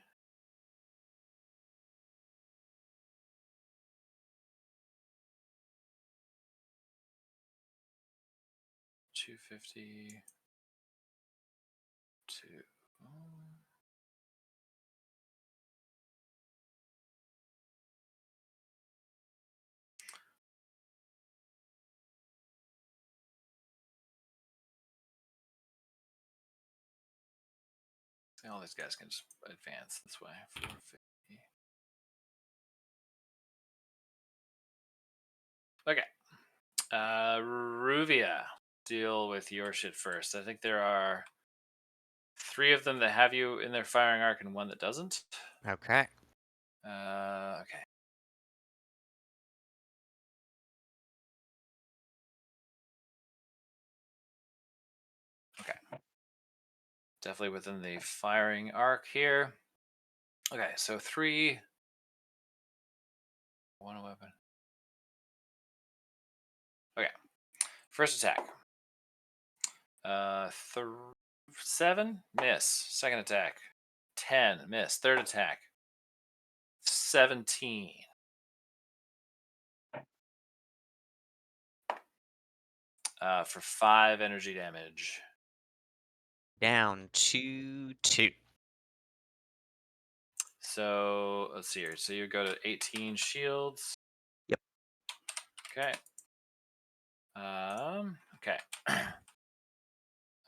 $250 to see, all these guys can just advance this way. 450. Okay. Ruvia, deal with your shit first. I think there are 3 of them that have you in their firing arc and 1 that doesn't. Okay. Okay. Okay. Definitely within the firing arc here. Okay, so 3. 1 weapon. Okay. First attack. 7, miss. Second attack. 10, miss. Third attack. 17. For 5 energy damage. Down to 2. So let's see here. So you go to 18 shields. Yep. Okay. Okay.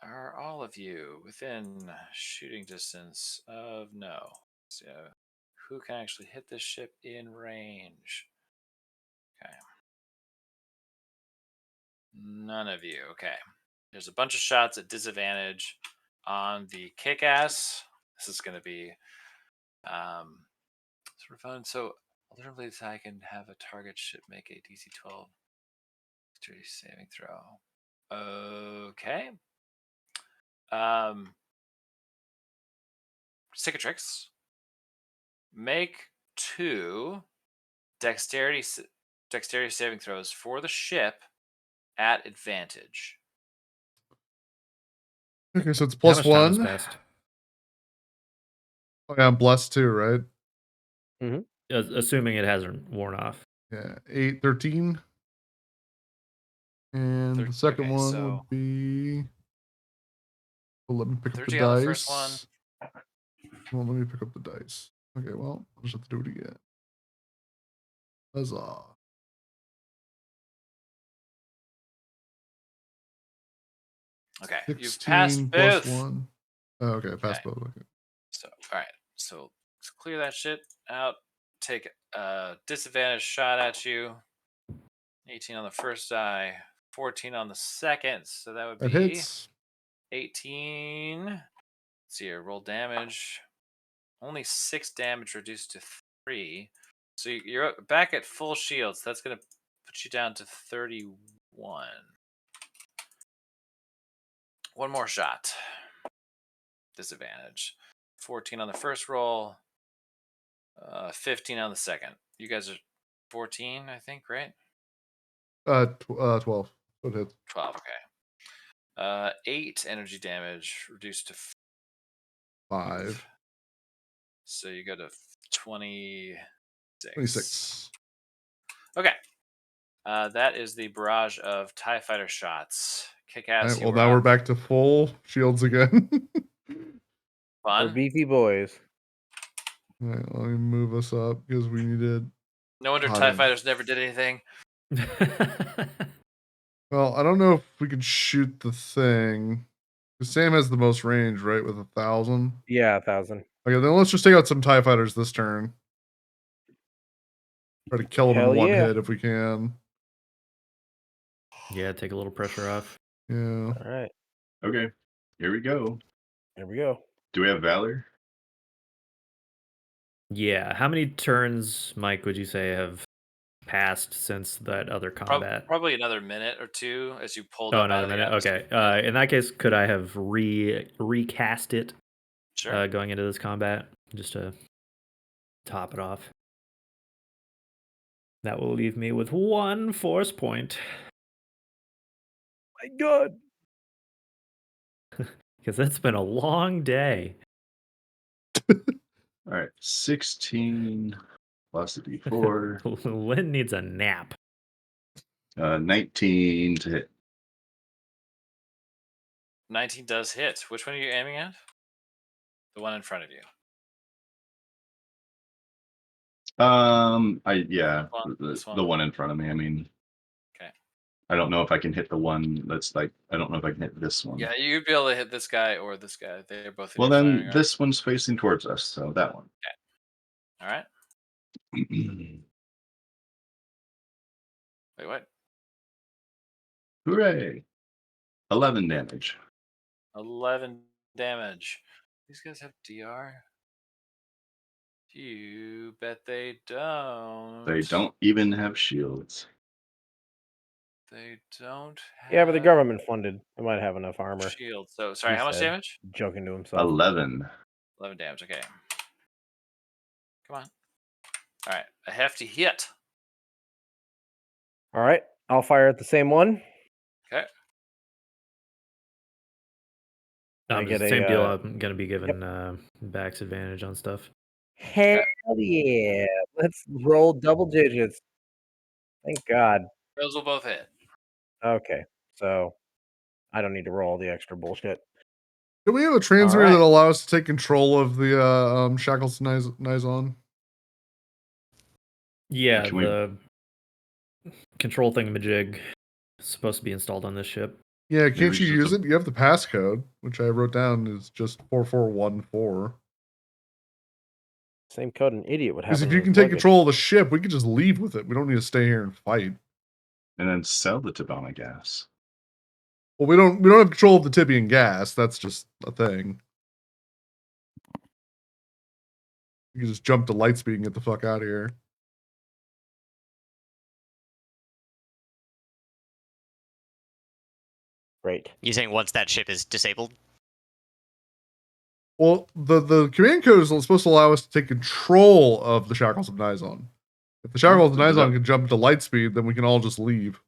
Are all of you within shooting distance of no? So who can actually hit this ship in range? Okay. None of you. Okay. There's a bunch of shots at disadvantage on the kick-ass. This is going to be sort of fun. So alternatively, I can have a target ship make a DC 12 Dexterity saving throw. Okay. Cicatrix. Make 2 dexterity saving throws for the ship at advantage. Okay, so it's How plus much time has one. passed? Oh, yeah, I'm blessed too, right? Assuming it hasn't worn off. Yeah, 8, 13. And the second Okay, one so would be. Well, let me pick up the 13 on the first one. dice. Well, let me pick up the dice. Okay, well, I'll just have to do it again. Huzzah. Okay, you've 16 passed plus both. 1. Oh, okay, pass Okay. both. Okay. So, all right. So let's clear that shit out. Take a disadvantage shot at you. 18 on the first die, 14 on the second. So that would That be hits. 18. Let's see here. Roll damage. Only 6 damage reduced to 3. So you're back at full shields. That's going to put you down to 31. One more shot. Disadvantage. 14 on the first roll. 15 on the second. You guys are 14, I think, right? 12. So it hits. 12, okay. 8 energy damage reduced to 5. So you go to 26. 26. Okay. That is the barrage of TIE fighter shots. Kick All ass. right, well, now we're back to full shields again. We're Fun. beefy boys. All right, let me move us up because we needed. No wonder God, TIE fighters never did anything. Well, I don't know if we can shoot the thing. 'Cause Sam has the most range, right? With 1,000. Yeah, 1,000. Okay, then let's just take out some TIE fighters this turn. Try to kill them in Hell one yeah. hit if we can. Yeah, take a little pressure off. Yeah. All right. Okay, here we go. Here we go. Do we have Valor? Yeah. How many turns, Mike, would you say have passed since that other combat? Probably another minute or two as you pulled Oh, up out another of the minute. atmosphere. Okay. In that case, could I have recast it Sure. going into this combat just to top it off? That will leave me with 1 force point. My God. Because it's been a long day. All right, 16 plus a d4. Lynn needs a nap. 19 to hit. 19 does hit. Which one are you aiming at? The one in front of you. Yeah, This one? the one in front of me. I mean, Okay. I don't know if I can hit the one that's like, I don't know if I can hit this one. Yeah, you'd be able to hit this guy or this guy. They're both in Well, your then firing this one's facing towards us, so that one. All right. Wait, what? Hooray! 11 damage. 11 damage. These guys have DR? You bet they don't. They don't even have shields. They don't have Yeah, but the government funded. They might have enough armor. shield. So, sorry, He how much said, damage? joking to himself. 11. 11 damage. Okay. Come on. All right. A hefty hit. All right. I'll fire at the same one. Okay. I It's get the same a, deal. I'm going to be given Back's advantage on stuff. Hell yeah. Let's roll double digits. Thank God. Those will both hit. Okay. So I don't need to roll the extra bullshit. Do we have a transmitter right. that allows us to take control of the Shackles Nizon? Yeah, Can we- the control thingamajig is supposed to be installed on this ship. Yeah, Maybe can't it's you just use a- it? You have the passcode, which I wrote down is just 4414. Same code an idiot would have. Because if in you his can take luggage. control of the ship, we could just leave with it. We don't need to stay here and fight. And then sell the Tabana gas. Well, we don't have control of the Tibian gas. That's just a thing. You can just jump to Lightspeed and get the fuck out of here. Great. You saying once that ship is disabled? Well, the command code is supposed to allow us to take control of the Shackles of Nizon. If the Shackles of Nizon can jump to light speed, then we can all just leave.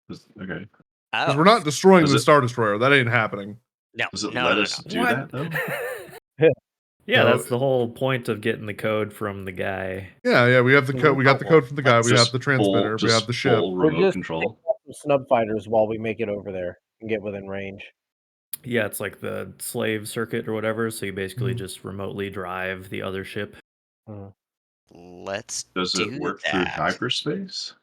Okay. Because Oh, we're not destroying Does the it- Star Destroyer. That ain't happening. no, Does it no, let no, us no. do that though? Yeah, No, that's the whole point of getting the code from the guy. Yeah, we have the code. We got the code from the guy. We have Just the transmitter. We have the ship. full We're remote just control. some snub fighters while we make it over there and get within range. Yeah, it's like the slave circuit or whatever. So you basically Mhm. just remotely drive the other ship. Let's Does do it work through that. hyperspace?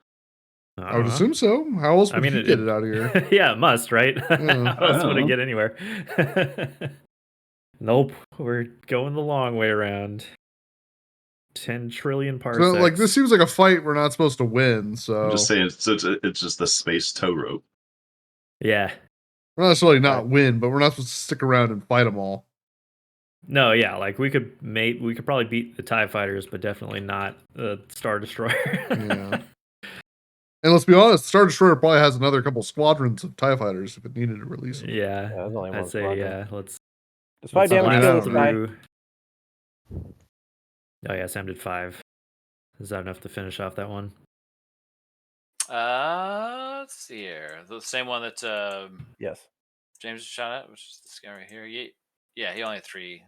I would assume so. How else would he get it out of here? Yeah, it must, right? Yeah. How else would it know. get anywhere? Nope, we're going the long way around. 10 trillion parsecs. So, like, this seems like a fight we're not supposed to win. So I'm just saying, it's just the space tow rope. Yeah. we're not necessarily not win, but we're not supposed to stick around and fight them all. No, yeah, like we could probably beat the TIE fighters, but definitely not the Star Destroyer. Yeah. And let's be honest, Star Destroyer probably has another couple squadrons of TIE fighters if it needed to release them. Yeah, there's only one I'd say squadron. yeah. Let's Does 5 I mean, damage I kill don't this know. guy? through. Oh yeah, Sam did 5. Is that enough to finish off that one? Let's see here. The same one that Yes. James shot at, which is this guy right here. Yeah, he only had three.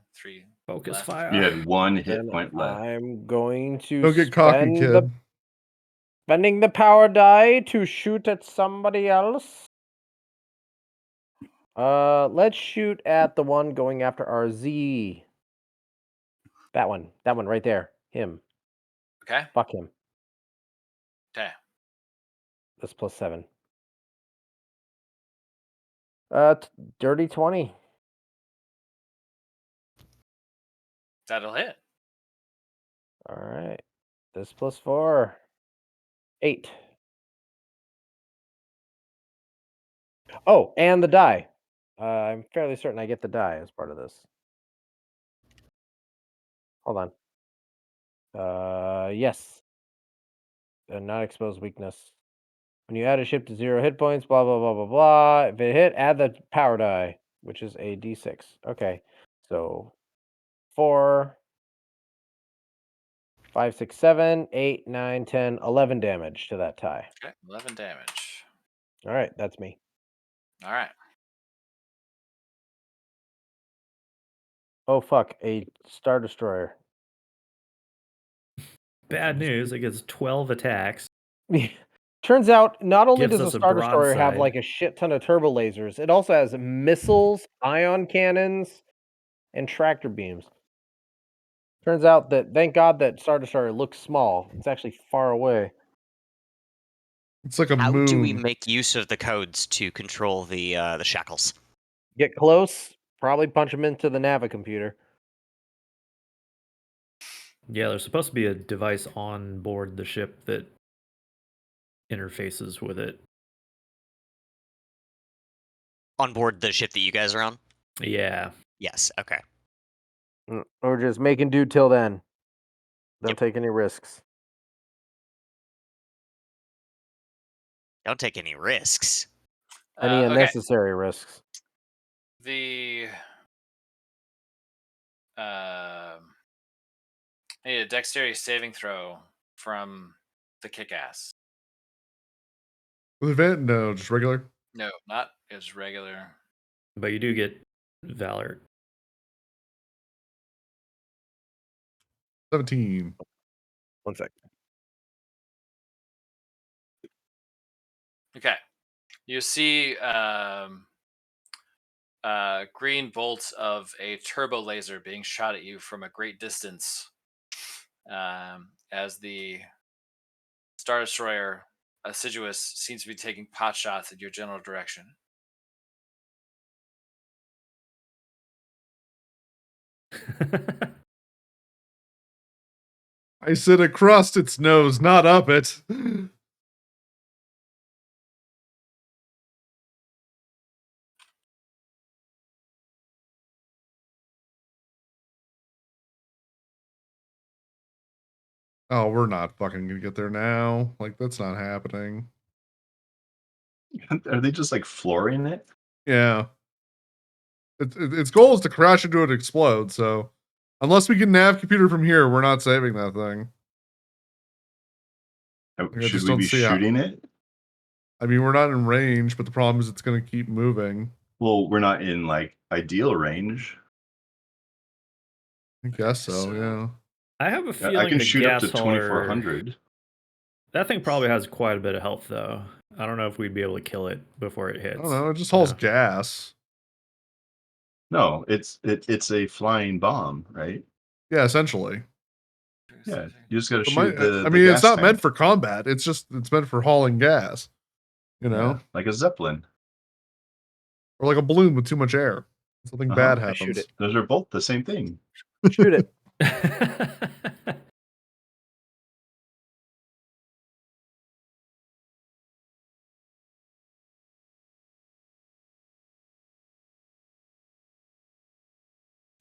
Focus left. fire. You had one hit Then point left. I'm going to Don't get cocky, kid. spending the power die to shoot at somebody else. Let's shoot at the one going after RZ. That one right there. Him. Okay. Fuck him. Okay. That's +7. Dirty 20. That'll hit. All right. This +4. 8. Oh, and the die. I'm fairly certain I get the die as part of this. Hold on. Yes. Not exposed weakness. When you add a ship to 0 hit points, blah, blah, blah, blah, blah. If it hit, add the power die, which is a d6. Okay. So 4, 5, 6, 7, 8, 9, 10, 11 damage to that tie. Okay. 11 damage. All right. That's me. All right. Oh, fuck. A Star Destroyer. Bad news. It gets 12 attacks. Turns out, not only Gives does a us a Star Destroyer have broadside. like a shit ton of turbo lasers, it also has missiles, ion cannons, and tractor beams. Turns out that, thank God that Star Destroyer looks small. It's actually far away. It's like a How moon. do we make use of the codes to control the shackles? Get close, probably punch them into the Nava computer. Yeah, there's supposed to be a device on board the ship that interfaces with it. On board the ship that you guys are on? Yeah. Yes, okay. Or just making do till then. Don't Yep. take any risks. Don't take any risks. Any Okay. unnecessary risks. The I need a dexterity saving throw from the kick-ass. With event? No, just regular. No, not as regular. But you do get Valor. 17. 1 sec. Okay. You see green bolts of a turbo laser being shot at you from a great distance as the Star Destroyer Assiduous seems to be taking pot shots in your general direction. I said across its nose, not up it. Oh, we're not fucking gonna get there now. Like, that's not happening. Are they just like flooring it? Yeah. Its goal is to crash into it and explode, so unless we can nav computer from here, we're not saving that thing. I Should just we don't be see how- shooting it? I mean, we're not in range, but the problem is it's going to keep moving. Well, we're not in like ideal range. I guess so, So- yeah. I have a feeling I can the shoot up gas to hauler, 2400. that thing probably has quite a bit of health, though. I don't know if we'd be able to kill it before it hits. I don't know. It just hauls No. gas. No, it's a flying bomb, right? Yeah, essentially. Yeah, you just got to But shoot the. I mean, gas it's not tank. meant for combat. It's meant for hauling gas. You know, Yeah, like a zeppelin. or like a balloon with too much air. Something bad I shoot happens. it. Those are both the same thing. Shoot it.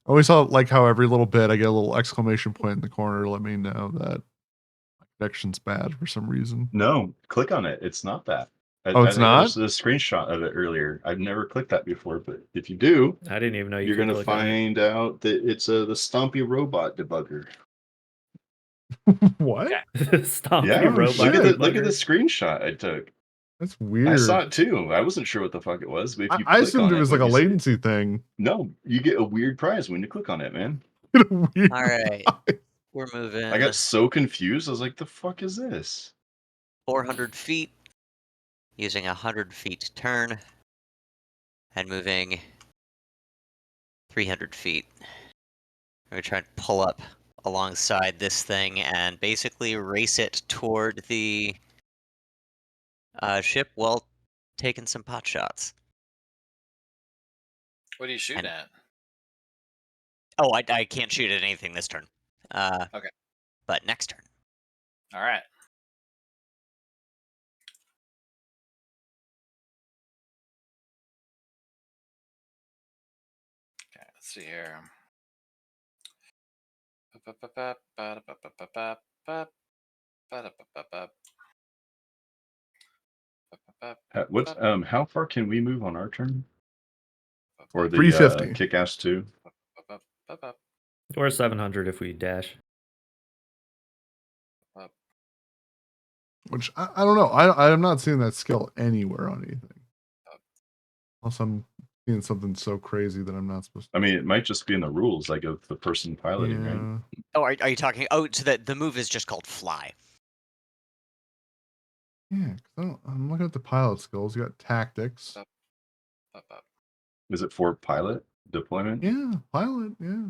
I always thought like how every little bit I get a little exclamation point in the corner to let me know that my connection's bad for some reason. No, click on it. It's not that. Oh, it's I think not? I just did a screenshot of it earlier. I've never clicked that before, but if you do, I didn't even know you you're could going to click on it. find out that it's the Stompy robot debugger. What? Okay. Stompy Yeah, robot. look at the debugger. screenshot I took. That's weird. I saw it too. I wasn't sure what the fuck it was, but if you I click assumed on it was like a what you see- latency thing. No, you get a weird prize when you click on it, man. Weird. All right, we're moving. I got so confused. I was like, "The fuck is this?" 400 feet, using 100 feet to turn, and moving 300 feet. I'm going to try and pull up alongside this thing and basically race it toward the ship while taking some pot shots. What are you shooting And- at? Oh, I can't shoot at anything this turn. Okay. But next turn. All right. Okay, let's see here. How far can we move on our turn? Or the 350. kick-ass 2? Or 700 if we dash. Which I don't know. I'm not seeing that skill anywhere on anything. Unless I'm seeing something so crazy that I'm not supposed to. I mean, it might just be in the rules, like of the person piloting, right? Oh, are you talking? Oh, so the move is just called fly. Yeah, I'm looking at the pilot skills. You got tactics. Is it for pilot deployment? Yeah, pilot. Yeah.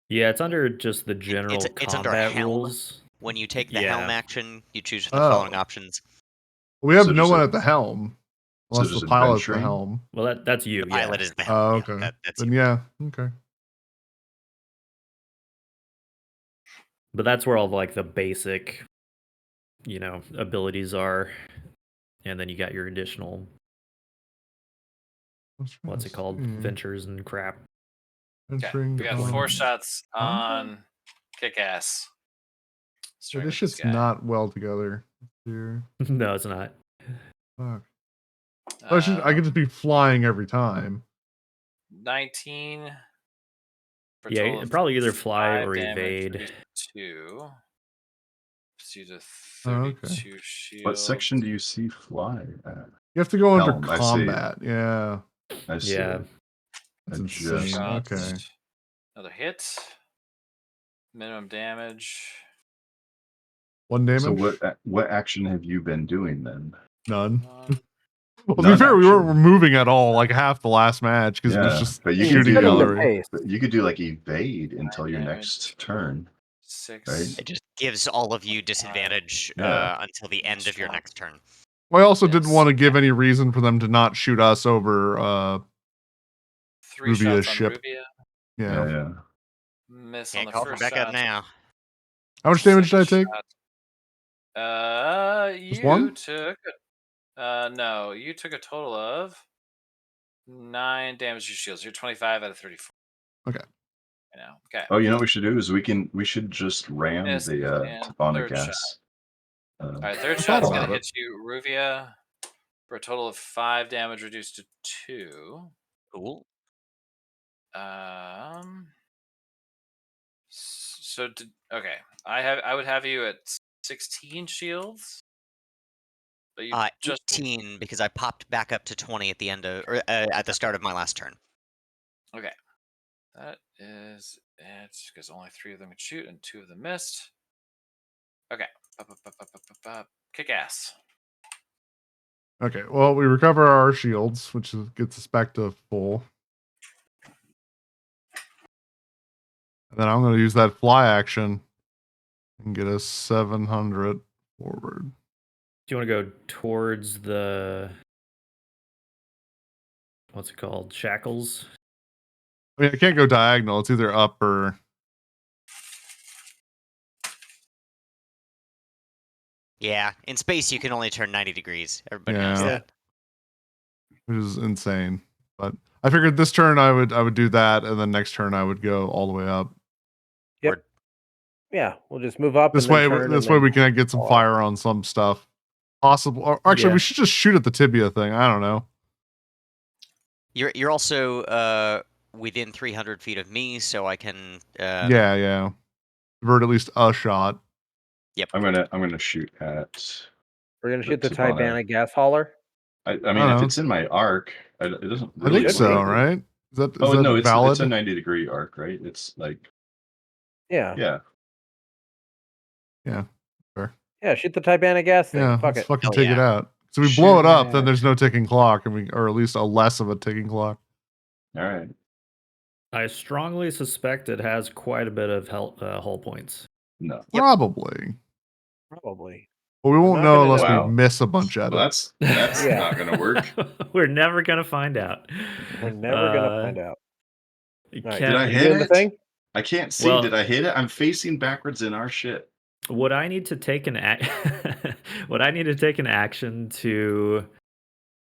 Yeah, it's under just the general it's under combat helm. rules. When you take the Yeah. helm action, you choose from the following options. We have So no just one a- at the helm, so unless just the pilot's the adventuring? helm. Well, that's you. The pilot yeah. is the helm. Oh, yeah, okay. that's Then you. yeah, okay. But that's where all like the basic, abilities are, and then you got your additional what's it called, ventures and crap. Okay, we got 4 shots on kick-ass. So this shit's not well together. Here. No, it's not. Fuck. I could just be flying every time. 19. For a Yeah, total it'd of probably either fly 5 or damage, evade. reduced to 2. Let's use a Oh, okay. 32 shield. What section do you see fly at? You have to go under Helm, I see. combat. Yeah. I see. Yeah. it. That's I insane. just- Shots. Okay. Another hit. Minimum damage. 1 damage? So what action have you been doing then? None. One. Well, to be None, fair, we weren't actually. moving at all like half the last match because it was just but you shooting can do gallery. but you could do like evade until your damage. next turn. 6. Right. It just gives all of you disadvantage Yeah. until the end of your next turn. Well, I also didn't Yes. want to give any reason for them to not shoot us over 3 Rubia's shots on ship. Rubia. Yeah. Yeah. Miss Can't on the call for first backup shot. now. How much damage did I take? You one? took no, you took a total of 9 damage to your shields. You're 25 out of 34. Okay. Okay. Oh, you know what we should do is we should just ram Miss the and Tabana third gas. All right, third thought shot's gonna about hit you, Ruvia, for a total of 5 damage reduced to 2. Cool. Okay, I would have you at 16 shields, but you just 18 because I popped back up to 20 at the end of, or at the start of my last turn. okay. That is it because only 3 of them could shoot and 2 of them missed. Okay, kick ass. Okay, well, we recover our shields, which gets us back to full. And then I'm going to use that fly action and get us 700 forward. Do you want to go towards the, what's it called, shackles? I mean, I can't go diagonal. It's either up or... Yeah, in space you can only turn 90 degrees. Everybody knows Yeah. that. Which is insane. But I figured this turn I would do that, and then next turn I would go all the way up. Yep. Yeah, we'll just move up. This and then way, turn this and way then we can get some fall. fire on some stuff. Possible. Or actually, Yeah. we should just shoot at the tibia thing. I don't know. You're also within 300 feet of me, so I can. Yeah. Divert at least a shot. Yep. I'm gonna shoot at. We're gonna shoot the Tabana. Tibana gas hauler. I mean, don't if know. it's in my arc, it doesn't I really. think should so, be. right? Is that Oh no, it's valid? a 90-degree arc, right? It's like Yeah. yeah. Yeah, shoot the Tibana gas thing. Yeah, Fuck let's it. fucking Hell take it yeah. out. So we blow it Shoot up, it. then there's no ticking clock, or at least a less of a ticking clock. All right. I strongly suspect it has quite a bit of hull points. No. Yep. Probably. Probably. But we We're won't not know gonna unless know. we miss a bunch at Well, it. that's Yeah. not gonna work. We're never gonna find out. We're never gonna find out. You All right, can't- Did I you hit doing the it? thing? I can't see. Well- Did I hit it? I'm facing backwards in our shit. Would I need to take an would I need to take an action to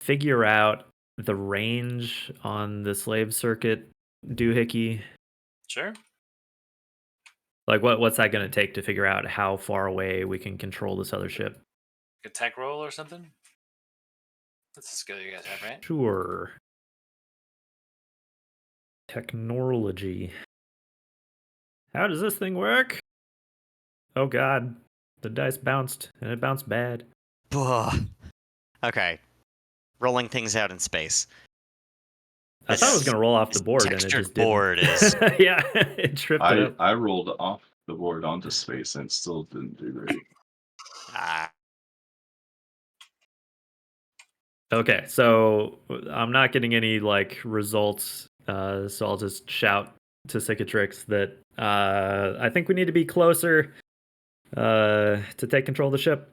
figure out the range on the slave circuit doohickey? Sure. Like what's that going to take to figure out how far away we can control this other ship? A tech roll or something? That's a skill you guys have, right? Sure. Technology. How does this thing work? Oh god. The dice bounced and it bounced bad. Okay. Rolling things out in space. I thought it was going to roll off the board and it textured just didn't. board is. Yeah, it tripped it up. I rolled off the board onto space and still didn't do great. Okay, so I'm not getting any like results, so I'll just shout to Cicatrix that I think we need to be closer to take control of the ship.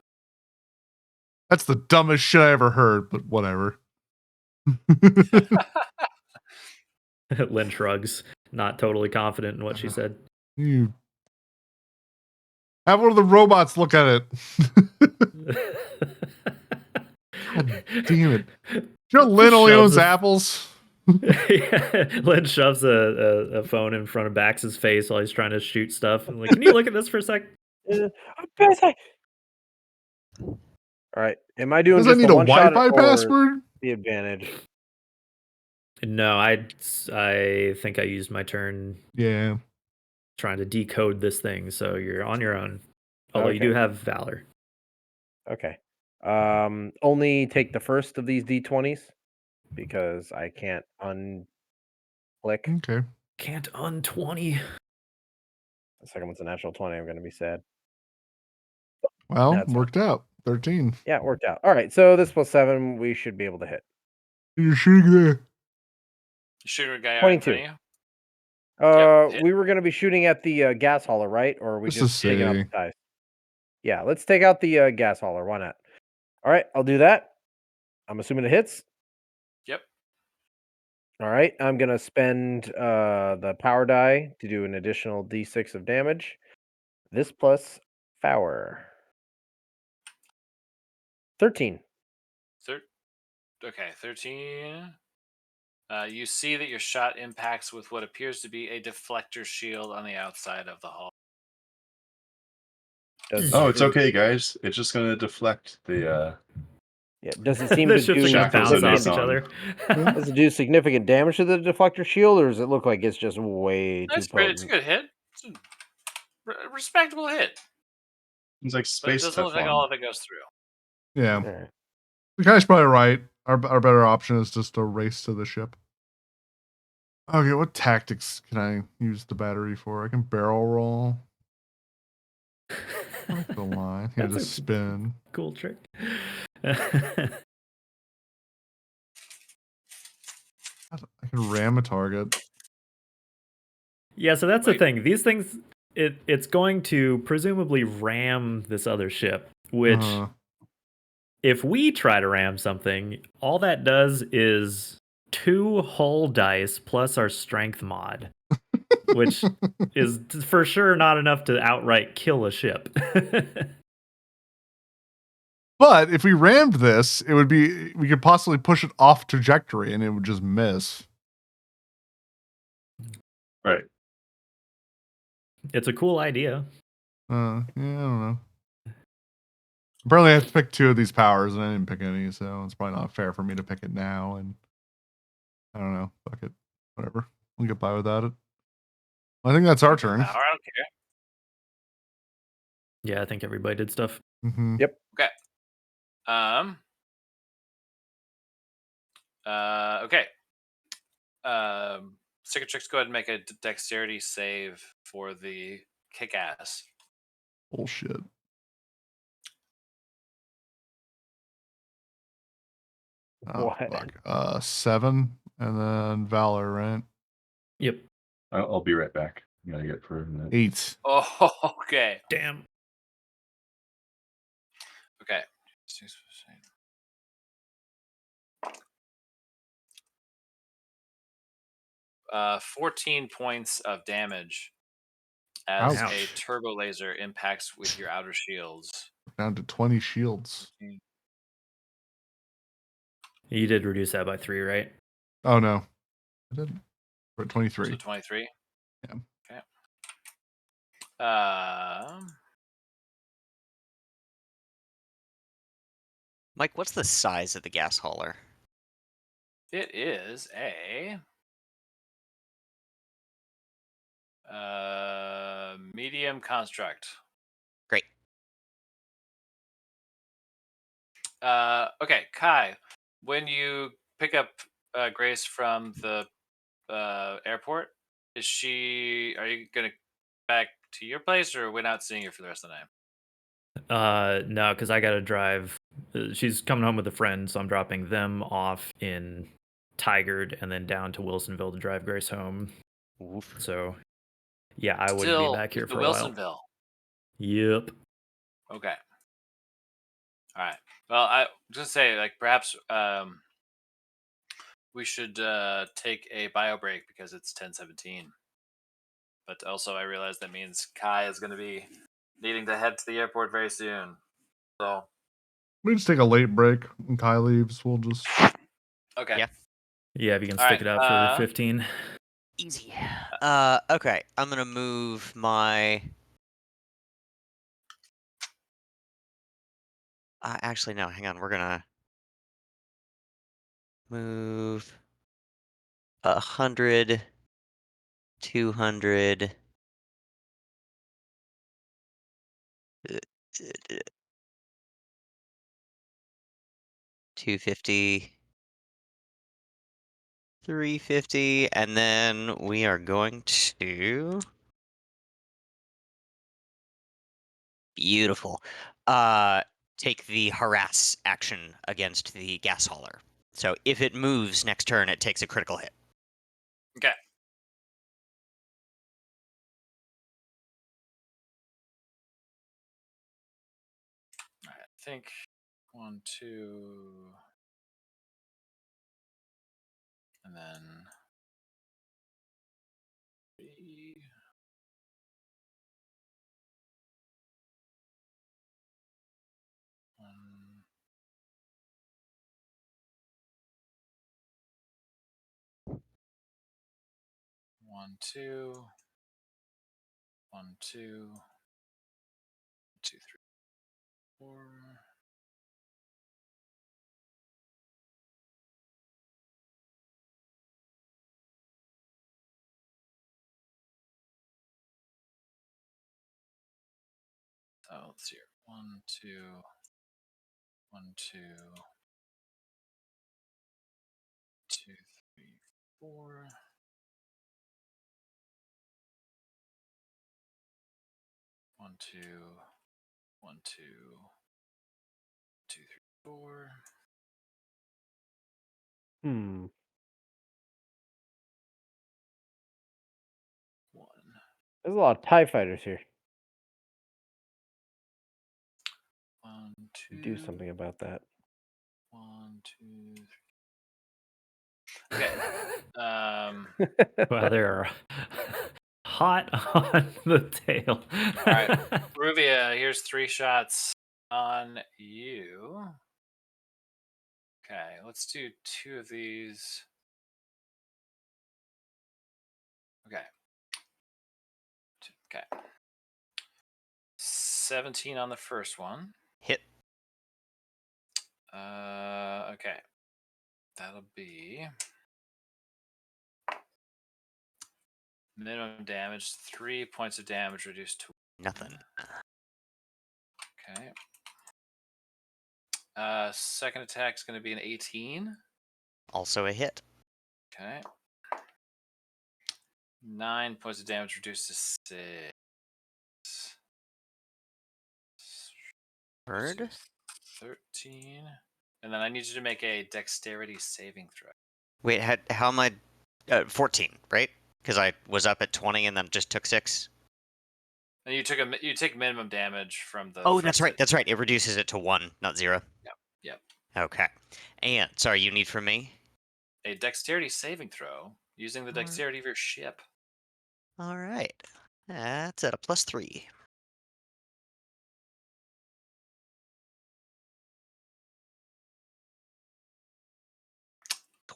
That's the dumbest shit I ever heard, but whatever. Lynn shrugs, not totally confident in what she said. You have one of the robots look at it. God damn it. You know Lynn only Shoves owns a- apples? Yeah, Lynn shoves a phone in front of Bax's face while he's trying to shoot stuff. I'm like, can you look at this for a sec? I'm busy. All right. Am I doing Does I just need the a one shot Wi-Fi or password? the advantage? No, I think I used my turn Yeah. trying to decode this thing, so you're on your own. Although you do have Valor. Okay. Only take the first of these D20s because I can't unclick. Okay. Can't un-20. The second one's a natural 20. I'm going to be sad. Well, That's worked out. 13. Yeah, it worked out. All right. So this plus 7, we should be able to hit. You're shooting there. Shooter guy out 22. in front of you. Hit. We were going to be shooting at the gas hauler, right? Or are we Just to just taking out the see. ties? Yeah, let's take out the gas hauler. Why not? All right, I'll do that. I'm assuming it hits. Yep. All right, I'm going to spend the power die to do an additional d6 of damage. This plus power. 13. Okay, 13. You see that your shot impacts with what appears to be a deflector shield on the outside of the hull. Does Oh, it's shoot- okay, guys. It's just gonna deflect the Yeah, does it seem The to ships do are gonna Shackles bounce and off mace each on. other. does it do significant damage to the deflector shield, or does it look like it's just way too That's great. It's a potent? good hit. It's a respectable hit. It's like But it space doesn't look like all Teflon. of it goes through. Yeah. Alright. The guy's probably right. Our better option is just to race to the ship. Okay, what tactics can I use the battery for? I can barrel roll. I like the line. Yeah, That's just a spin. cool trick. I can ram a target. Yeah, so that's the Wait. thing. These things, it's going to presumably ram this other ship, which Uh, if we try to ram something, all that does is 2 hull dice plus our strength mod, which is for sure not enough to outright kill a ship. but if we rammed this, it would be we could possibly push it off trajectory and it would just miss. Right. It's a cool idea. Yeah, I don't know. Apparently, I have to pick 2 of these powers, and I didn't pick any, so it's probably not fair for me to pick it now. And I don't know. Fuck it. Whatever. We'll get by without it. I think that's our turn. Power, I don't care. Yeah, I think everybody did stuff. Mm-hmm. Yep. Okay. Okay. Cicatrix, go ahead and make a dexterity save for the kick-ass. Bullshit. Oh, What? fuck. 7, and then Valor, right? Yep. I'll be right back. I gotta get for a minute. 8. Oh, okay. Damn. Okay. 14 points of damage as Ouch. a turbo laser impacts with your outer shields. Down to 20 shields. You did reduce that by 3, right? Oh, no. I didn't. We're at So 23. 23. Yeah. Okay. Mike, what's the size of the gas hauler? It is a medium construct. Great. Okay, Kai, when you pick up Grace from the airport, are you gonna back to your place, or we're not seeing her for the rest of the night? No, because I gotta drive. She's coming home with a friend, so I'm dropping them off in Tigard and then down to Wilsonville to drive Grace home. Oof. So, yeah, I wouldn't Still be back here the for a while. Wilsonville. Yep. Okay. All right. Well, I was gonna say, like, perhaps we should take a bio break because it's 10:17. But also, I realize that means Kai is going to be needing to head to the airport very soon. So, We just take a late break when Kai leaves. We'll just. okay. Yeah. Yeah, if you can All stick right, it out for 15. Easy. Okay. I'm gonna move my. Actually, no. Hang on. We're gonna move 100, 200. 250, 350, and then we are going to. Beautiful. Take the harass action against the gas hauler. So if it moves next turn, it takes a critical hit. Okay. All right. I think 1, 2, and then 3. 1, 1, 2, 1, 2, 2, 3, 4. Oh, let's see here. 1, 2, 1, 2, 2, 3, 4. One, two, 1, 2, 2, 3, 4. Hmm. 1. There's a lot of TIE fighters here. 1, 2. Do something about that. 1, 2, 3. Okay. Wow, they're hot on the tail. All right, Ruvia, here's 3 shots on you. Okay, let's do 2 of these. Okay. Okay. 17 on the first one. Hit. Okay. That'll be minimum damage, 3 points of damage reduced to Nothing. Okay. Second attack is going to be an 18. Also a hit. Okay. 9 points of damage reduced to 6. Bird. 13. And then I need you to make a dexterity saving throw. Wait, how am I? 14, right? Because I was up at 20 and then just took 6. And you take minimum damage from the. Oh, that's first right. hit. That's right. It reduces it to 1, not 0. Yep. Okay. And sorry, you need from me? A dexterity saving throw using the Alright. dexterity of your ship. All right. That's at a +3.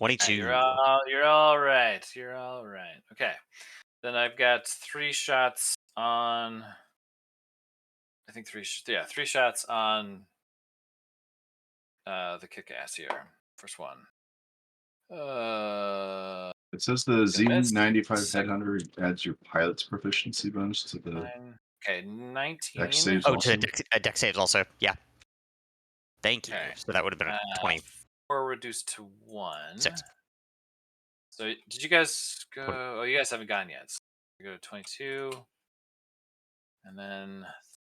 Right, 22. you're all right. You're all right. Okay. Then I've got 3 shots on. I think 3 shots on the kick-ass here. First one. It says the Z95 Headhunter adds your pilot's proficiency bonus to the 9. Okay, 19. dex saves Oh, also. to dex saves also. Yeah. Thank you. Okay. So that would have been a 20. 4 reduced to 1. 6. So did you guys go? 20. Oh, you guys haven't gone yet. So we go to 22. And then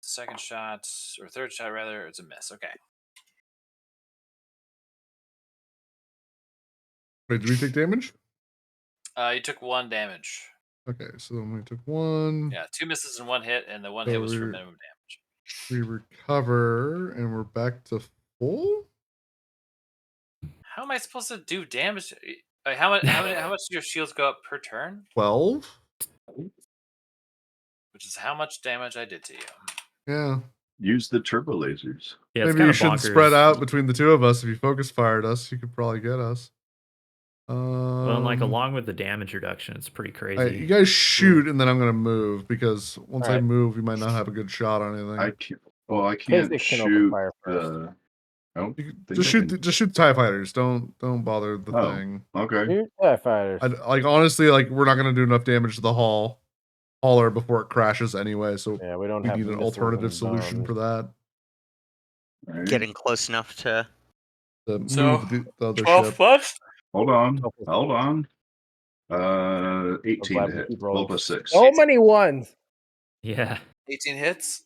second shot, or third shot rather, it's a miss. Okay. Wait, did we take damage? You took 1 damage. Okay, so then we took 1. Yeah, 2 misses and 1 hit, and the 1 So hit was for we're- minimum damage. We recover and we're back to full. How am I supposed to do damage? Like, how much do your shields go up per turn? 12. Which is how much damage I did to you. Yeah. Use the turbo lasers. Yeah, it's Maybe kind you of should bonkers. spread out between the two of us. If you focus fired us, you could probably get us. Well, and like along with the damage reduction, it's pretty crazy. Alright, you guys shoot, and then I'm gonna move because once I Alright. move, you might not have a good shot on anything. I can't. Oh, I can't K6 can open shoot fire first. the. I don't You could- think just I shoot, can- just shoot TIE fighters. Don't bother the Oh. thing. Okay. Shoot TIE fighters. Like honestly, like we're not gonna do enough damage to the hauler before it crashes anyway. So Yeah, we don't we have need an missiles alternative and solution bombs. for that. All right. Getting close enough to. To So, move the other 12 ship. plus? Hold on. 12 plus Hold 6. on. 18 glad to we hit. keep 12 rolling. plus 6. So many ones. Yeah. 18 hits?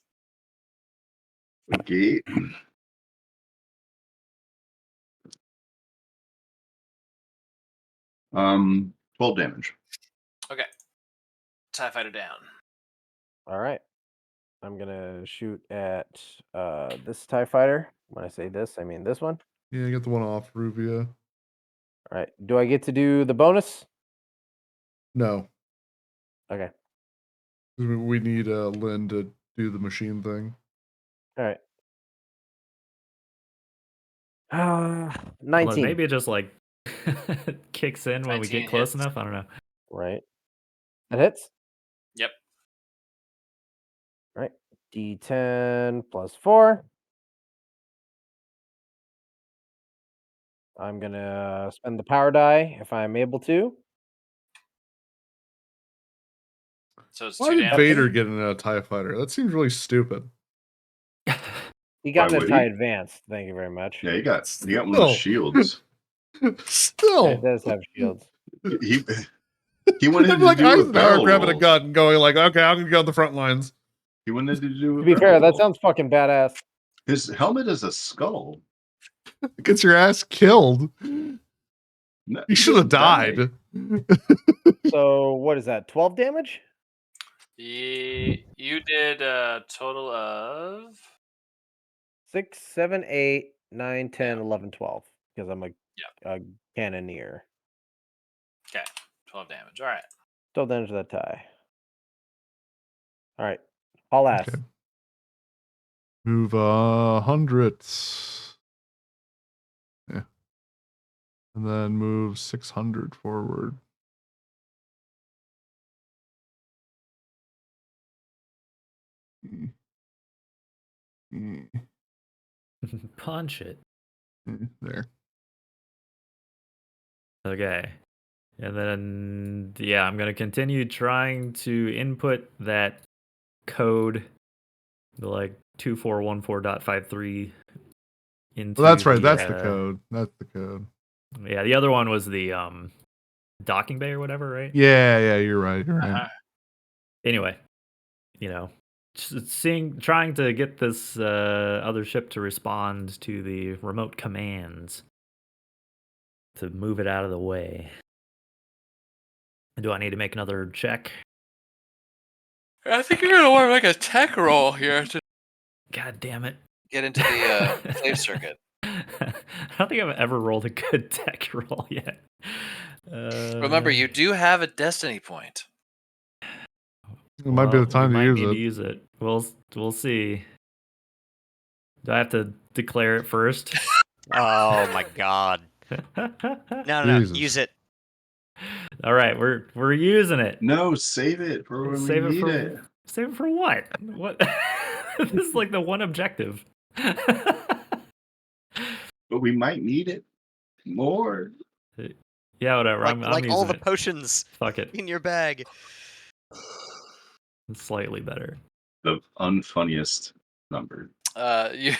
Okay. Um, 12 damage. Okay. TIE fighter down. All right. I'm gonna shoot at this TIE fighter. When I say this, I mean this one. Yeah, get the one off Ruvia. All right. Do I get to do the bonus? No, Okay. we need Lynn to do the machine thing. All right. Well, 19. maybe it just like kicks in when we 19 get close hits. enough. I don't know. Right. That hits. Yep. All right. D10 plus 4. I'm gonna spend the power die if I'm able to. So it's Why 2 did damage. Vader get in a TIE fighter? That seems really stupid. He got Why an would tie he? advanced. Thank you very much. Yeah, he got one of Still. those shields. Still. It does have shields. He wanted I'm to like do a Eisenhower barrel grabbing a roll. gun and going like, okay, I'm gonna go on the front lines. He wanted to do a To be barrel fair, that roll. sounds fucking badass. His helmet is a skull. Gets your ass killed. No, You should have doesn't die. died. So what is that? 12 damage? You did a total of 6, 7, 8, 9, 10, Yeah. 11, 12. Because I'm a Yeah. cannoneer. Okay, 12 damage. All right. 12 damage to that tie. All right. Haul ass. Okay. Move 100. Yeah. And then move 600 forward. Punch it. There. Okay. And then, yeah, I'm going to continue trying to input that code, the like 2414.53 into Well, that's right. the, That's the code. That's the code. Yeah, the other one was the docking bay or whatever, right? Yeah, you're right. You're right. Uh-huh. Anyway, trying to get this other ship to respond to the remote commands to move it out of the way. Do I need to make another check? I think you're gonna want to make a tech roll here to God damn it. get into the slave circuit. I don't think I've ever rolled a good tech roll yet. Remember, you do have a destiny point. It might be the time we to might use need it. to use it. We'll see. Do I have to declare it first? Oh my god. No, Jesus. use it. All right, we're using it. No, save it for when we need it. Save it for what? What? This is like the one objective. But we might need it more. Yeah, whatever. I'm Like using all the it. potions Fuck it. in your bag. It's slightly better. The unfunniest number. You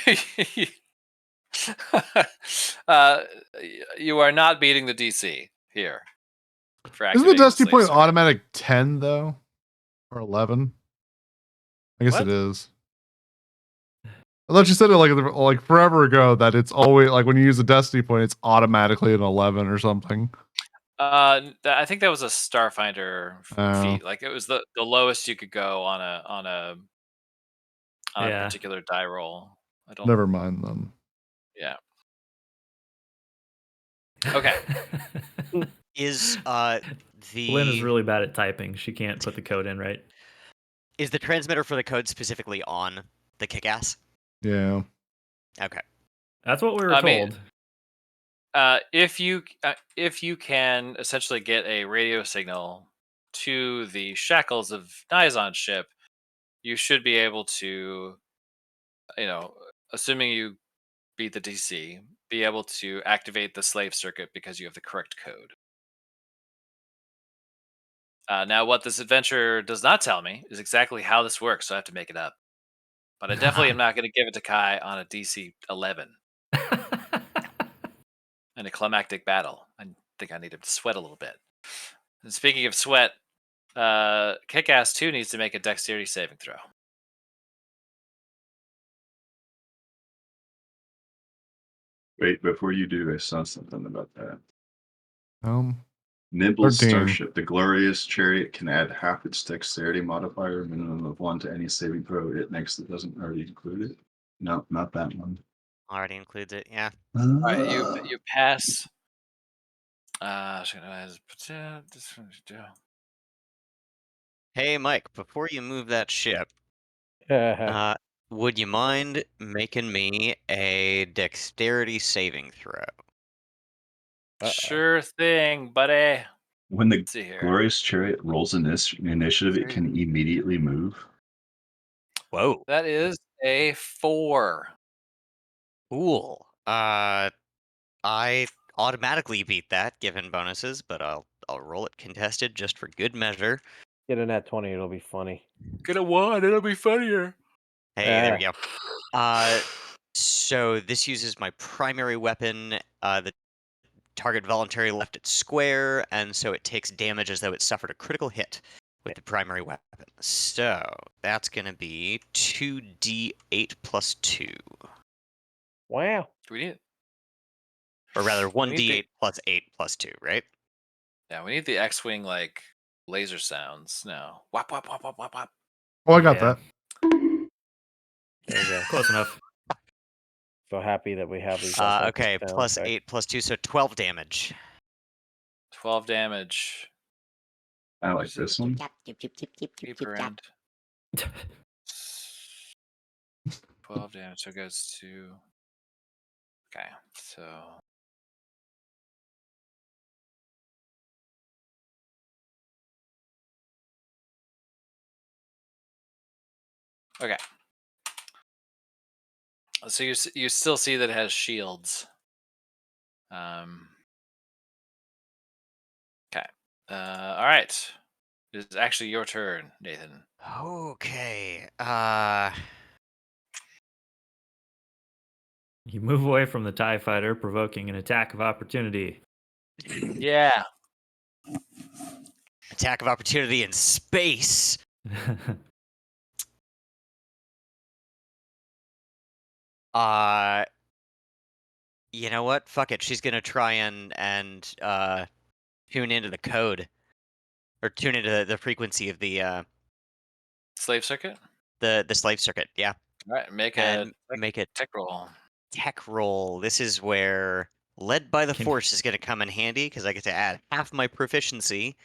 you are not beating the DC here. For Isn't the activating destiny slave point circuit. automatic 10 though? Or 11? I guess What? it is. I thought you said it like forever ago that it's always like when you use a destiny point, it's automatically an 11 or something. I think that was a Starfinder Oh. feat. Like it was the lowest you could go on a Yeah. particular die roll. I don't. Never mind then. Yeah. Okay. Is Lynn is really bad at typing. She can't put the code in right. Is the transmitter for the code specifically on the kick-ass? Yeah. Okay. That's what we were I told. mean, if you can essentially get a radio signal to the shackles of Nizon's ship, you should be able to, assuming you beat the DC, be able to activate the slave circuit because you have the correct code. Now, what this adventure does not tell me is exactly how this works, so I have to make it up. But I definitely am not going to give it to Kai on a DC 11 in a climactic battle. I think I need him to sweat a little bit. And speaking of sweat, Kick-Ass 2 needs to make a dexterity saving throw. Wait, before you do, I saw something about that. Thirteen. Nimble Starship, the glorious chariot can add half its dexterity modifier, minimum of 1 to any saving throw it makes that doesn't already include it. No, not that one. Already includes it, yeah. All right, you pass. Hey, Mike, before you move that ship, would you mind making me a dexterity saving throw? Sure thing, buddy. When the Let's see here. glorious chariot rolls initiative, it can immediately move. Whoa. That is a 4. Cool. I automatically beat that given bonuses, but I'll roll it contested just for good measure. Get a nat 20, it'll be funny. Get a 1, it'll be funnier. Hey, there we go. So this uses my primary weapon. The target voluntarily left it square, and so it takes damage as though it suffered a critical hit with the primary weapon. So that's going to be 2d8 plus 2. Wow. Do we need? Or rather, We need 1d8 plus 8 plus 2, right? Yeah, we need the X-wing like laser sounds now. Whop whop whop whop whop whop. Oh, I got Yeah. that. There you go. Close enough. So happy that we have these. authentic Okay, sound plus effects. 8 plus 2, so 12 damage. 12 damage. I like this one. Keeper end. 12 damage. So it goes to. Okay, so. Okay. So you still see that it has shields. Okay. All right. It is actually your turn, Nathan. Okay. You move away from the TIE fighter, provoking an attack of opportunity. Yeah. Attack of opportunity in space. You know what? Fuck it. She's gonna try and tune into the code, or tune into the frequency of the Slave circuit. the slave circuit. Yeah, All right. Make a and make a tech roll. tech roll. This is where led by the Can- Force is gonna come in handy because I get to add half my proficiency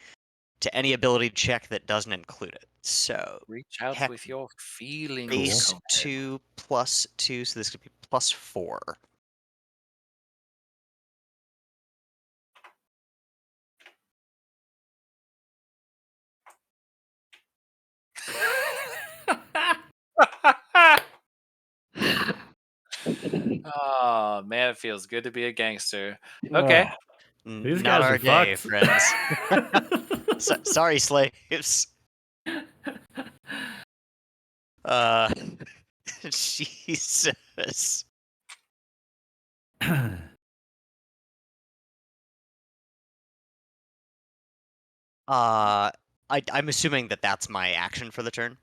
to any ability check that doesn't include it. So Reach out Heck, with your feelings. base Cool. 2 plus 2, so this could be plus 4. Oh man, it feels good to be a gangster. Okay. Ah, These Not guys our are day, fucked. friends. Sorry, slaves. Jesus. I'm assuming that that's my action for the turn.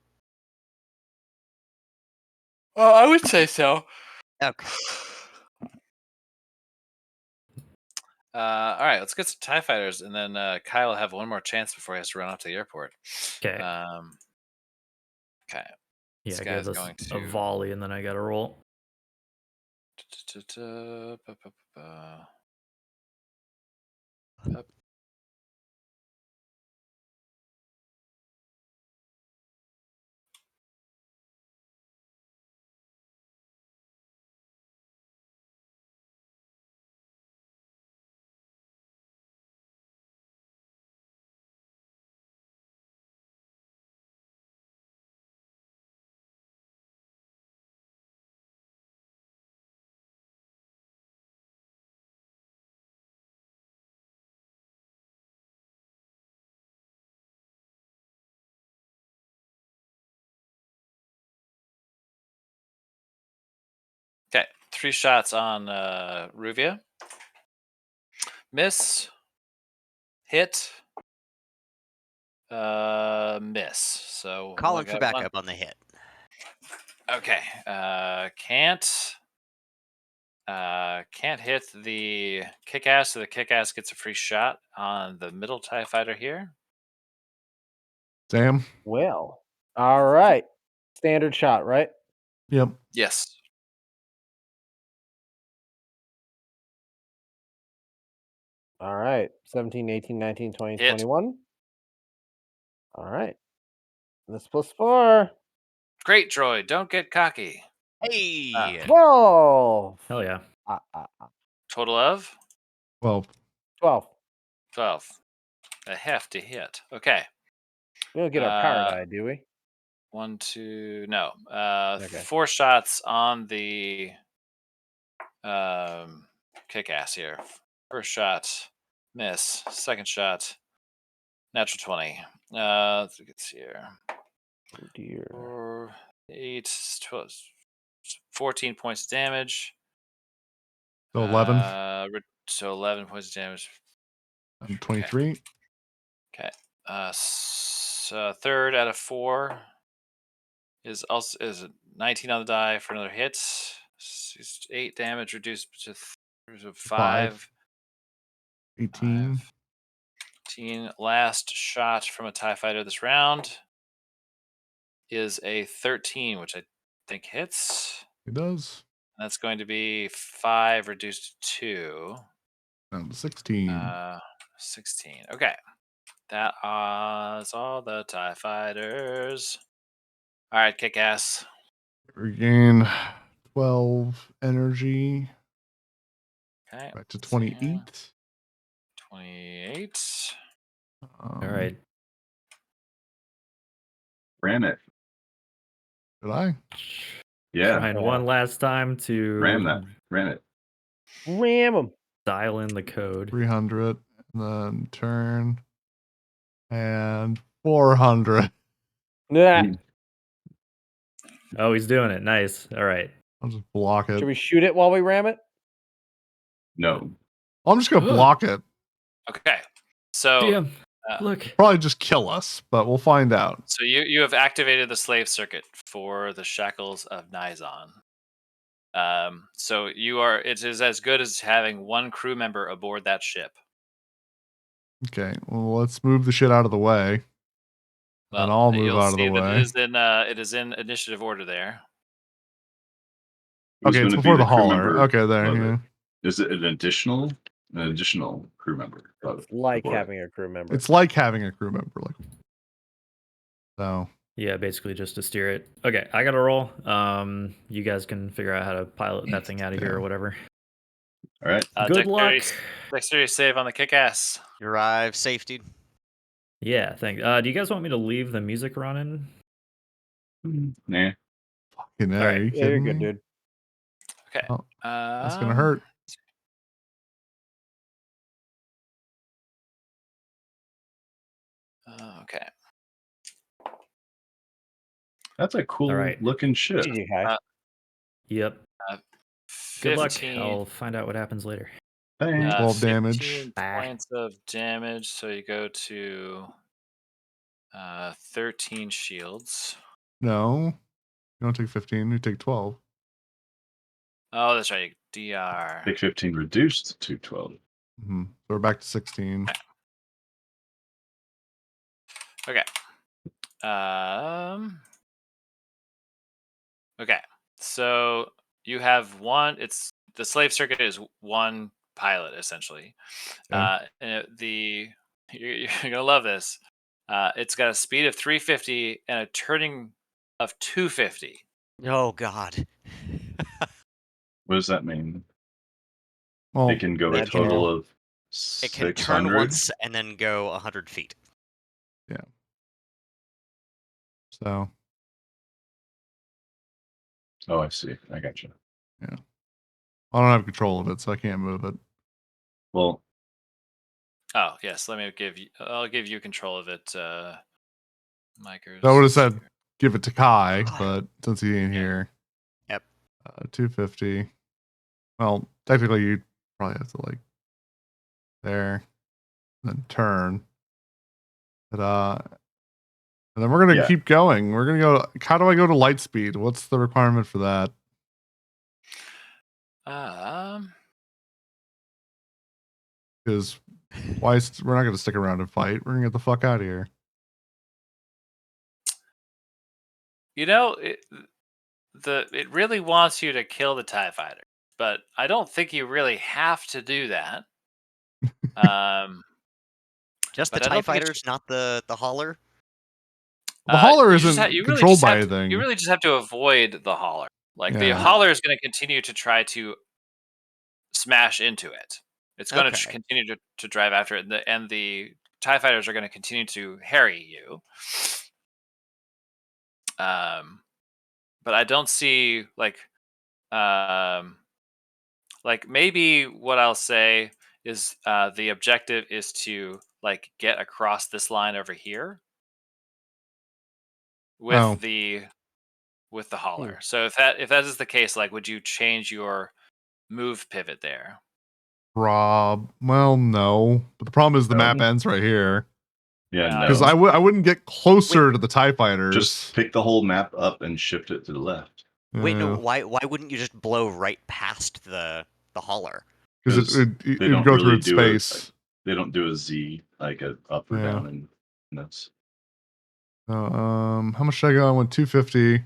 Oh, I would say so. Okay. All right, let's get some TIE fighters, and then Kyle will have one more chance before he has to run off to the airport. Okay. Okay. Yeah, This I guy's gave this going a to- volley, and then I got to roll. Okay, 3 shots on Ruvia. Miss. Hit. Miss. So Calling we'll for get one. backup on the hit. Okay. Can't hit the kick-ass, so the kick-ass gets a free shot on the middle TIE fighter here. Damn. well, all right. Standard shot, right? Yep. Yes. All right. 17, 18, 19, 20, Hit. 21. All right. This plus 4. Great droid, don't get cocky. Hey! 12. Hell yeah. Total of Well, 12. 12. A hefty hit. Okay. We don't get our power Uh, die, do we? 1, 2, no. Okay. 4 shots on the kick-ass here. First shot, miss. Second shot, natural 20. Let's see here. Oh dear. 4, 8, 12. 14 points of damage. So 11 So 11 points of damage. and 23. Okay. Third out of 4 is 19 on the die for another hit. 8 damage reduced to 5. 18. 18. Last shot from a TIE fighter this round is a 13, which I think hits. It does. That's going to be 5 reduced to 2. And 16. 16. Okay. That is all the TIE fighters. All right, kick ass. Regain 12 energy. Okay. Back to let's see here. 28. 28. All right. Ram it. Did I? Yeah. Trying one last time to Ram that. Ram it. Ram them. dial in the code. 300. And then turn. And 400. Nah. Oh, he's doing it. Nice. All right. I'll just block it. Should we shoot it while we ram it? No. I'm just going to block it. Okay. So Damn. Look. Probably just kill us, but we'll find out. So you have activated the slave circuit for the shackles of Nizon. So it is as good as having one crew member aboard that ship. Okay, well, let's move the shit out of the way. Well, And I'll move you'll out of the see that way. it is in initiative order there. Who's Okay, it's gonna be before the crew hauler. member Okay, there. above Yeah. it? Is it an additional crew member? It's like aboard it? having a crew member. It's like having a crew member. Like, so Yeah, basically just to steer it. Okay, I got to roll. You guys can figure out how to pilot that thing out of here or whatever. All right. Good luck. Dexterity save on the kick ass. You arrive safe, dude. Yeah, thanks. Do you guys want me to leave the music running? Nah. fucking All right. are you Yeah, you're kidding good, me? dude. Okay. Oh, that's gonna hurt. Okay. That's a cool right. looking ship. GG, Kai. Yep. 15, Good luck. I'll find out what happens later. Thanks. 12 damage. 15 points of damage. So you go to 13 shields. No, you don't take 15. You take 12. Oh, that's right. DR. Take 15 reduced to 12. Mm-hmm. So we're back to 16. Okay. Okay. So you have one. It's the slave circuit is one pilot essentially. Okay. And you're gonna love this. It's got a speed of 350 and a turning of 250. Oh God. What does that mean? Well, It can go a magical. total of It can 600. turn once and then go 100 feet. so Oh, I see. I got you. I don't have control of it, so I can't move it. Well, Oh yes, I'll give you control of it, Micers. I would have said give it to Kai, but since he ain't Yeah. here. Yep. 250. Well, technically you probably have to like there, then turn. But and then we're gonna Yeah. keep going. We're gonna go. How do I go to light speed? What's the requirement for that? Because we're not gonna stick around and fight. We're gonna get the fuck out of here. You know, it really wants you to kill the TIE fighter, but I don't think you really have to do that. Just the But I TIE don't think it fighters, not the hauler. The hauler you just isn't you really controlled just by have to, anything. you really just have to avoid the hauler. Like the Yeah. hauler is going to continue to try to smash into it. It's going to Okay. continue to drive after it, and the TIE fighters are going to continue to harry you. But I don't see like maybe what I'll say is the objective is to like get across this line over here with Oh. the with the hauler. So if that is the case, like, would you change your move pivot there? Well, no. But the problem is the map ends right here. Yeah, Yeah, no. Because I wouldn't get closer to the TIE fighters. Just pick the whole map up and shift it to the left. Wait, no. Yeah. Why wouldn't you just blow right past the hauler? Because they it'd don't go really through its do space. They don't do a Z, like a up or Yeah. down, and that's. How much should I go? I went 250.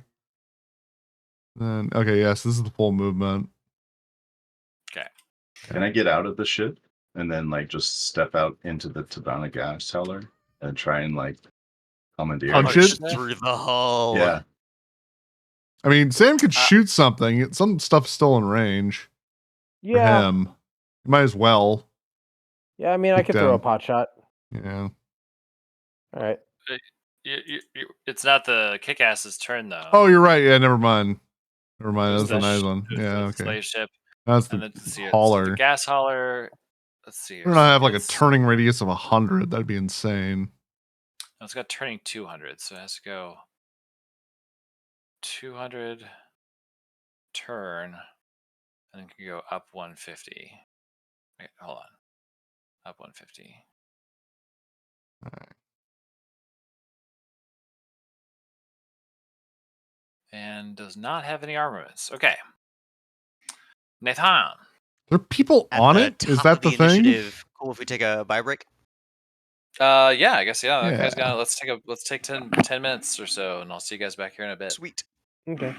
Then okay, yes, this is the full movement. Okay. Can I get out of the ship and then like just step out into the Tabana gas cellar and try and like commandeer Punch it? it? Through the hull. Yeah. I mean, Sam could shoot something. Some stuff's still in range. For him. You might as well. Yeah, I mean, I Peek could throw a down. pot shot. Yeah. All right. It's not the kick-ass's turn though. Oh, you're right. Yeah, never mind. Never mind. It was That's a nice sh- one. it was Yeah, the okay. slave ship. That's And the then let's see, so hauler. the gas hauler. Let's see. We're gonna have like a turning radius of 100. That'd be insane. It's got turning 200, so it has to go 200 turn, and then can go up 150. Wait, hold on. Up 150. All right. And does not have any armaments. Okay. Nathan. There are people At on the it? Is top that of the thing? initiative. Cool if we take a buy break. Yeah, I guess yeah. Yeah. Guys, let's take 10 minutes or so, and I'll see you guys back here in a bit. Sweet. Okay.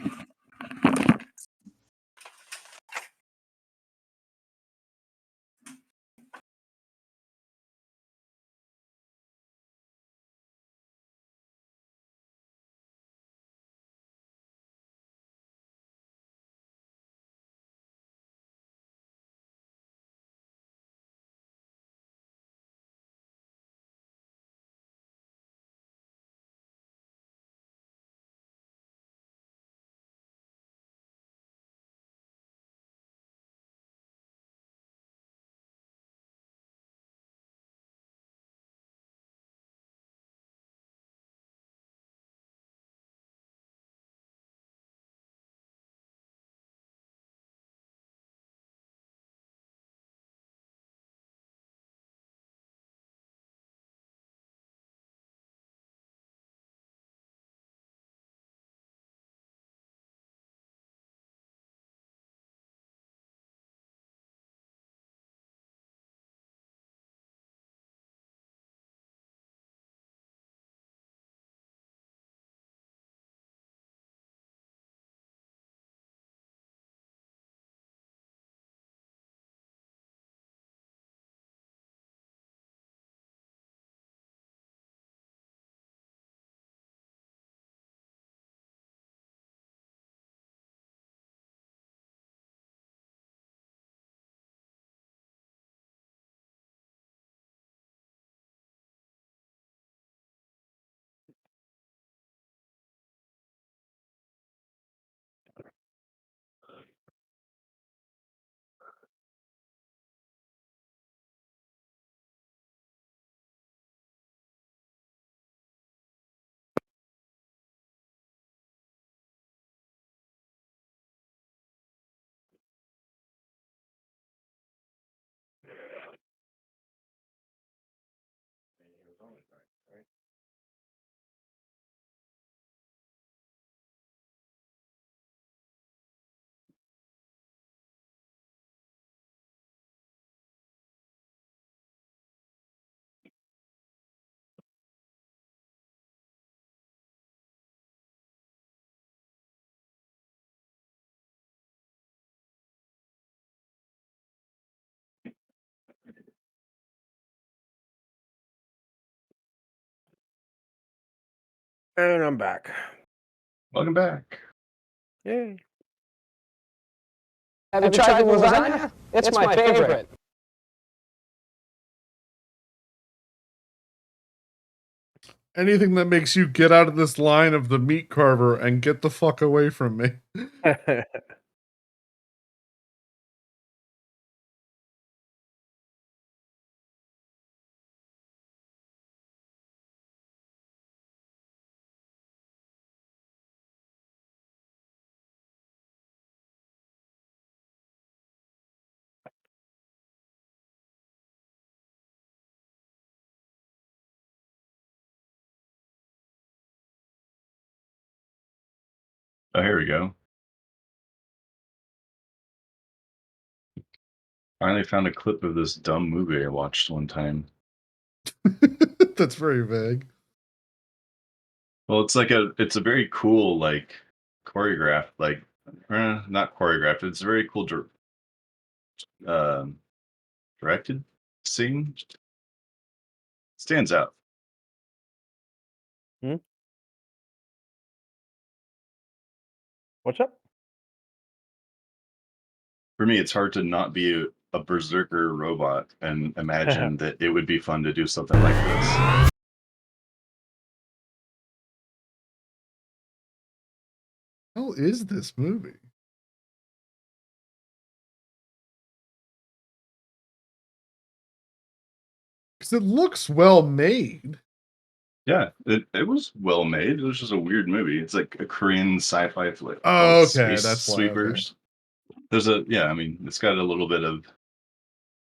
And I'm back. Welcome back. Yay. Have you tried the lasagna? It's my favorite. Anything that makes you get out of this line of the meat carver and get the fuck away from me. Oh, here we go. Finally found a clip of this dumb movie I watched one time. That's very vague. Well, it's a very cool like choreographed, like not choreographed. It's a very cool directed scene. Stands out. What's up? For me, it's hard to not be a berserker robot and imagine that it would be fun to do something like this. How is this movie? Because it looks well made. Yeah, it was well made. It was just a weird movie. It's like a Korean sci-fi flick. Oh, called okay, Space that's why, Sweepers. There's I mean, it's got a little bit of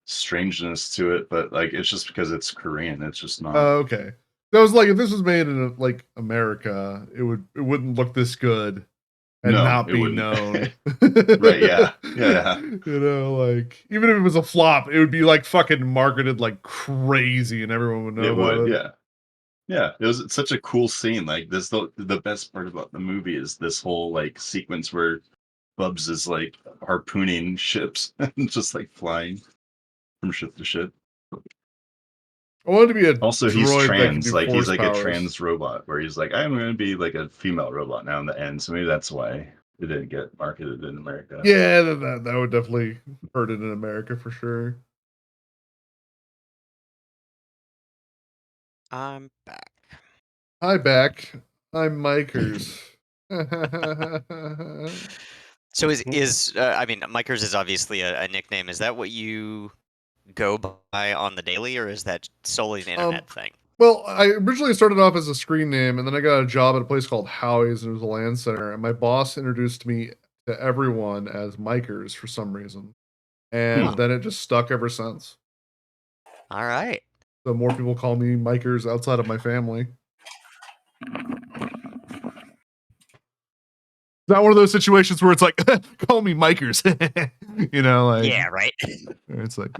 strangeness to it, but like it's just because it's Korean. It's just not. Oh, okay. That was like if this was made in like America, it wouldn't look this good and No, not it be wouldn't. known. Right, yeah. Yeah. You know, like even if it was a flop, it would be like fucking marketed like crazy and everyone would know It about would, it. yeah. Yeah, it's such a cool scene. Like this, the best part about the movie is this whole like sequence where Bubs is like harpooning ships and just like flying from ship to ship. I wanted to be a Also, he's droid that can trans. do Like he's force like a powers. trans robot where he's like, I'm going to be like a female robot now in the end. So maybe that's why it didn't get marketed in America. Yeah, that would definitely hurt it in America for sure. I'm back. Hi, back. I'm Mikers. So is I mean, Mikers is obviously a nickname. Is that what you go by on the daily, or is that solely an internet thing? Well, I originally started off as a screen name, and then I got a job at a place called Howie's, and it was a land center. And my boss introduced me to everyone as Mikers for some reason, and then it just stuck ever since. All right. So more people call me Mikers outside of my family. Not one of those situations where it's like, call me Mikers, you know, like Yeah, right. it's like,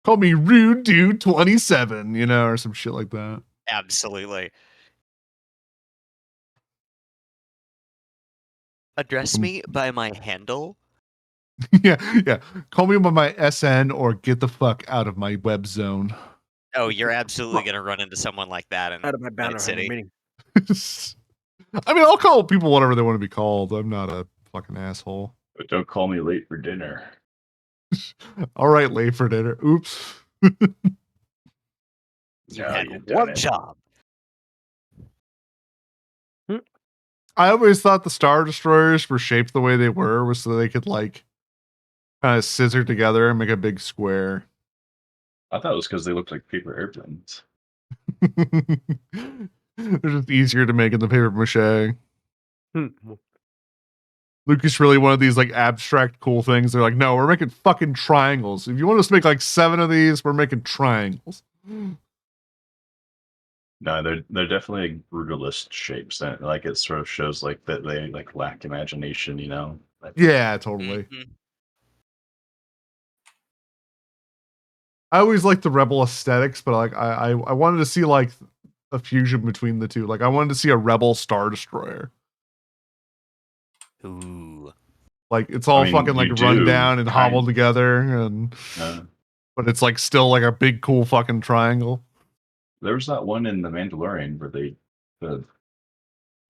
call me Rude Dude 27, you know, or some shit like that. Absolutely. Address me by my handle. yeah. Call me by my SN or get the fuck out of my web zone. Oh, you're absolutely gonna run into someone like that in Out of my banner Night City. meeting. I mean, I'll call people whatever they want to be called. I'm not a fucking asshole. But don't call me late for dinner. All right, late for dinner. Oops. You No, had you done one it. job. I always thought the Star Destroyers were shaped the way they were was so they could like kind of scissor together and make a big square. I thought it was because they looked like paper airplanes. They're just easier to make in the paper mache. Lucas really wanted these like abstract cool things. They're like, no, we're making fucking triangles. If you want us to make like 7 of these, we're making triangles. No, they're definitely like brutalist shapes. And like it sort of shows like that they like lack imagination, you know? Like, Yeah, totally. Mhm. I always liked the Rebel aesthetics, but like I wanted to see like a fusion between the two. Like I wanted to see a Rebel Star Destroyer. Ooh. Like it's all fucking like run down and hobbled together, and but it's like still like a big cool fucking triangle. There was that one in The Mandalorian where the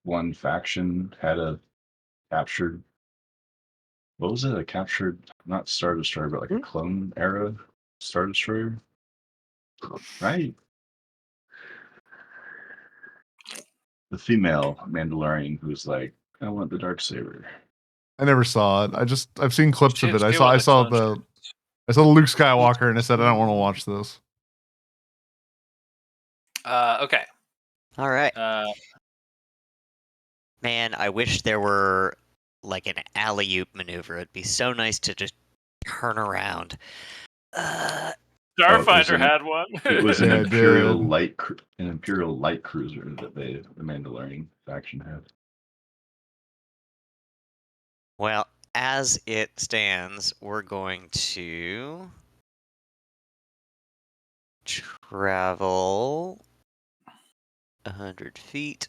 one faction had a captured. What was it? A captured, not Star Destroyer, but like a clone era Star Destroyer, right? The female Mandalorian who's like, I want the dark saber. I never saw it. I've seen clips of it. I She saw was a clone the Luke Skywalker, and I said I don't want to watch this. Okay. All right. Man, I wish there were like an alley-oop maneuver. It'd be so nice to just turn around. Starfighter had one. It was an Yeah, it did. Imperial light cruiser that the Mandalorian faction had. Well, as it stands, we're going to travel 100 feet.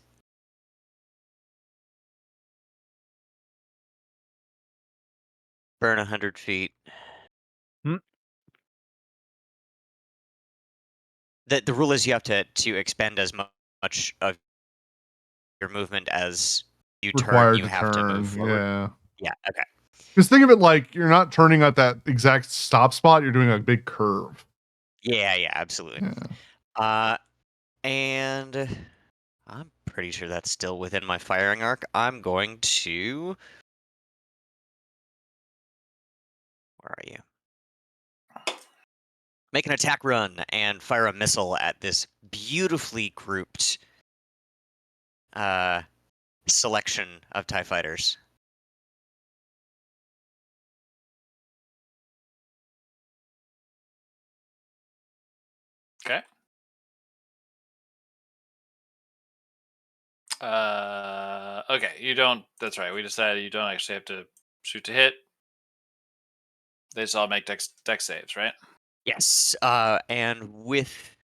Burn 100 feet. Hmm. The rule is you have to expend as much of your movement as you turn. Required You to have to move turn. forward. Yeah. Yeah. Okay. Because think of it like you're not turning at that exact stop spot. You're doing a big curve. Yeah. Yeah. Absolutely. Yeah. And I'm pretty sure that's still within my firing arc. I'm going to. Where are you? Make an attack run and fire a missile at this beautifully grouped selection of TIE fighters. Okay. Okay, you don't. That's right. We decided you don't actually have to shoot to hit. They just all make dex saves, right? Yes. And with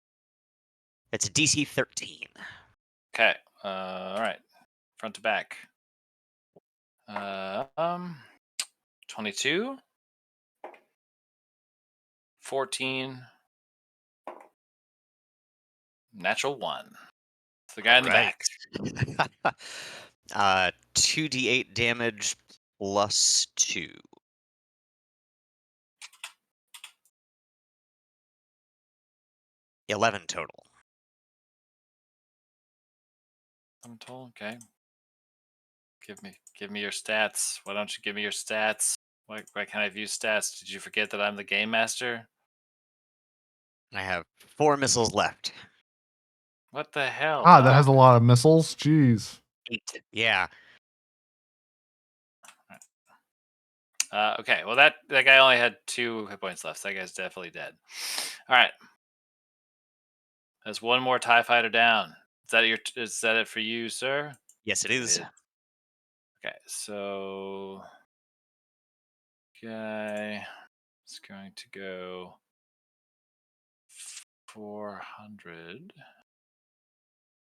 it's a DC 13. Okay. All right. Front to back. 22, 14, natural 1. It's the guy in the back. 2d8 damage plus 2. 11 total. I'm told. Okay. Give me your stats. Why don't you give me your stats? Why can't I view stats? Did you forget that I'm the game master? I have 4 missiles left. What the hell? That dog? has a lot of missiles. Jeez. 8. Yeah. Okay, well that guy only had 2 hit points left. So that guy's definitely dead. All right, there's one more TIE fighter down. Is that it for you, sir? Yes, it is. Okay, so guy is going to go 400.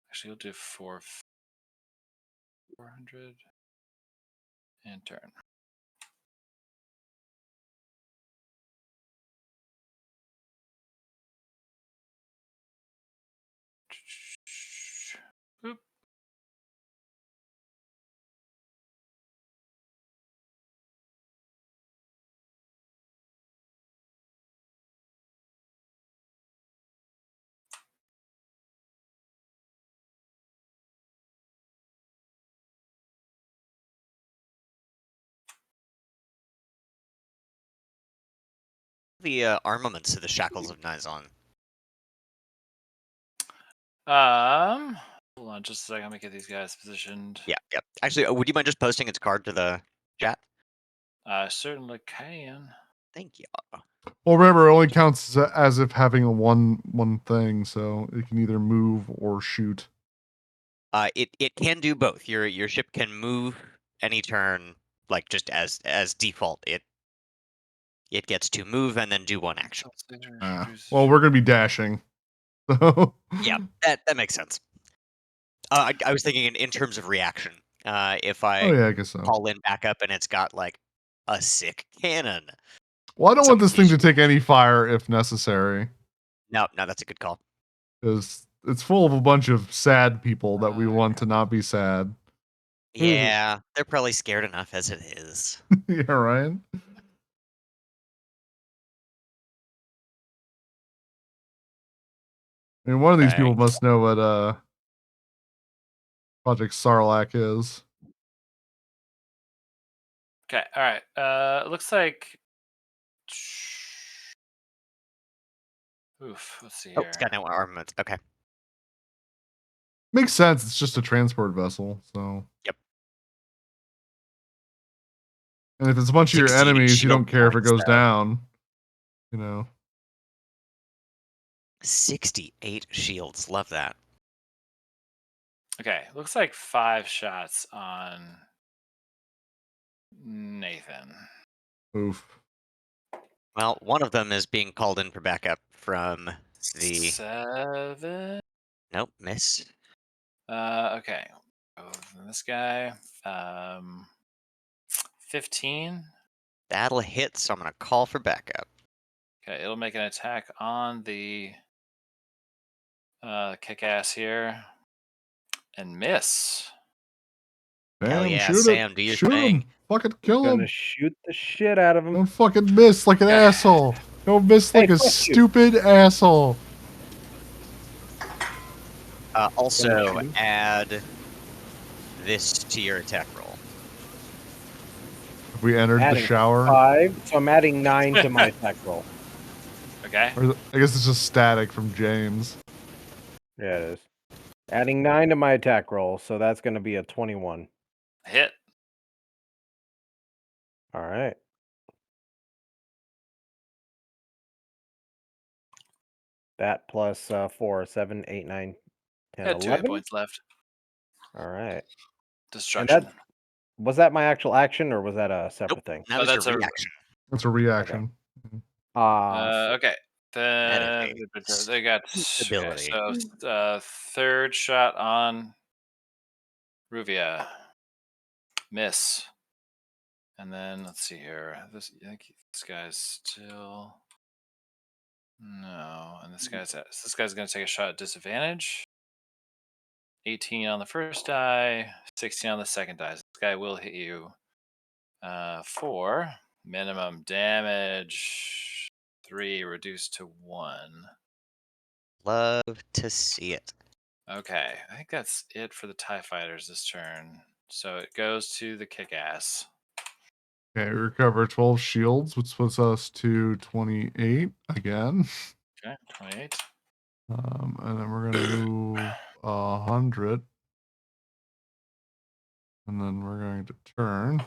Actually, he'll do 400 and turn. Boop. The armaments of the Shackles of Nizon. Hold on just a second. Let me get these guys positioned. Yeah, yep. Actually, would you mind just posting its card to the chat? I certainly can. Thank you. Well, remember, it only counts as if having a one thing, so it can either move or shoot. It can do both. Your ship can move any turn, like just as default. It gets to move and then do one action. Well, we're gonna be dashing. So Yeah, that makes sense. I was thinking in terms of reaction. If I Oh yeah, I guess so. call in backup and it's got like a sick cannon. Well, I don't want this thing to Something- take any fire if necessary, No, that's a good call. because it's full of a bunch of sad people that we want to not be sad. Yeah, they're probably scared enough as it is. Yeah, Ryan. I mean, one of these people must know what Project Sarlacc is. Okay, all right. Looks like. Oof. Let's see Oh, here. it's got no armaments. Okay. Makes sense. It's just a transport vessel, so. Yep. And if it's a bunch of your 16 enemies, you don't shield care if it points, goes though. down. You know. 68 shields. Love that. Okay, looks like 5 shots on Nathan. Oof. Well, one of them is being called in for backup from the. 7. Nope, miss. Okay. Oh, this guy. 15. That'll hit, so I'm going to call for backup. Okay, it'll make an attack on the kick-ass here and miss. Hell Damn, yeah, shoot Sam, it. do your Shoot thing. him. Fucking kill Gonna him. shoot the shit out of him. Don't fucking miss like an asshole. Don't miss Hey, like a fuck you. stupid asshole. Also, shoot him. add this to your attack roll. Have we entered the Adding shower? 5, so I'm adding 9 to my attack roll. Okay. Or I guess it's just static from James. Yeah, it is. Adding 9 to my attack roll, so that's going to be a 21. Hit. All right. That plus 4, 7, 8, 9, 10, Had 2 hit 11. points left. All right. And Destruction. that was that my actual action, or was that a separate thing? That Oh, was your that's a- reaction. That's a reaction. Okay. That Then is they got ability. okay, so third shot on Ruvia. Miss. And then let's see here. I think this guy's still no, and this guy's gonna take a shot at disadvantage. 18 on the first die, 16 on the second die. So this guy will hit you for minimum damage 3 reduced to 1. Love to see it. Okay, I think that's it for the TIE fighters this turn. So it goes to the kick-ass. Okay, we recover 12 shields, which puts us to 28 again. Okay, 28. And then we're gonna move 100. And then we're going to turn.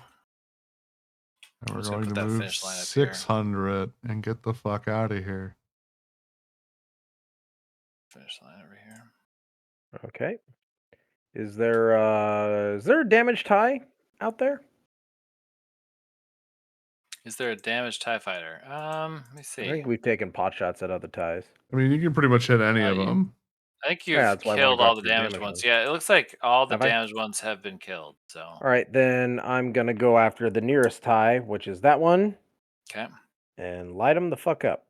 And I'm we're just gonna going put to that move finish line up here. 600 and get the fuck out of here. Finish line over here. Okay. Is there a damaged tie out there? Is there a damaged TIE fighter? Let me I see. think we've taken pot shots at other ties. I mean, you can pretty much hit any of you- them. I think Yeah, you've that's why I wanna killed go all after the the damaged damaged ones. ones. Yeah, it looks like all the Have I? damaged ones have been killed. So All right, then I'm gonna go after the nearest tie, which is that one, okay. and light them the fuck up.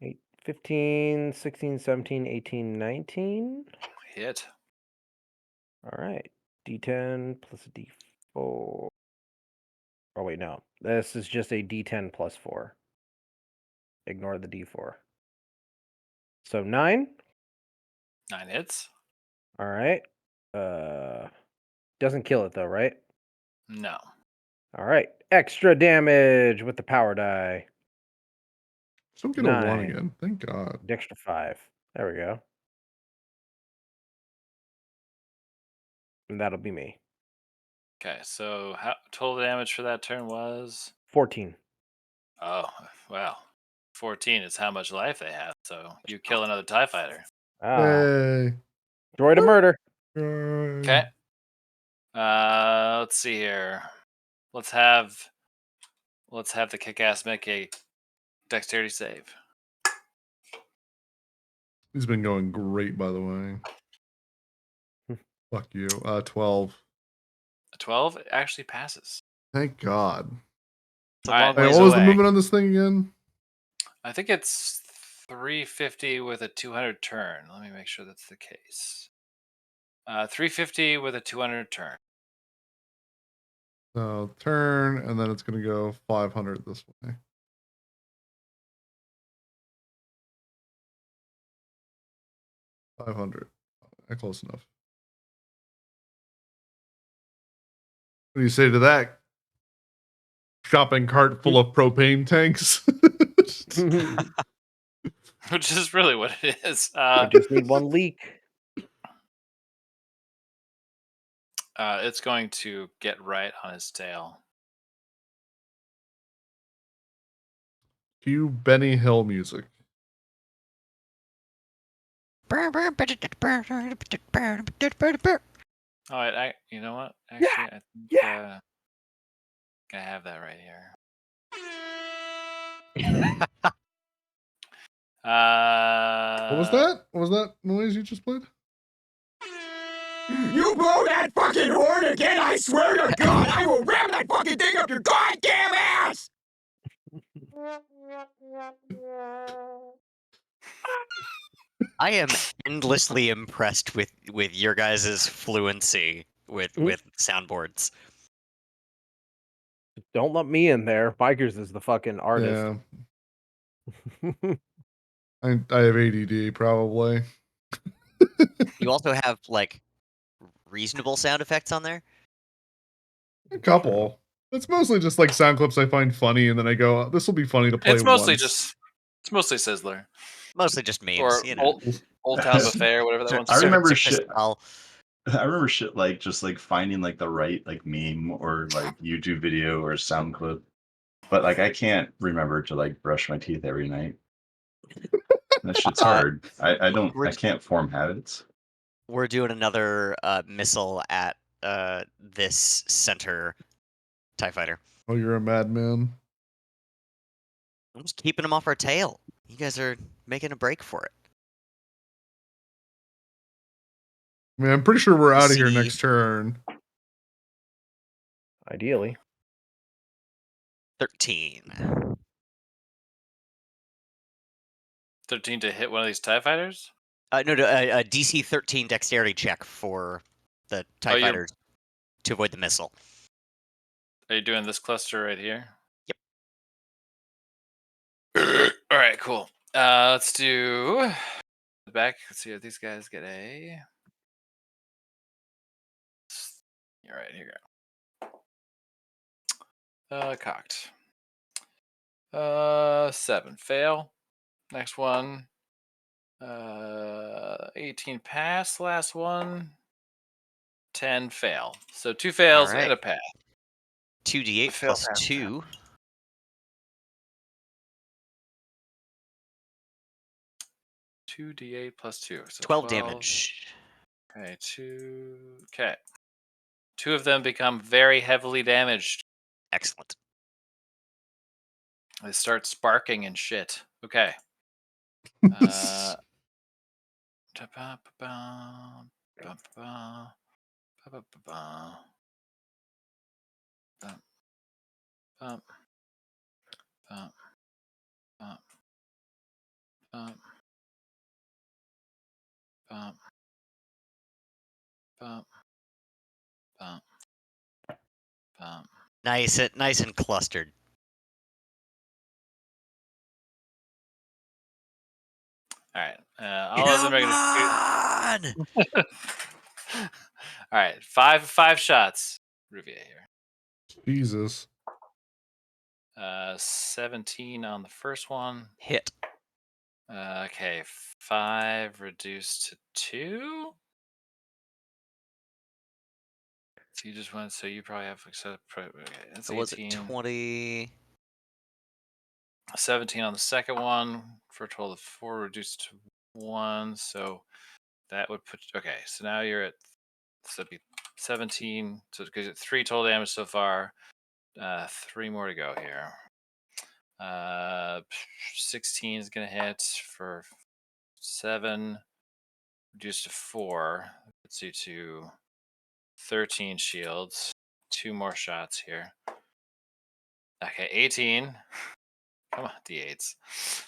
Eight, 15, 16, 17, 18, 19. Hit. All right. D10 plus a D4. Oh, wait, no. This is just a D10 plus 4. Ignore the D4. So 9. 9 hits. All right. Doesn't kill it, though, right? No. Oh. All right. Extra damage with the power die. So get a 1 9. again. Thank God. Extra 5. There we go. And that'll be me. Okay, so how total damage for that turn was 14. oh wow. 14 is how much life they have. So you kill another TIE fighter. Ah. Yay. Joy to murder. Yay. Okay. Let's see here. Let's have the kick-ass make a dexterity save. He's been going great, by the way. Fuck you. 12. A 12 actually passes. Thank God. It's a All long right, Hey, ways what was the away. movement on this thing again? I think it's 350 with a 200 turn. Let me make sure that's the case. 350 with a 200 turn. So turn, and then it's going to go 500 this way. $500. Close enough. What do you say to that? Shopping cart full of propane tanks. Which is really what it is. We just need one leak. It's going to get right on his tail. Cue Benny Hill music. All right, you know what? Actually, I think I have that right here. What was that? What was that noise you just played? You blow that fucking horn again, I swear to God, I will ram that fucking thing up your goddamn ass! I am endlessly impressed with your guys' fluency with soundboards. Don't let me in there. Bikers is the fucking artist. Yeah. I have ADD probably. You also have like reasonable sound effects on there. A couple. It's mostly just like sound clips I find funny, and then I go, "Oh, this will be funny to play It's mostly once." it's mostly Sizzler Mostly just memes, or you know. Old Town Buffet or whatever that one's. I remember Circus shit. style. I remember shit like just like finding like the right like meme or like YouTube video or sound clip, but like I can't remember to like brush my teeth every night. That shit's hard. I can't form habits. We're doing another missile at this center TIE fighter. Oh, you're a madman. I'm just keeping them off our tail. You guys are making a break for it. I mean, I'm pretty sure we're out of here See- next turn. Ideally. 13. 13 to hit one of these TIE fighters? No, a DC 13 dexterity check for the TIE fighters to avoid the missile. Are you doing this cluster right here? Yep. All right, cool. Let's do the back. Let's see if these guys get a. All right, here you go. Cocked. 7 fail. Next one. 18 pass. Last one. 10 fail. So 2 fails right. and a pass. 2d8 Fail, plus pass, 2. 2d8 plus 2. So 12 damage. Okay, 2. Okay. 2 of them become very heavily damaged. Excellent. They start sparking and shit. Okay. Nice and clustered. All right. All of them are going to shoot. All right. Five shots. Ruvia here. Jesus. 17 on the first one. Hit. Okay. 5 reduced to 2. So you just went. So you probably have. Okay, that's 18. Was it 20? 17 on the second one for a total of 4 reduced to 1. So that would put. Okay. So now you're at. So it'd be 17. So it gives it 3 total damage so far. 3 more to go here. 16 is going to hit for 7, reduced to 4. Puts you to 13 shields. 2 more shots here. Okay, 18. Come on, d8s.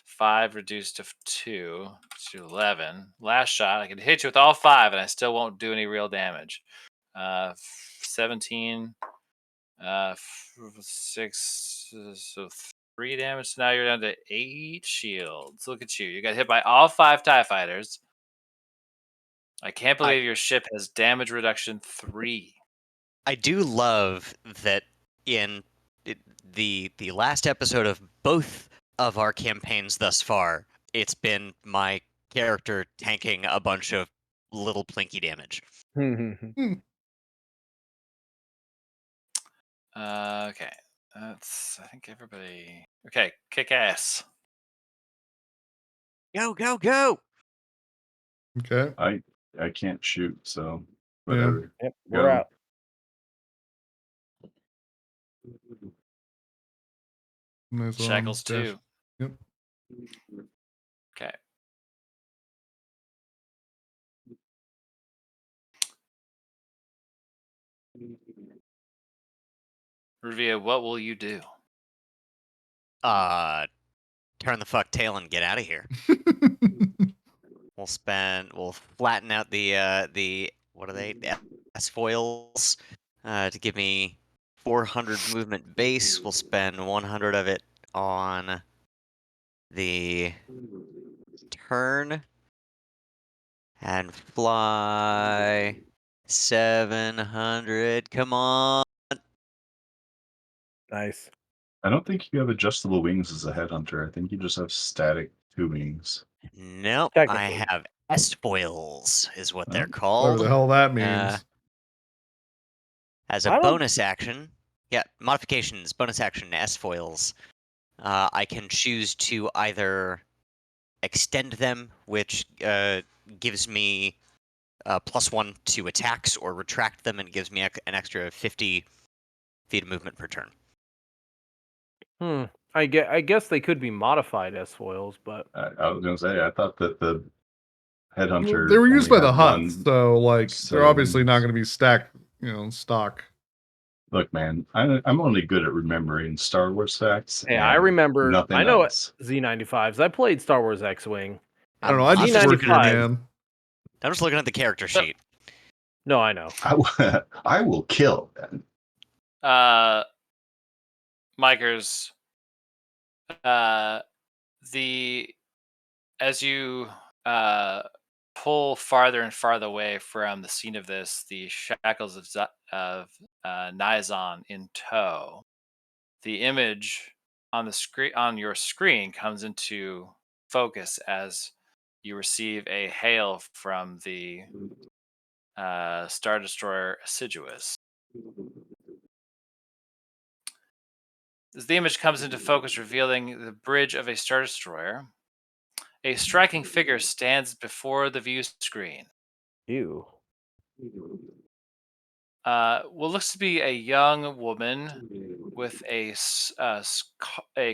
5 reduced to 2 to 11. Last shot. I can hit you with all 5, and I still won't do any real damage. 17. 6. So 3 damage. So now you're down to 8 shields. Look at you. You got hit by all 5 TIE fighters. I can't believe your ship has damage reduction 3. I do love that in the last episode of both of our campaigns thus far, it's been my character tanking a bunch of little plinky damage. Okay. That's, I think everybody. Okay, kick ass. Go, go, go! Okay. I can't shoot, so whatever. Yep, Go. we're out. Nice Shackles dash. 2. Yep. Okay. Ruvia, what will you do? Turn the fuck tail and get out of here. We'll flatten out the what are they? The S foils to give me 400 movement base. We'll spend 100 of it on the turn and fly 700. Come on. Nice. I don't think you have adjustable wings as a headhunter. I think you just have static 2 wings. Nope, I Technically. have S foils is what they're Oh, called. Whatever the hell that means. As I a don't- bonus action, yeah, modifications, bonus action, S foils. I can choose to either extend them, which gives me +1 to attacks, or retract them and gives me an extra 50 feet of movement per turn. I guess they could be modified S foils, but I was gonna say I thought that the headhunter They were used only by the had Huts, one so like set they're of obviously not wings. going to be stacked, stock. Look, man, I'm only good at remembering Star Wars facts. hey, and I remember. nothing I know else. Z95s. I played Star Wars X-wing. I don't know. I I'm just just work looking here, at the, man. I'm just looking at the character sheet. No, I know. I will kill. Mikers, as you pull farther and farther away from the scene of this, the shackles of Nizon in tow, the image on the screen on your screen comes into focus as you receive a hail from the Star Destroyer Assiduous. As the image comes into focus, revealing the bridge of a Star Destroyer, a striking figure stands before the view screen. You. What looks to be a young woman with a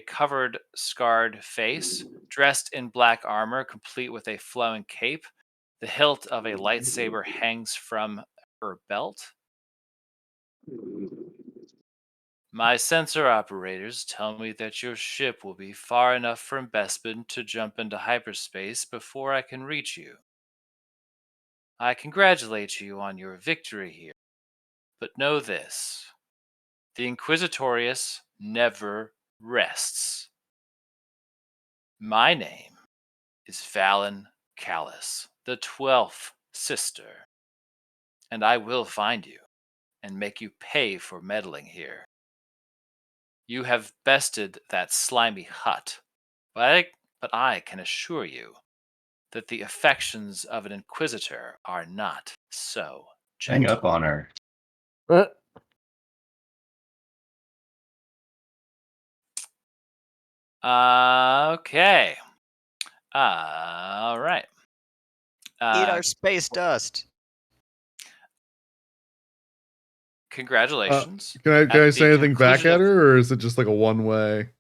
covered, scarred face, dressed in black armor, complete with a flowing cape. The hilt of a lightsaber hangs from her belt. My sensor operators tell me that your ship will be far enough from Bespin to jump into hyperspace before I can reach you. I congratulate you on your victory here, but know this. The Inquisitorius never rests. My name is Valen Callus, the 12th sister, and I will find you and make you pay for meddling here. You have bested that slimy hut, but I can assure you that the affections of an Inquisitor are not so Hang gentle. up on her. Okay. All right. Eat our space dust. Congratulations. Can At I the say anything back conclusion at of- her, or is it just like a one way?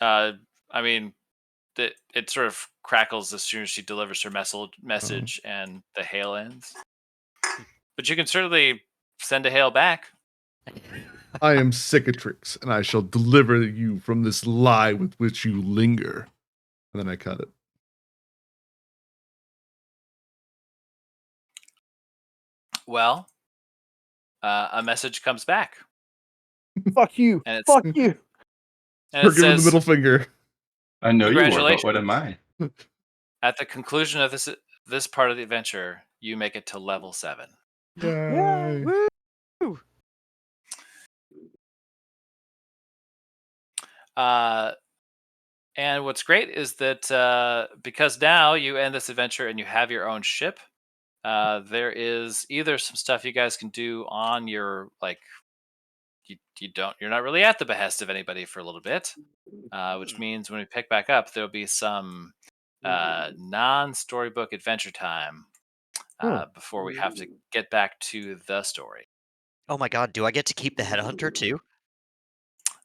I mean, it sort of crackles as soon as she delivers her message and the hail ends. But you can certainly send a hail back. I am Cicatrix, and I shall deliver you from this lie with which you linger. And then I cut it. Well, a message comes back. Fuck you. And it's- Fuck you. And Or it give him the says, middle finger. I know you were, but Congratulations. what am I? at the conclusion of this part of the adventure, you make it to level 7. Yay. And what's great is that because now you end this adventure and you have your own ship, there is either some stuff you guys can do on your you're not really at the behest of anybody for a little bit, which means when we pick back up, there'll be some non-storybook adventure time before we have to get back to the story. Oh my god, do I get to keep the headhunter too?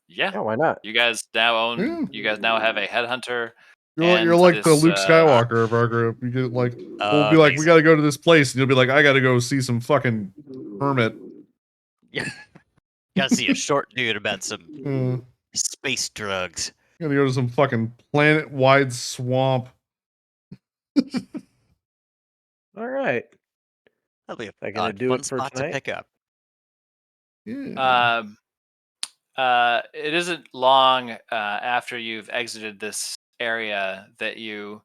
Yeah, Yeah, why not? you guys now own. Yeah. You guys now have a headhunter. You're And like the this, Luke Skywalker of our group. You get like, we'll be like, we Amazing. got to go to this place, and you'll be like, I got to go see some fucking hermit. Yeah. Gotta see a short dude about some Uh, space drugs. Gotta go to some fucking planet-wide swamp. All right. That'll be That a gonna do fun it for spot to tonight? pick up. Yeah. It isn't long after you've exited this area that you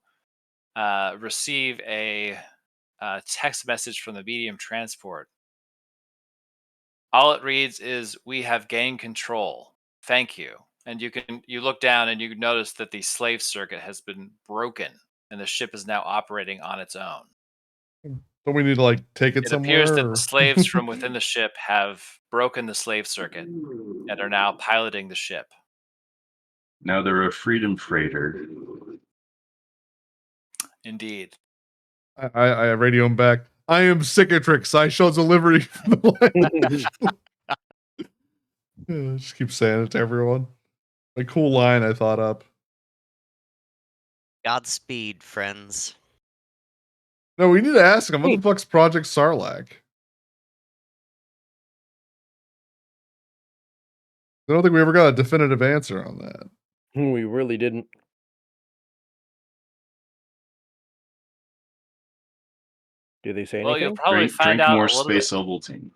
receive a text message from the medium transport. All it reads is, "We have gained control. Thank you." And you look down and you notice that the slave circuit has been broken and the ship is now operating on its own. Don't we need to like take it It somewhere? appears that or- the slaves from within the ship have broken the slave circuit and are now piloting the ship. Now they're a freedom freighter. Indeed. I radio him back. I am Cicatrix. I shall deliver you the light. Just keep saying it to everyone. A cool line I thought up. Godspeed, friends. No, we need to ask him. What the fuck's Project Sarlacc? I don't think we ever got a definitive answer on that. We really didn't. Do they say Well, you'll anything? probably find out more a little space bit. Ovaltine.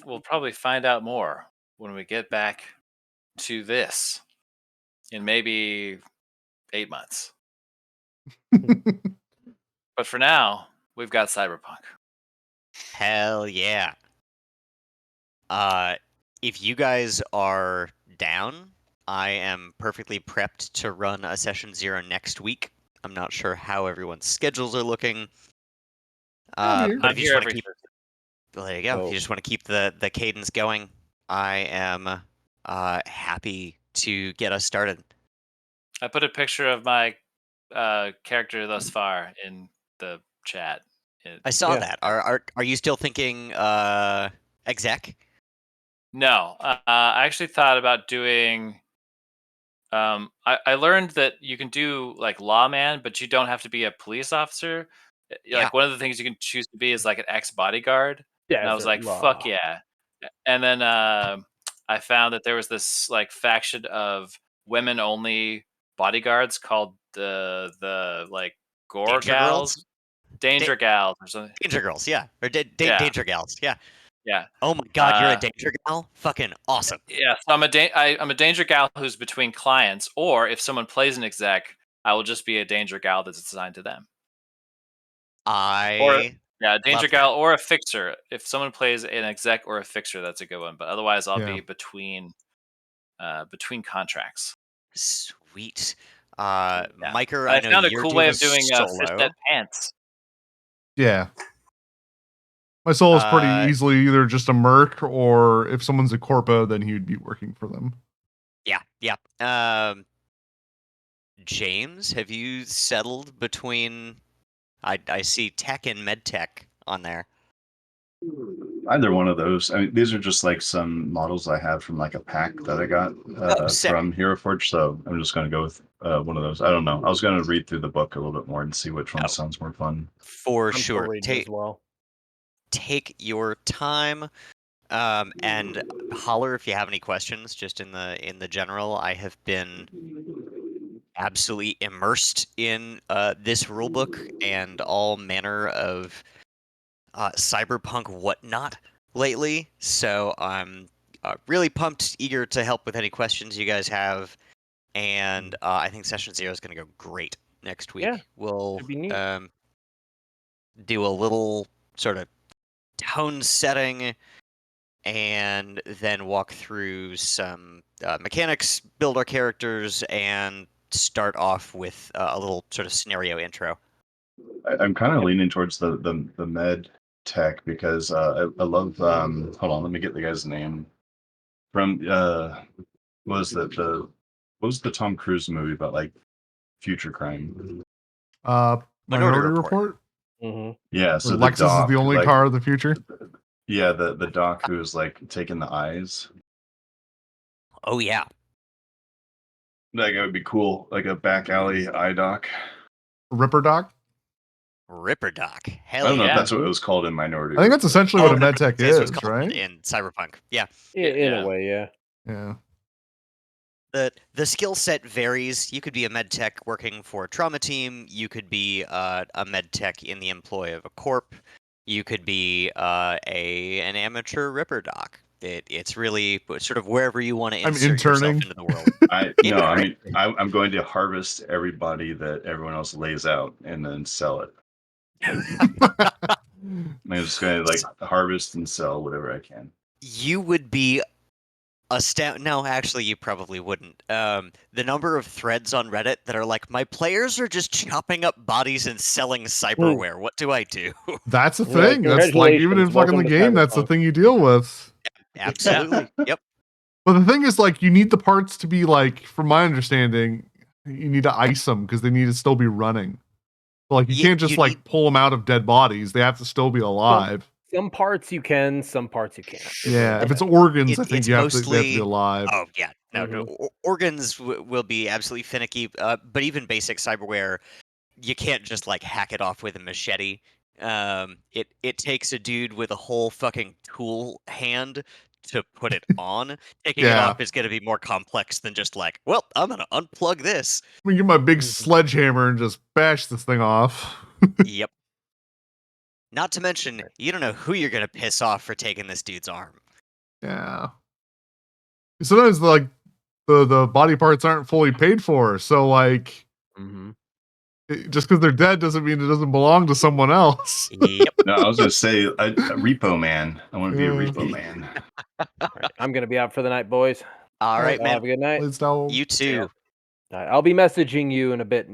We'll probably find out more when we get back to this in maybe 8 months. But for now, we've got Cyberpunk. Hell yeah. If you guys are down, I am perfectly prepped to run a session 0 next week. I'm not sure how everyone's schedules are looking. I'm here. But I'm if you here just want to every keep, Thursday. well, there you go. If Oh. you just want to keep the cadence going, I am happy to get us started. I put a picture of my character thus far in the chat. I saw Yeah. that. Are you still thinking exec? No, I actually thought about doing. I learned that you can do like lawman, but you don't have to be a police officer. Yeah. Like one of the things you can choose to be is like an ex bodyguard. Yeah. And I was like, fuck yeah. And then I found that there was this like faction of women only bodyguards called the like gore Danger gals, Girls? danger gals or something. Danger Girls, yeah. Or Yeah. Danger Gals, yeah. Yeah. Oh my god, you're a Danger Gal? Fucking awesome. Yeah, so I'm a danger gal who's between clients, or if someone plays an exec, I will just be a danger gal that's assigned to them. Or I yeah, a danger love gal or a fixer. If someone plays an exec or a fixer, that's a good one. But otherwise, I'll Yeah. be between contracts. Sweet. Yeah. Miker, I I know found a you're cool doing way a of doing solo. fishnet pants. Yeah. My soul is pretty easily either just a merc or if someone's a corpo, then he would be working for them. Yeah. James, have you settled between? I see tech and medtech on there. Either one of those. I mean, these are just like some models I have from like a pack that I got Sick. from Hero Forge. So I'm just going to go with one of those. I don't know. I was going to read through the book a little bit more and see which one sounds more fun. For I'm still sure. reading as well. Take your time, and holler if you have any questions. Just in the general, I have been absolutely immersed in this rulebook and all manner of cyberpunk whatnot lately. So I'm really pumped, eager to help with any questions you guys have. And I think session 0 is going to go great next week. Yeah, We'll should be neat. do a little sort of tone setting and then walk through some mechanics, build our characters, and start off with a little sort of scenario intro. I'm kind of leaning towards the med tech because I love. Hold on, let me get the guy's name. From what was the Tom Cruise movie about like future crime. Minority Report. Report. Mm-hmm. Yeah, So so the Lexus doc, is the only like, car of the future. Yeah, the doc who's like taking the eyes. Oh yeah. Like it would be cool, like a back alley eye doc. Ripper Doc. Ripper Doc. I Hell don't know yeah. if that's what it was called in Minority. I think that's Report. essentially what a no, medtech that's what it's is, called right? in Cyberpunk. Yeah. In Yeah. a way, yeah. Yeah. The skill set varies. You could be a med tech working for a trauma team. You could be a med tech in the employ of a corp. You could be an amateur ripper doc. It's really sort of wherever you want to I'm insert yourself interning. into the world. Yeah, No, I right. mean I'm going to harvest everybody that everyone else lays out and then sell it. I'm just going to like harvest and sell whatever I can. You would be No, actually, you probably wouldn't. The number of threads on Reddit that are like, my players are just chopping up bodies and selling cyberware. What do I do? That's a You're like, thing. That's like even in "Congratulations, fucking the welcome to game, that's the Cyberpunk." thing you deal with. Absolutely. Yep. But the thing is, like, you need the parts to be like, from my understanding, you need to ice them because they need to still be running. So, like, you can't just like pull them out of dead bodies; they have to still be alive. Some parts you can, some parts you can't. It Yeah, really if it's depends. organs, I think It's they have to be mostly. alive. Oh yeah, no, organs will be absolutely finicky. But even basic cyberware, you can't just like hack it off with a machete. It takes a dude with a whole fucking tool hand to put it on. Taking it Yeah. off is going to be more complex than just like, well, I'm gonna unplug this. Let me get my big sledgehammer and just bash this thing off. Yep. Not to mention, you don't know who you're gonna piss off for taking this dude's arm. Yeah. Sometimes like the body parts aren't fully paid for, so like just because they're dead doesn't mean it doesn't belong to someone else. Yep. No, I was going to say a repo man. I want to be a repo man. All right, I'm gonna be out for the night, boys. All right, Y'all man. have a good night. Let's tell You too. All right, I'll be messaging you in a bit,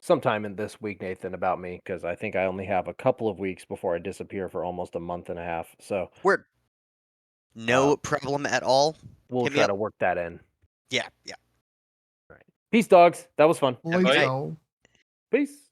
sometime in this week, Nathan, about me, because I think I only have a couple of weeks before I disappear for almost a month and a half. So We're no problem at all. we'll Hit me try up. to work that in. Yeah, yeah. Peace, dogs. That was fun. Let's Bye. tell. Peace.